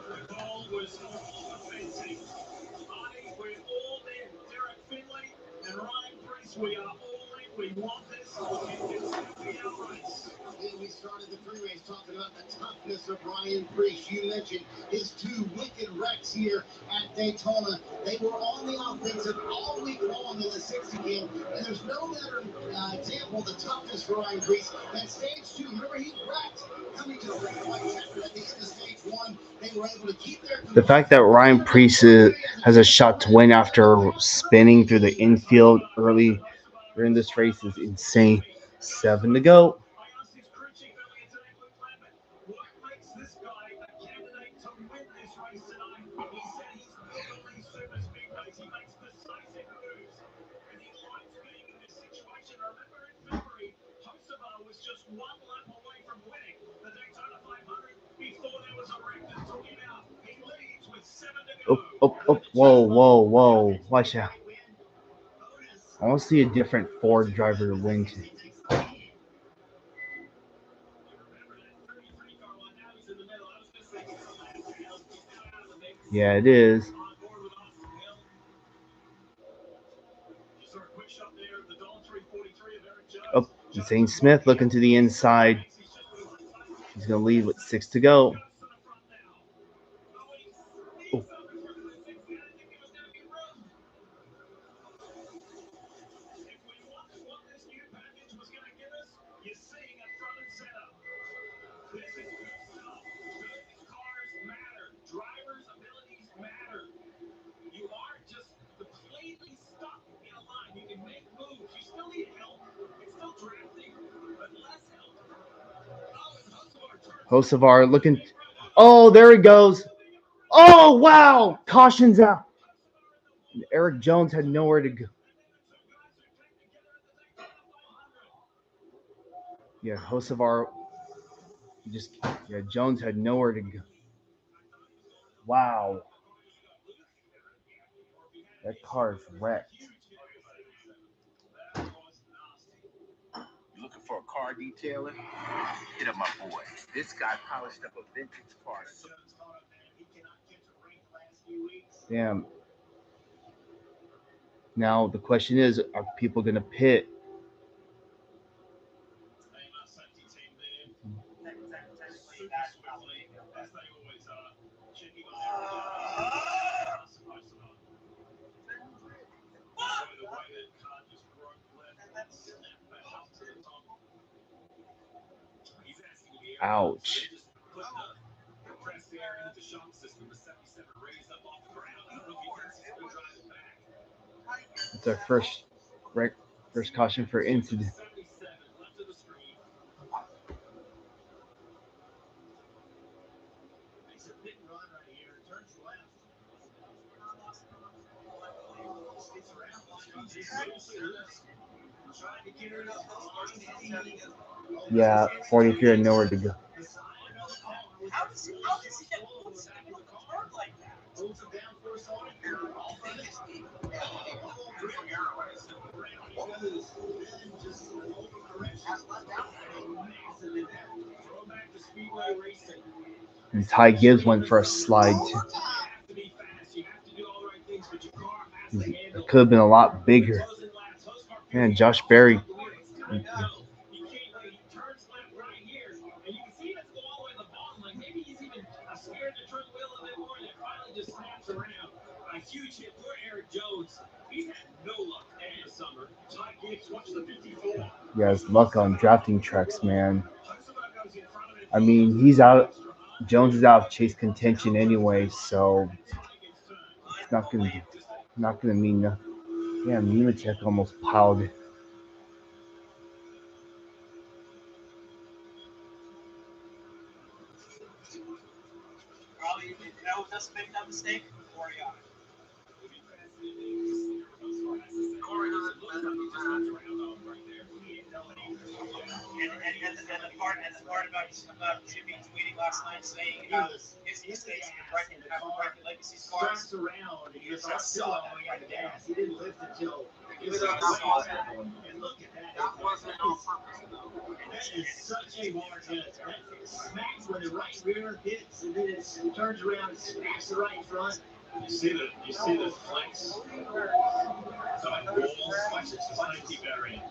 The goal was all offensive. Arnie, we're all in. Derek Finley and Ryan Priest, we are all in. We want this. It can still be our race. Yeah, we started the pre-race talking about the toughness of Ryan Priest. You mentioned his 2 wicked wrecks here at Daytona. They were on the offensive all week long in the 60 game, and there's no better example of the toughness for Ryan Priest than stage 2. Remember, he wrecked coming to the red and white checkered at the end of stage 1. They were able to keep their The fact that Ryan Priest has a shot to win after spinning through the infield early during this race is insane. 7 to go. What makes this guy a candidate to win this race tonight? He said he's built on these super speedways. He makes decisive moves. And he likes being in this situation. Remember in February, Kosovo was just 1 lap away from winning the Daytona 500 before there was a wreck that took him out. He leads with 7 to go. Whoa. Watch out. I want to see a different Ford driver win. Yeah, it is. Oh, Zane Smith looking to the inside. He's going to lead with 6 to go. Oh. Drivers' abilities matter. You aren't just completely stuck in a line. You can make moves. You still need help. It's still drafting, but less help. Hocevar looking. Oh, there he goes. Oh, wow. Caution's out. Eric Jones had nowhere to go. Yeah, Hocevar Jones had nowhere to go. Wow. That car is wrecked. You looking for a car detailer? Hit up my boy. This guy polished up a vintage car. Damn. Now the question is, are people going to pit? Ouch. It's our first caution for incident. Yeah, 43 had nowhere to go. How does he get hard like that? And Ty Gibbs went for a slide too. It could have been a lot bigger. Man, Josh Berry. A huge hit for Eric Jones. He's had no luck this summer. Ty Gibbs, watch the 54. Yeah, his luck on drafting tracks, man. I mean, he's out. Jones is out of chase contention anyway, so Not gonna mean nothing. Yeah, Nemechek almost piled it. Probably, that doesn't make that mistake. Corey on it. Corey doesn't look like he just got drowned off right there. And the part about Jimmy tweeting last night saying his mistakes and breaking legacy cars. Straps around, and he was still on the gas. He didn't lift until he was That on wasn't- and look at that. That wasn't on purpose, though. That is such a hard hit. That smacks when the right rear hits, and then it turns around and smacks the right front. You see the flex. So like rolls, flexes, just trying to keep that in.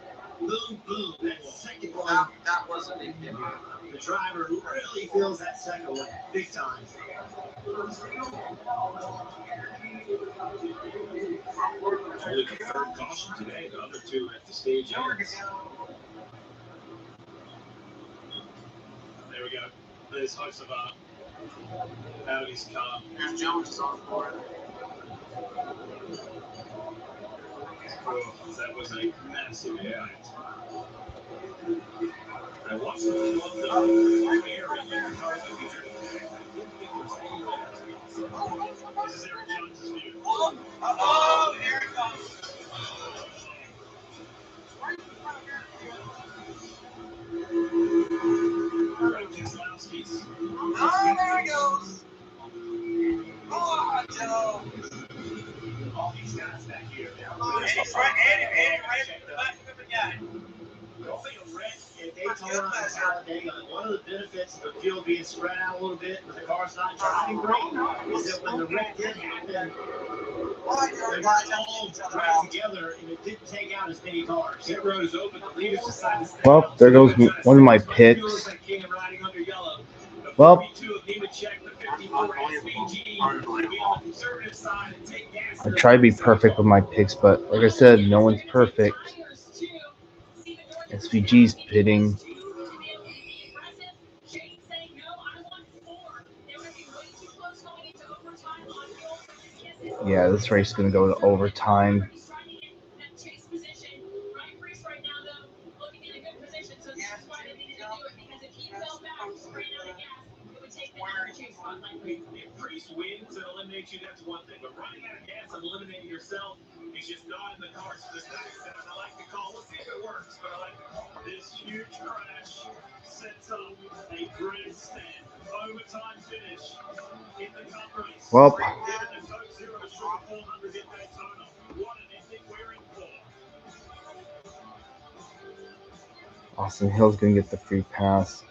Boom, boom. That second one. That was a big hit. The driver really feels that second one big time. Only the third caution today. The other two at the stage ends. There we go. There's hooks of out his car. Here's Jones is on board. Oh, that was a massive impact. I watched the air in the car that we drove. I didn't think there was any way that was possible. This is Eric Jones's view. Oh, here it comes. Oh, there he goes. Oh, Joe. All these guys back here. And he's right from the back of the guy. Going a wreck in Daytona and Talladega. One of the benefits of the field being spread out a little bit, but the car's not driving great, is that when the wreck did happen, they were all dragged together, and it didn't take out as many cars. Pit road is open. The leaders decided to stay Well, there goes one of my picks. Well, I try to be perfect with my picks, but like I said, no one's perfect. SVG's pitting. Yeah, this race is going to go to overtime. If Priest wins and eliminates you, that's one thing. But running out of gas and eliminating yourself is just not in the cards for this next set. I like the call. We'll see if it works, but I like the call. This huge crash sets up a grandstand overtime finish in the cup race. Well, Given the Coke Zero short 400 in Daytona, what an ending we're in for. Austin Hill's going to get the free pass.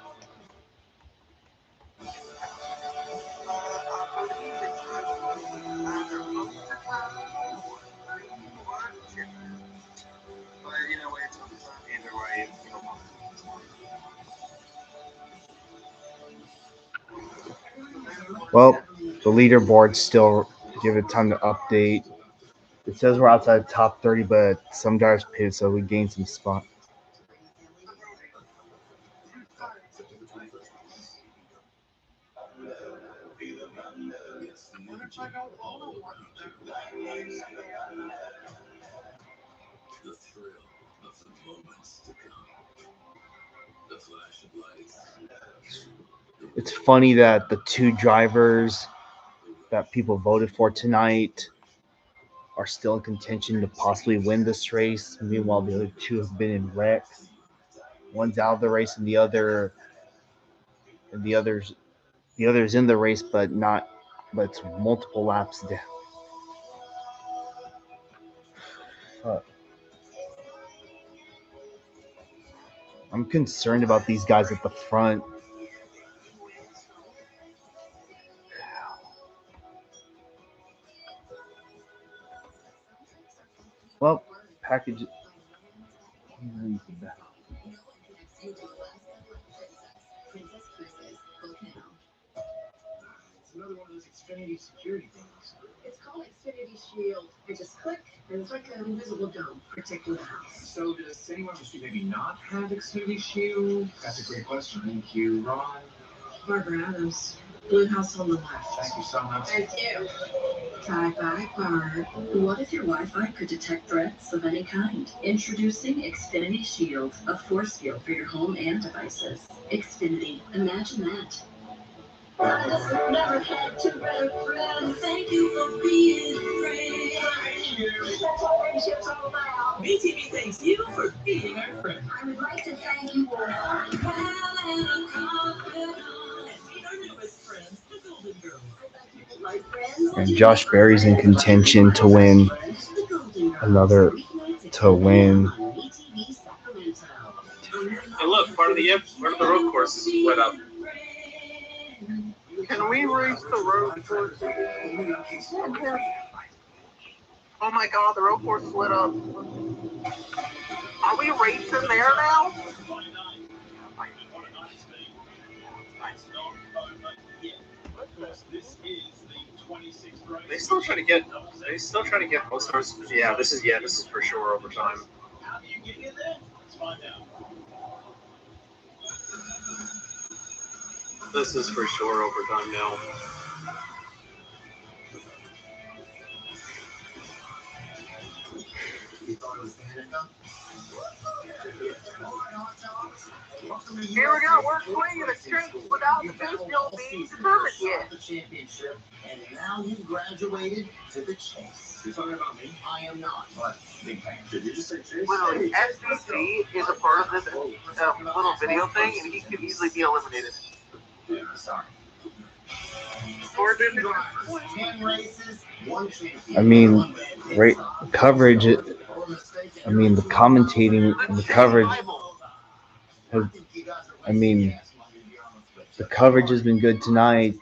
Well, the leaderboard still give it time to update. It says we're outside the top 30, but some guys pitted, so we gained some spot. The thrill of the moments to come. The flash of lights. It's funny that the two drivers that people voted for tonight are still in contention to possibly win this race. Meanwhile, the other two have been in wrecks. One's out of the race, and the other's in the race, but it's multiple laps down. I'm concerned about these guys at the front. Well, package. It's another one of those Xfinity security things. It's called Xfinity Shield. I just click, and it's like an invisible dome protecting the house. So does anyone just maybe not have Xfinity Shield? That's a great question. Thank you, Ron. Barbara Adams. Blue house on the left. Thank you so much. Thank you. Bye-bye, Bart. What if your Wi-Fi could detect threats of any kind? Introducing Xfinity Shield, a force field for your home and devices. Xfinity, imagine that. Never had two better friends. Thank you for being friends. Thank you. That's what friendship's all about. BTV thanks you for being our friend. I would like to thank you all. Well, and I'm confident. And meet our newest friends, the Golden Girls. My friends. And Josh Berry's in contention to win another Hey, look, part of the road course is split up. Can we race the road course? Oh my god, the road course split up. Are we racing there now? They still try to get most of us. Yeah, this is for sure overtime. How do you get in there? Let's find out. This is for sure overtime now. You thought it was Canada? Here we go, we're swinging a straight without the field being determined yet. The championship, and now you've graduated to the chase. You're talking about me? I am not, but big fan. Did you just say Chase? Literally, SBC is a part of this little video thing, and he could easily be eliminated. Yeah, sorry. Or did it? 10 races, 1 champion. I mean, coverage. I mean, the commentating and the coverage. The coverage has been good tonight.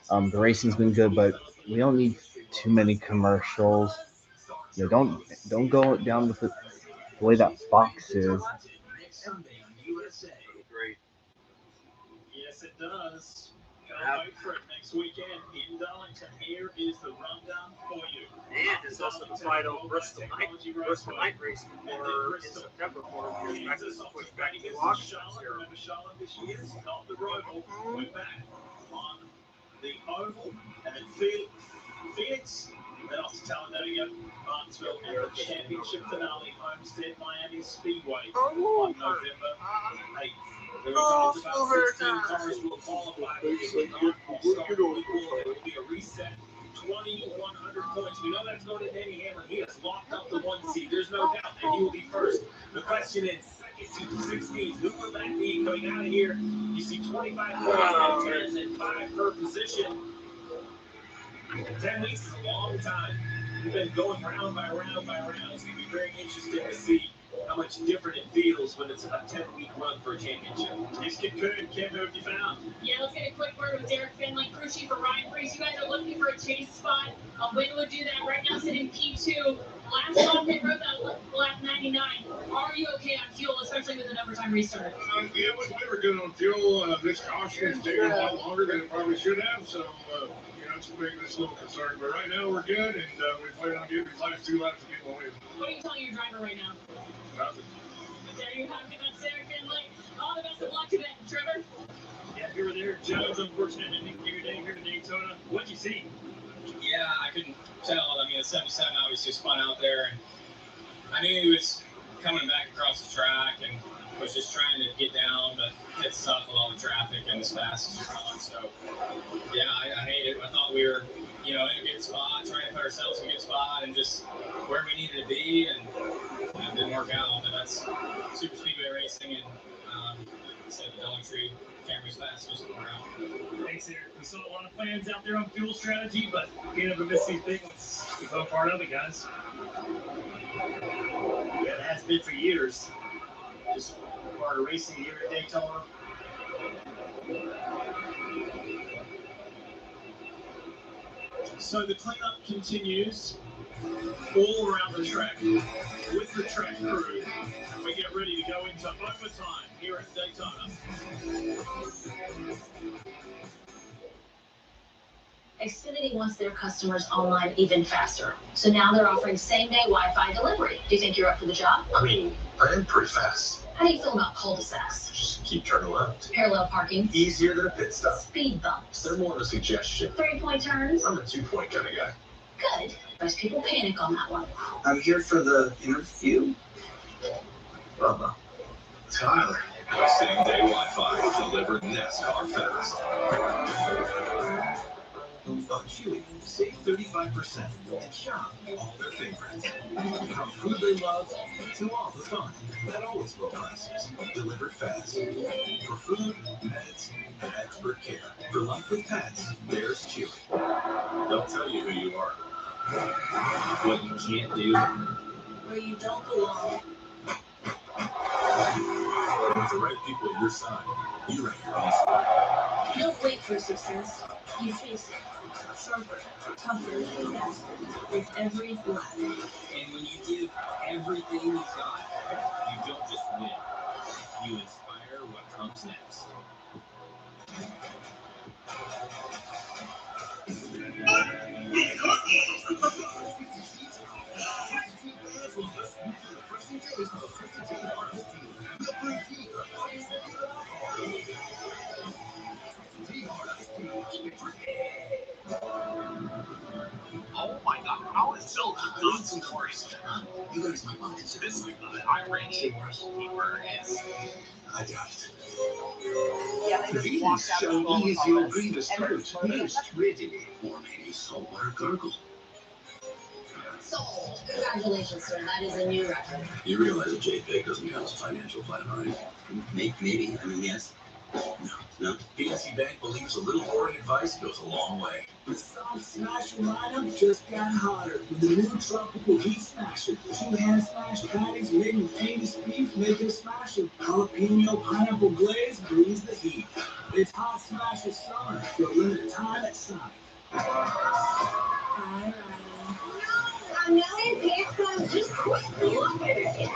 The racing's been good, but we don't need too many commercials. Yeah, don't go down with the way that Fox is. Great. Yes, it does. Can't wait for it next weekend in Darlington. Here is the rundown for you. And there's also the final Bristol night race for in September for your back to August. Remember Charlotte this year? Not the rival. We're back on the oval, and then Phoenix, then off to Talladega, Martinsville, and the championship finale, Homestead Miami Speedway on November 8th. There are about 16 cars will qualify. It will be a reset. 2,100 points. We know that's going to Danny Hamlin. He has locked up the 1 seed. There's no doubt that he will be first. The question is, second to 16, who will that be coming out of here? You see 25 points, 10 and 5 per position. 10 weeks is a long time. We've been going round by round by round. It's going to be very interesting to see how much different it feels when it's a 10-week run for a championship. Let's get good. Kim, who have you found? Yeah, let's get a quick word with Derek Finley, crew chief for Ryan Priest. You guys are looking for a chase spot. When would do that? Right now, sitting P2. Last stop they wrote that lap 99. Are you okay on fuel, especially with an overtime restart? Yeah, we were good on fuel. This caution is taking a lot longer than it probably should have, so it's making us a little concerned. But right now we're good, and we plan on getting these last 2 laps to get one win. What are you telling your driver right now? Nothing. There you have it. That's Derek Finley. All the best of luck today, Trevor. Yeah, you were there. Jones, unfortunate ending to your day here in Daytona. What'd you see? Yeah, I couldn't tell. I mean, the 77 obviously spun out there, and I knew he was coming back across the track and was just trying to get down, but it's tough with all the traffic and as fast as you're going. So, yeah, I hate it. I thought we were, in a good spot, trying to put ourselves in a good spot and just where we needed to be, and it didn't work out. But that's super speedway racing, and said the Dollar Tree can't race fast, just work out. Thanks, Eric. We saw a lot of plans out there on fuel strategy, but being able to miss these things is all part of it, guys. Yeah, it has been for years. Just part of racing here at Daytona. So the cleanup continues all around the track with the track crew. We get ready to go into overtime here at Daytona. Xfinity wants their customers online even faster. So now they're offering same-day Wi-Fi delivery. Do you think you're up for the job? I mean, I am pretty fast. How do you feel about cul-de-sacs? Just keep turning left. Parallel parking? Easier than a pit stop. Speed bumps? They're more of a suggestion. 3-point turns? I'm a 2-point kind of guy. Good. Most people panic on that one. I'm here for the interview. Bubba. Tyler. Same-day Wi-Fi. Delivered NASCAR fast. On Chewy, save 35% and shop all their favorites. From food they love to all the fun that always low prices. Delivered fast. For food, pets, and expert care. For life with pets, there's Chewy. They'll tell you who you are. What you can't do. Where you don't belong. With the right people at your side, you run your own sport. You don't wait for success. You face it. Sharper, tougher, faster. With every lap. And when you give everything you got, you don't just win. You inspire what comes next. Oh my god, how is Zelda not scoring? You guys might want to consider This irate keeper is. I got it. Yeah, they just walked out the door with all your this. grievous And hurt they're- most readily. Or maybe saltwater gargle. Sold. Congratulations, sir. That is a new record. You realize a JPEG doesn't count as a financial plan, right? Maybe. I mean, yes. No. PNC Bank believes a little boring advice goes a long way. The Soft Smash lineup just got hotter with the new Tropical Heat Smasher. 2 hand smash patties made with famous beef, make it a smasher. Jalapeno pineapple glaze, breeze the heat. It's Hot Smasher summer for a limited time at Sonic. Hi, Ryan. A million pesos. Just quit. Look at it.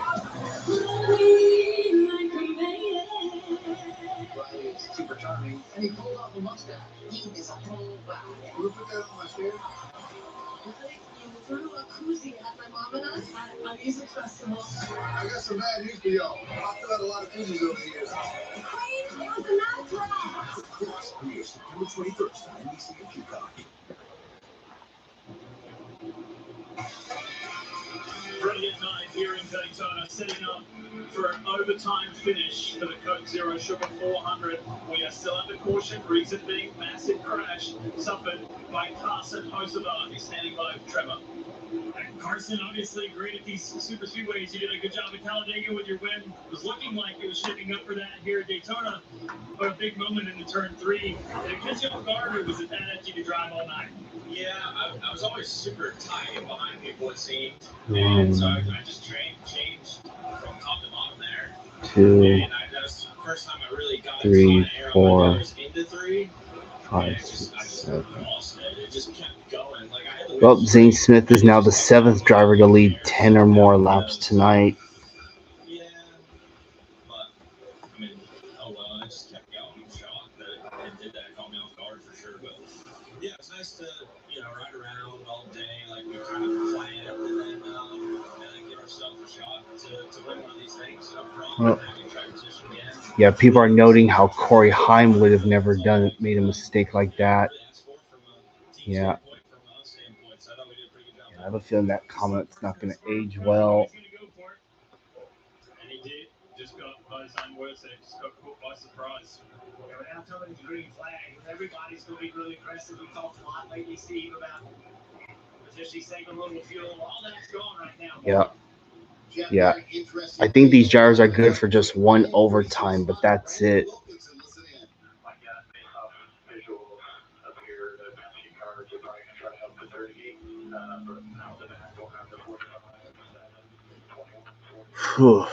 Riley is super charming, and he pulled off a mustache. He is a whole wow. Will you put that on my chair? You threw a koozie at my mom and us at a music festival. I got some bad news for y'all. I've got a lot of koozies over the years. Wait, it was a night dress. Of course, premieres September 21st on NBC and Peacock. Brilliant night here in Daytona, setting up for an overtime finish for the Coke Zero Sugar 400. We are still under caution, reason being massive crash suffered by Carson Hosevar. He's standing by Trevor. And Carson obviously great at these super speedways. You did a good job at Talladega with your win. It was looking like it was shaping up for that here at Daytona. But a big moment in the turn 3. Did it catch you off guard, or was it that edgy to drive all night? Yeah, I was always super tight behind people, it seemed. And so I just changed from top to bottom there. 2, And that was the first time I really got 3, air 4, on my nose into 3. 5, And I 6, just 7. lost it. It just kept going. Like I had the Well, Zane Smith is now the 7th driver to lead 10 or more laps tonight. Yeah. But, I mean, oh well, I just kept going. I'm shocked that it did that. It caught me off guard for sure. But, yeah, it's nice to, ride around all day like we kind of planned and then give ourselves a shot to win one of these things. No problem having track position again. Yeah, people are noting how Corey Heim would have never made a mistake like that. Yeah. I have a feeling that comment's not going to age well. And he did. Just got, by his own words, they just got caught by surprise. Yeah, we're now coming to green flag. Everybody's still being really aggressive. We talked a lot lately, Steve, about potentially saving a little fuel. All that's gone right now. Yeah. I think these drivers are good for just one overtime, but that's it. Whew.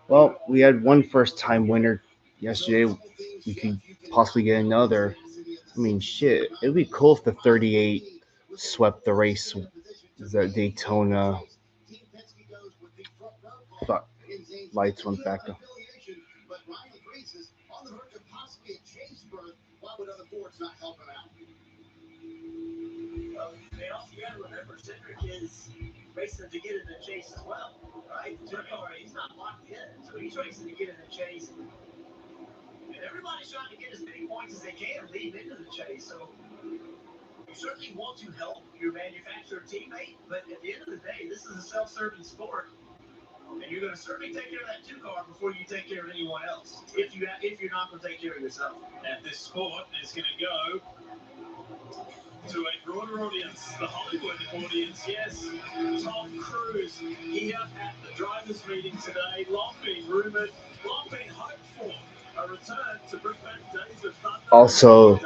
Well, we had one first-time winner yesterday. We could possibly get another. I mean, shit. It would be cool if the 38 swept the race. The Daytona. Fuck. Lights went back up. Well, you got to remember, Cedric is racing to get in the chase as well, right? He's not locked in, so he's racing to get in the chase. And everybody's trying to get as many points as they can lead into the chase. So you certainly want to help your manufacturer teammate, but at the end of the day, this is a self-serving sport. And you're going to certainly take care of that 2 car before you take care of anyone else. If you're not going to take care of yourself. And this sport is going to go to a broader audience, the Hollywood audience. Yes, Tom Cruise here at the drivers' meeting today. Long been rumoured, long been hoped for a return to bring back Days of Thunder. Also,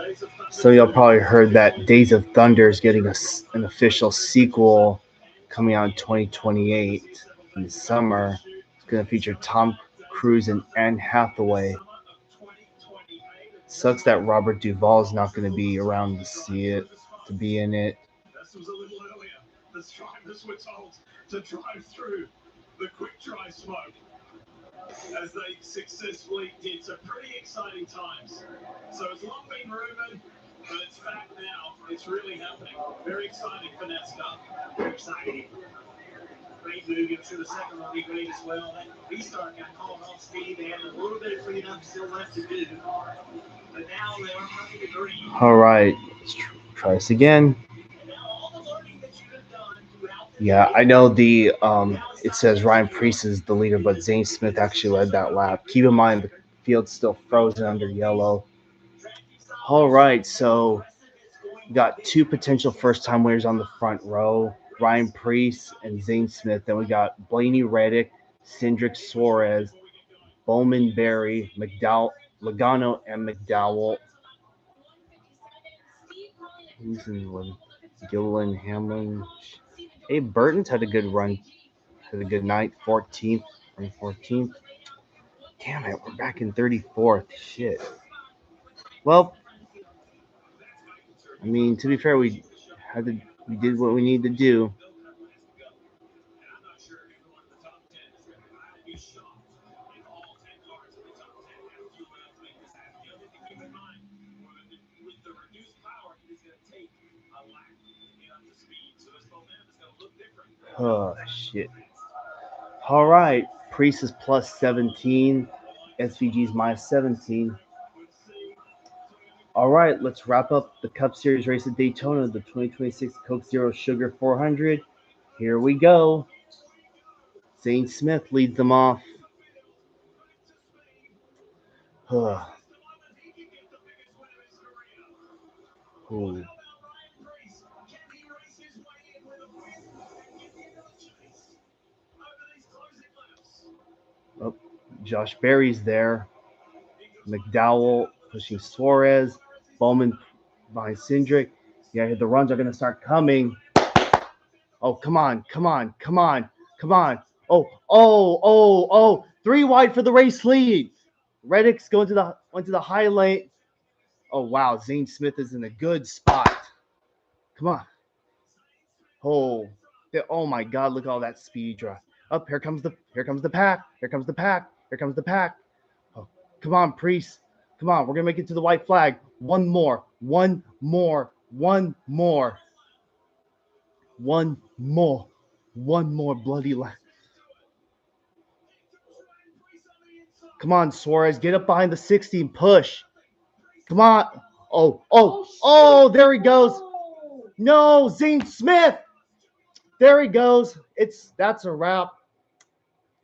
so y'all probably heard that Days of Thunder is getting an official sequel coming out in 2028 in the summer. It's going to feature Tom Cruise and Anne Hathaway. Sucks that Robert Duvall is not going to be around to see it, to be in it. This was a little earlier. The drivers were told to drive through the quick dry smoke as they successfully did. So pretty exciting times. So it's long been rumoured, but it's back now. It's really happening. Very exciting for NASCAR. Very exciting. Great movie. I'm sure the second one will be great as well. That restart got called off speed. They had a little bit of cleanup still left to do. But now they are coming to green. All right, let's try this again. Yeah, I know the it says Ryan Preece is the leader, but Zane Smith actually led that lap. Keep in mind the field's still frozen under yellow. All right, so we got 2 potential first-time winners on the front row, Ryan Preece and Zane Smith. Then we got Blaney Reddick, Cindric Suarez, Bowman Berry, Logano, and McDowell. Who's in one? Gilliland, Hamlin. Abe Burton's had a good run. Had a good night. 14th. From 14th. Damn it, we're back in 34th. Shit. Well, I mean, to be fair, we did what we needed to do. Oh, shit. All right. Priest is plus 17. SVG's minus 17. All right, let's wrap up the Cup Series race at Daytona, the 2026 Coke Zero Sugar 400. Here we go. Zane Smith leads them off. Ooh. Oh, Josh Berry's there. McDowell pushing Suarez. Bowman behind Cindric. Yeah, the runs are going to start coming. Oh, come on. Oh. 3 wide for the race lead. Reddick's going to the high lane. Oh, wow. Zane Smith is in a good spot. Come on. Oh my God. Look at all that speed drive. Up, here comes the pack. Here comes the pack. Oh, come on, Priest. Come on. We're going to make it to the white flag. One more bloody lap. Come on, Suarez. Get up behind the 60 and push. Come on. Oh, there he goes. No, Zane Smith. There he goes. That's a wrap.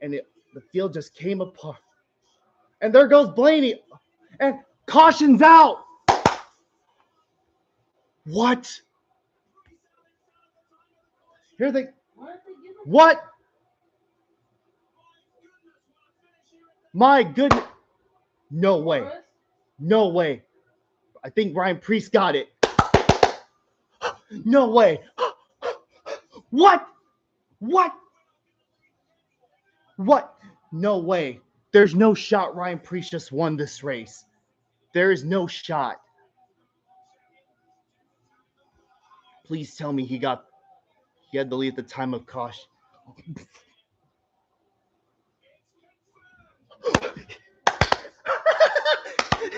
And the field just came apart. And there goes Blaney. And caution's out. What? What? My goodness. No way. I think Ryan Preece got it. No way. What? No way. There's no shot Ryan Preece just won this race. There is no shot. Please tell me he had the lead at the time of caution.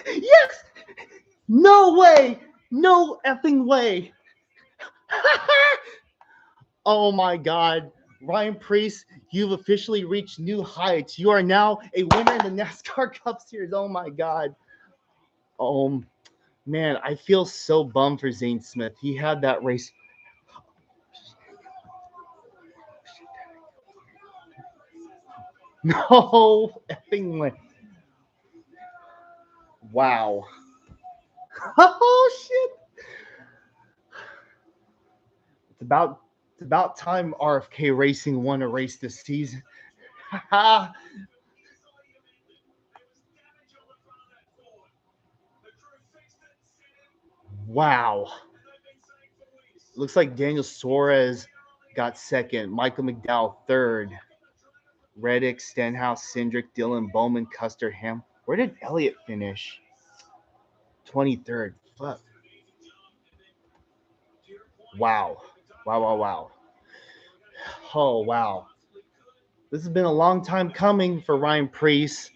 Yes! No way! No effing way! Oh my God. Ryan Priest, you've officially reached new heights. You are now a winner in the NASCAR Cup Series. Oh my God. Oh man, I feel so bummed for Zane Smith. He had that race. No effing way. Wow. Oh shit. It's about time RFK Racing won a race this season. Wow. Looks like Daniel Suarez got second, Michael McDowell third, Reddick, Stenhouse, Cindric, Dylan Bowman, Custer, Ham. Where did Elliott finish? 23rd. Fuck. Wow. Wow. Oh, wow. This has been a long time coming for Ryan Priest.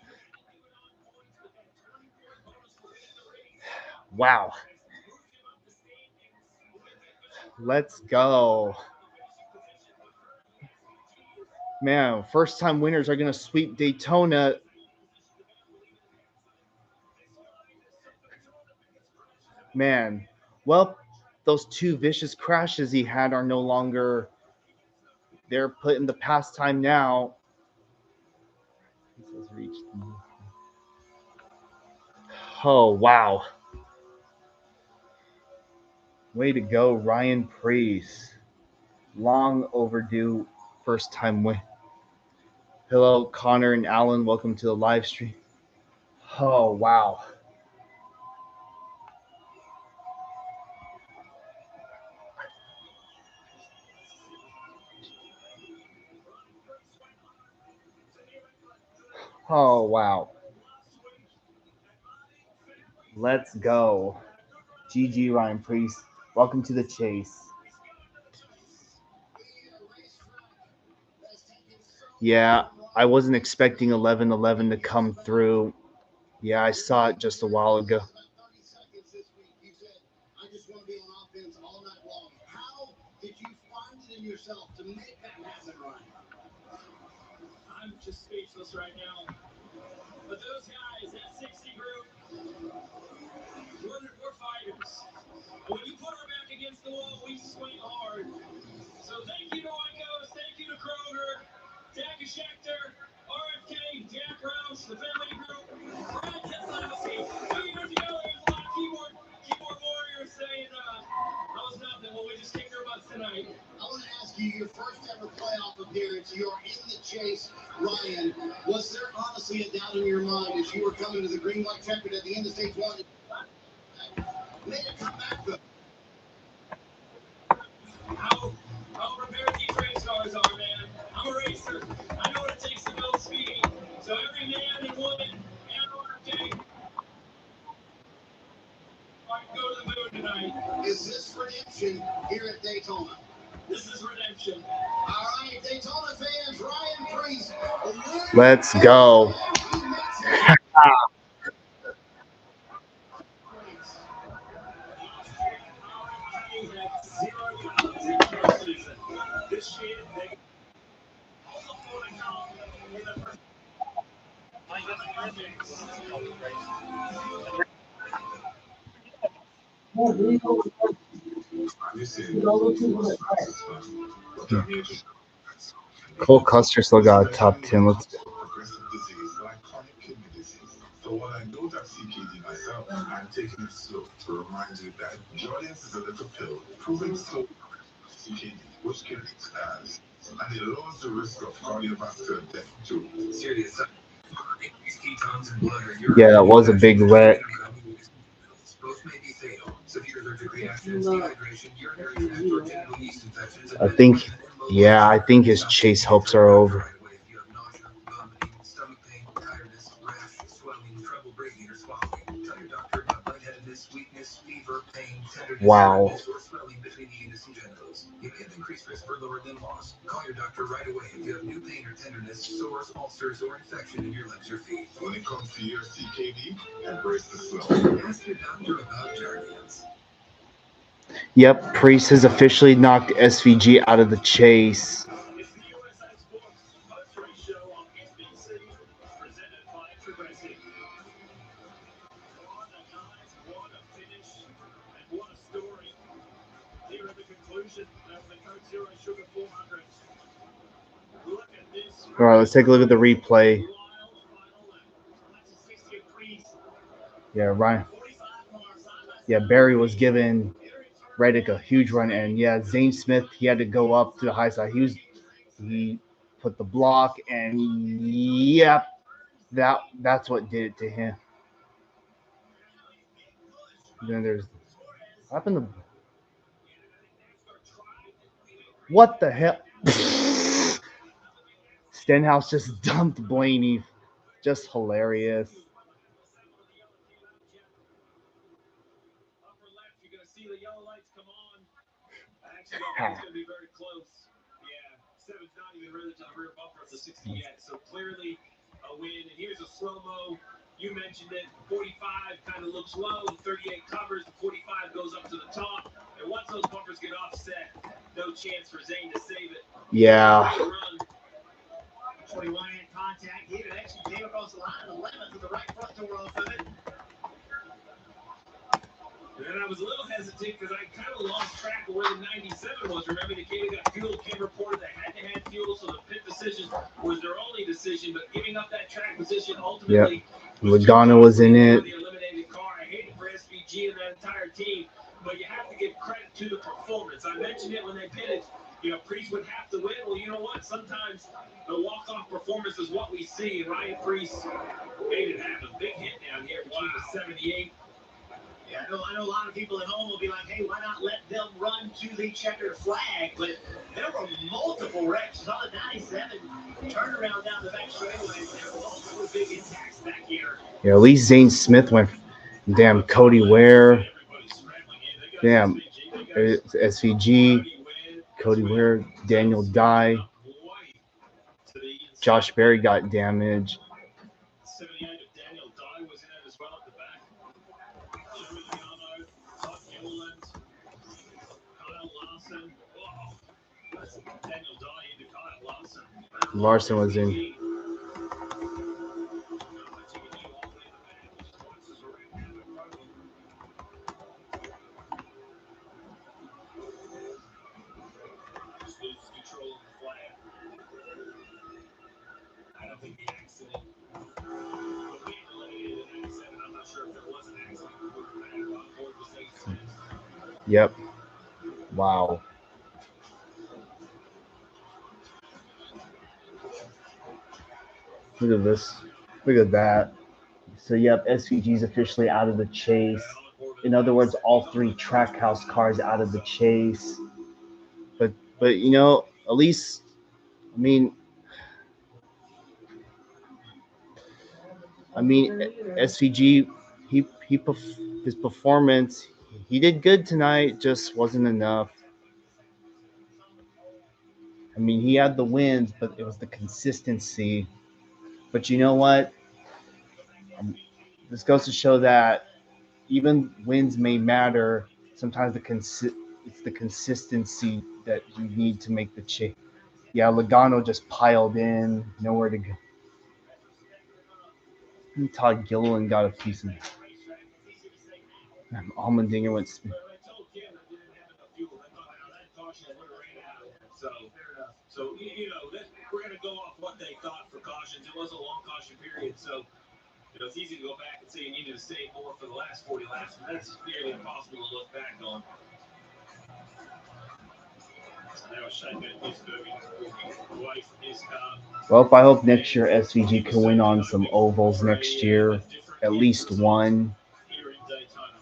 Wow. Let's go. Man, first time winners are going to sweep Daytona. Man, well, those two vicious crashes he had are no longer, they're put in the pastime now. Oh, wow. Way to go, Ryan Priest. Long overdue first time win. Hello, Connor and Alan. Welcome to the live stream. Oh, wow. Oh, wow. Let's go. GG, Ryan Priest. Welcome to the chase. Yeah, I wasn't expecting 11-11 to come through. Yeah, I saw it just a while ago. I just want to be on offense all night long. How did you find it in yourself to make that happen, Ryan? I'm just speechless right now. But those guys, that 60 group, we're fighters. And when you put our back against the wall, we swing hard. So thank you to Oikos, thank you to Kroger, Dak Schechter, RFK, Jack Roush, the family group, Brad Keselowski. 2 years ago, there was a lot of keyboard warriors saying, that was nothing. Well, we just kicked their butts tonight. I want to ask you, your first ever playoff appearance, you're in the chase, Ryan. Was there honestly a doubt in your mind as you were coming to the green white checkered at the end of stage one? Made it come back though. How prepared these race cars are, man. I'm a racer. I know what it takes to build speed. So every man and woman and RFK, I can go to the moon tonight. Is this redemption here at Daytona? This is redemption. All right, Daytona fans, Ryan Priest. Let's go. Cole Custer still got a top 10. Let's go. So while I don't have CKD myself, I'm taking it slow to remind you that Jordan's is a little pill, proven so CKD, which can expand, and it lowers the risk of cardiovascular death too. Serious. Increased ketones in blood or urine. Yeah, that was a big wreck. Both may be fatal. Severe allergic reactions, dehydration, urinary tract or genital yeast infections. I think his chase hopes are over. Stomach pain, tiredness, rash, swelling, trouble breathing or swallowing. Tell your doctor about lightheadedness, weakness, fever, pain, tenderness, Wow. or swelling between the anus and genitals. You may have increased risk for lower limb loss. Call your doctor right away if you have new pain or tenderness, sores, ulcers, or infection in your legs or feet. When it comes to your CKD, embrace the slow. Ask your doctor about Jardiance. Yep, Priest has officially knocked SVG out of the chase. All right, let's take a look at the replay. Yeah, Ryan. Yeah, Barry was giving Reddick a huge run, and yeah, Zane Smith, he had to go up to the high side. He put the block, and yep, that's what did it to him. Then there's what happened to what the hell? Stenhouse just dumped Blaney. Just hilarious. It's going to be very close. Yeah, 7's not even really to the rear bumper of the 60 yet. So clearly a win. And here's a slow-mo. You mentioned it. 45 kind of looks low. 38 covers. The 45 goes up to the top. And once those bumpers get offset, no chance for Zane to save it. Yeah. 21 in contact here. It actually came across the line. 11 to the right front door off of it. And I was a little hesitant because I kind of lost track of where the 97 was. Remember, the kid got fuel. Kim reported they had to have fuel, so the pit decision was their only decision. But giving up that track position ultimately. Yep. Logano was in it. The eliminated car. I hate it for SVG and that entire team, but you have to give credit to the performance. I mentioned it when they pitted. You know, Priest would have to win. Well, you know what? Sometimes the walk-off performance is what we see. And Ryan Priest made it happen. Big hit down here between the 78. Yeah, I know a lot of people at home will be like, hey, why not let them run to the checkered flag? But there were multiple wrecks on the 97. Turnaround down the back straightaway. There were multiple big impacts back here. Yeah, at least Zane Smith went. Damn, Cody Ware. Damn, SVG. Cody Ware. Daniel Dye. Josh Berry got damaged. 79 of Daniel Dye was in it as well at the back. Kyle Larson. Oh, that's Daniel Dye into Kyle Larson. Larson was in. Just loses control of the flag. I don't think the accident. But we eliminated an accident. I'm not sure if there was an accident. We were back on board with St. Smith. Yep. Wow. Look at this. Look at that. So, yep, SVG's officially out of the chase. In other words, all three Trackhouse cars out of the chase. But you know, at least, I mean, SVG, his performance, he did good tonight, just wasn't enough. I mean, he had the wins, but it was the consistency. But you know what? This goes to show that even wins may matter. Sometimes it's the consistency that you need to make the change. Yeah, Logano just piled in, nowhere to go. And Todd Gilliland got a piece of. Allmendinger went. So you know, we're going to go off what they thought for cautions. It was a long caution period, so you know, it's easy to go back and say you needed to save more for the last 40 laps, and that's nearly impossible to look back on. Well, I hope next year SVG can win on some ovals next year, at least one. Here in Daytona,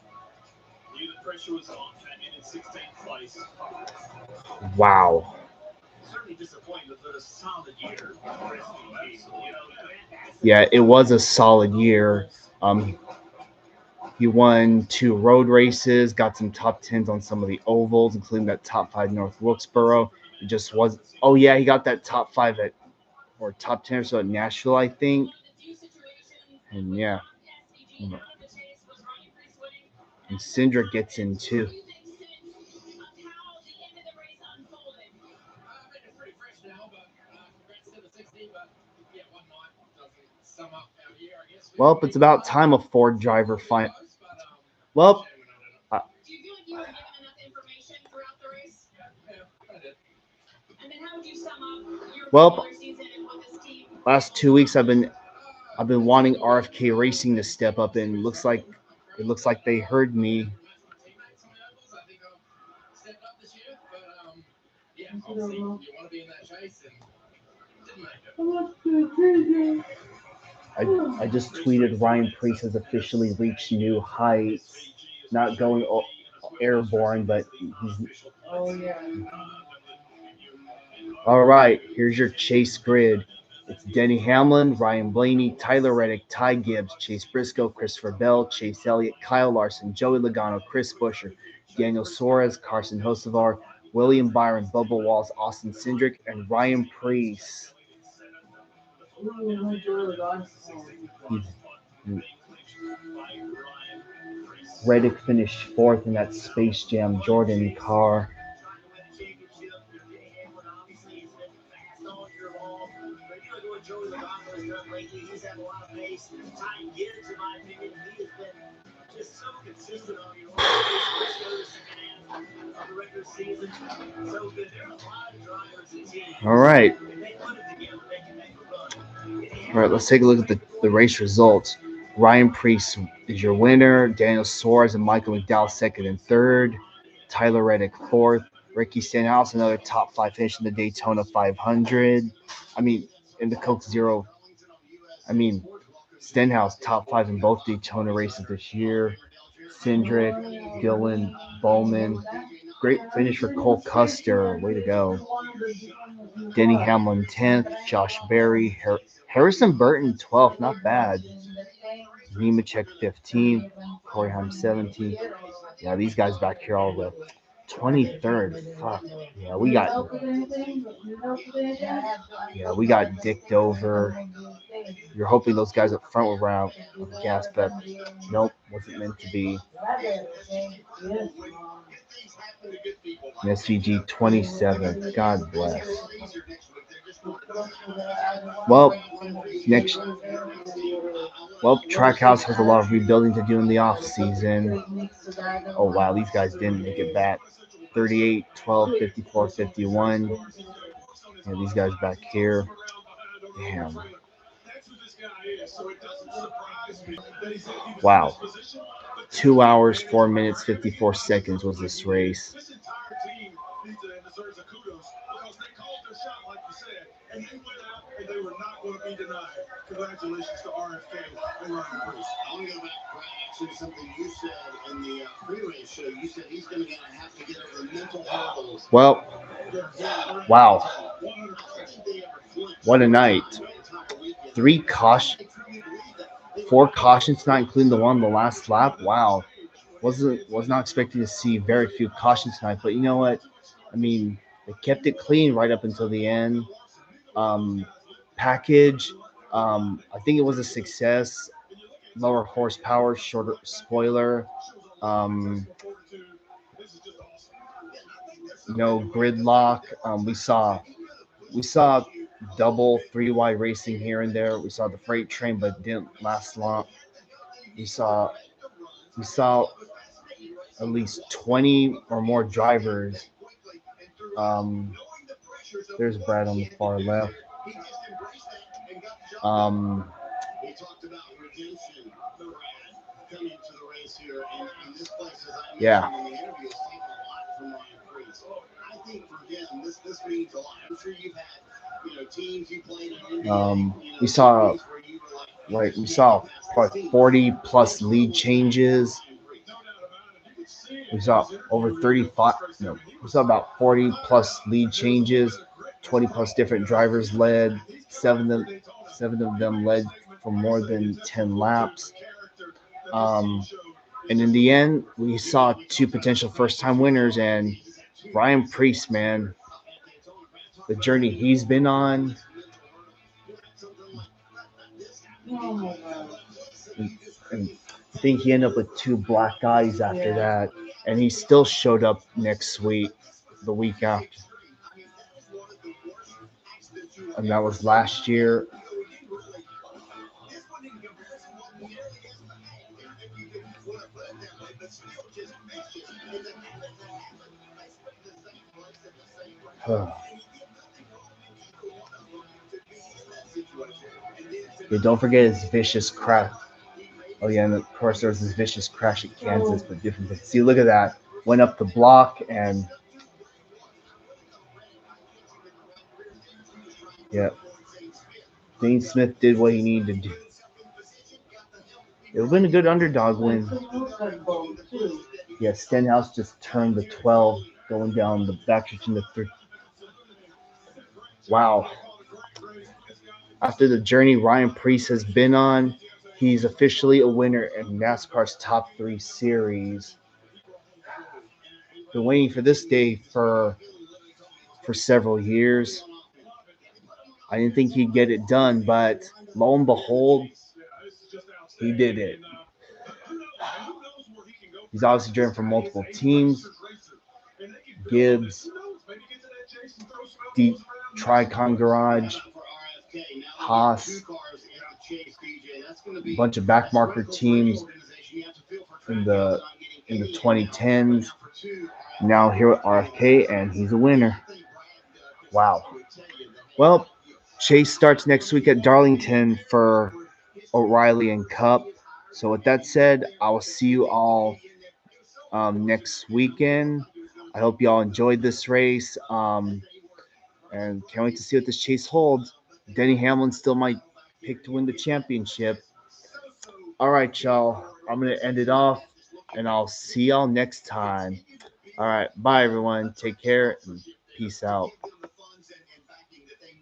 the pressure was on, and in 16th place. Wow. Certainly disappointed, but a solid year for SVG. Yeah, it was a solid year. He won 2 road races, got some top 10s on some of the ovals, including that top 5 North Wilkesboro. It just was. Oh yeah, he got that top 5 or top 10 or so at Nashville, I think. And yeah, and Cindric gets in too. Well, it's about time a Ford driver find. Well, you feel like you were given enough information throughout the race? Yeah, I did. And then how would you sum up your Well, regular season and what this team? last 2 weeks I've been wanting RFK Racing to step up, and it looks like they heard me. Stepped up this year, but yeah, obviously you want to be in that chase and didn't make it. I just tweeted Ryan Preece has officially reached new heights. Not going airborne, but he's. Oh yeah. All right, here's your chase grid. It's Denny Hamlin, Ryan Blaney, Tyler Reddick, Ty Gibbs, Chase Briscoe, Christopher Bell, Chase Elliott, Kyle Larson, Joey Logano, Chris Buescher, Daniel Suarez, Carson Hocevar, William Byron, Bubba Walls, Austin Cindric, and Ryan Preece. Reddick finished fourth in that Space Jam Jordan car. Joey Logano has done lately. He's had a lot of pace. Ty Gibbs, in my opinion, he has been just so consistent on the of the regular season. So good. There are a lot of drivers and teams. All right. If they put it together, they can make a run. All right, let's take a look at the race results. Ryan Preece is your winner. Daniel Suarez and Michael McDowell second and third. Tyler Reddick fourth. Ricky Stenhouse, another top five finish in the Daytona 500. In the Coke Zero. Stenhouse top five in both Daytona races this year. Cindric, Dillon, Bowman. Great finish for Cole Custer. Way to go. Denny Hamlin 10th. Josh Berry. Harrison Burton 12th. Not bad. Nemechek 15th. Corey Haim 17th. Yeah, these guys back here all the 23rd. Fuck. Yeah, we got Dick Dover. You're hoping those guys up front will run out of gas, but nope, wasn't meant to be. SVG 27th. God bless. Well, Trackhouse has a lot of rebuilding to do in the off season. Oh wow, these guys didn't make it back. 38, 12, 54, 51. Yeah, these guys back here. Damn. Wow. 2 hours, 4 minutes, 54 seconds was this race. This entire team needs to and deserves a kudos because they called their shot, like you said, and they went out and they were not going to be denied. Congratulations to RFK and Ryan Preece. I want to go back, Brad, actually, to something you said in the pre-race show. You said he's going to have to get over mental hurdles. Well, wow. What a night. 4 cautions, not including the one on the last lap. Wow. Was not expecting to see very few cautions tonight, but you know what? They kept it clean right up until the end. Package, I think it was a success. Lower horsepower, shorter spoiler. No gridlock. We saw double 3 wide racing here and there. We saw the freight train, but it didn't last long. We saw at least 20 or more drivers. There's Brad on the far left. He talked about redemption, coming to the race here, and this place, as I mentioned in the interview, is taking a lot from Ryan Preece. I think for him, this means a lot. I'm sure you've had, teams you played in. We saw what 40 plus lead changes. We saw over 35. No, we saw about 40 plus lead changes. 20 plus different drivers led. Seven of them led for more than 10 laps. And in the end, we saw 2 potential first-time winners. And Ryan Preece, man, the journey he's been on. And I think he ended up with 2 black eyes after that. And he still showed up next week, the week after. And that was last year. Yeah, don't forget his vicious crash. Oh yeah, and of course there was this vicious crash at Kansas, but different. But see, look at that. Went up the block and yeah, Dean Smith did what he needed to do. It would have been a good underdog win. Yeah, Stenhouse just turned the 12 going down the backstretch in the 3. Wow. After the journey Ryan Preece has been on, he's officially a winner in NASCAR's top 3 series. Been waiting for this day for several years. I didn't think he'd get it done, but lo and behold, he did it. He's obviously driven for multiple teams. Gibbs, Deep Tricon Garage, Haas, a bunch of backmarker teams in the 2010s. Now here at RFK, and he's a winner. Wow. Well, Chase starts next week at Darlington for O'Reilly and Cup. So with that said, I will see you all next weekend. I hope y'all enjoyed this race. And can't wait to see what this Chase holds. Denny Hamlin still might pick to win the championship. All right, y'all. I'm going to end it off, and I'll see y'all next time. All right. Bye, everyone. Take care, and peace out.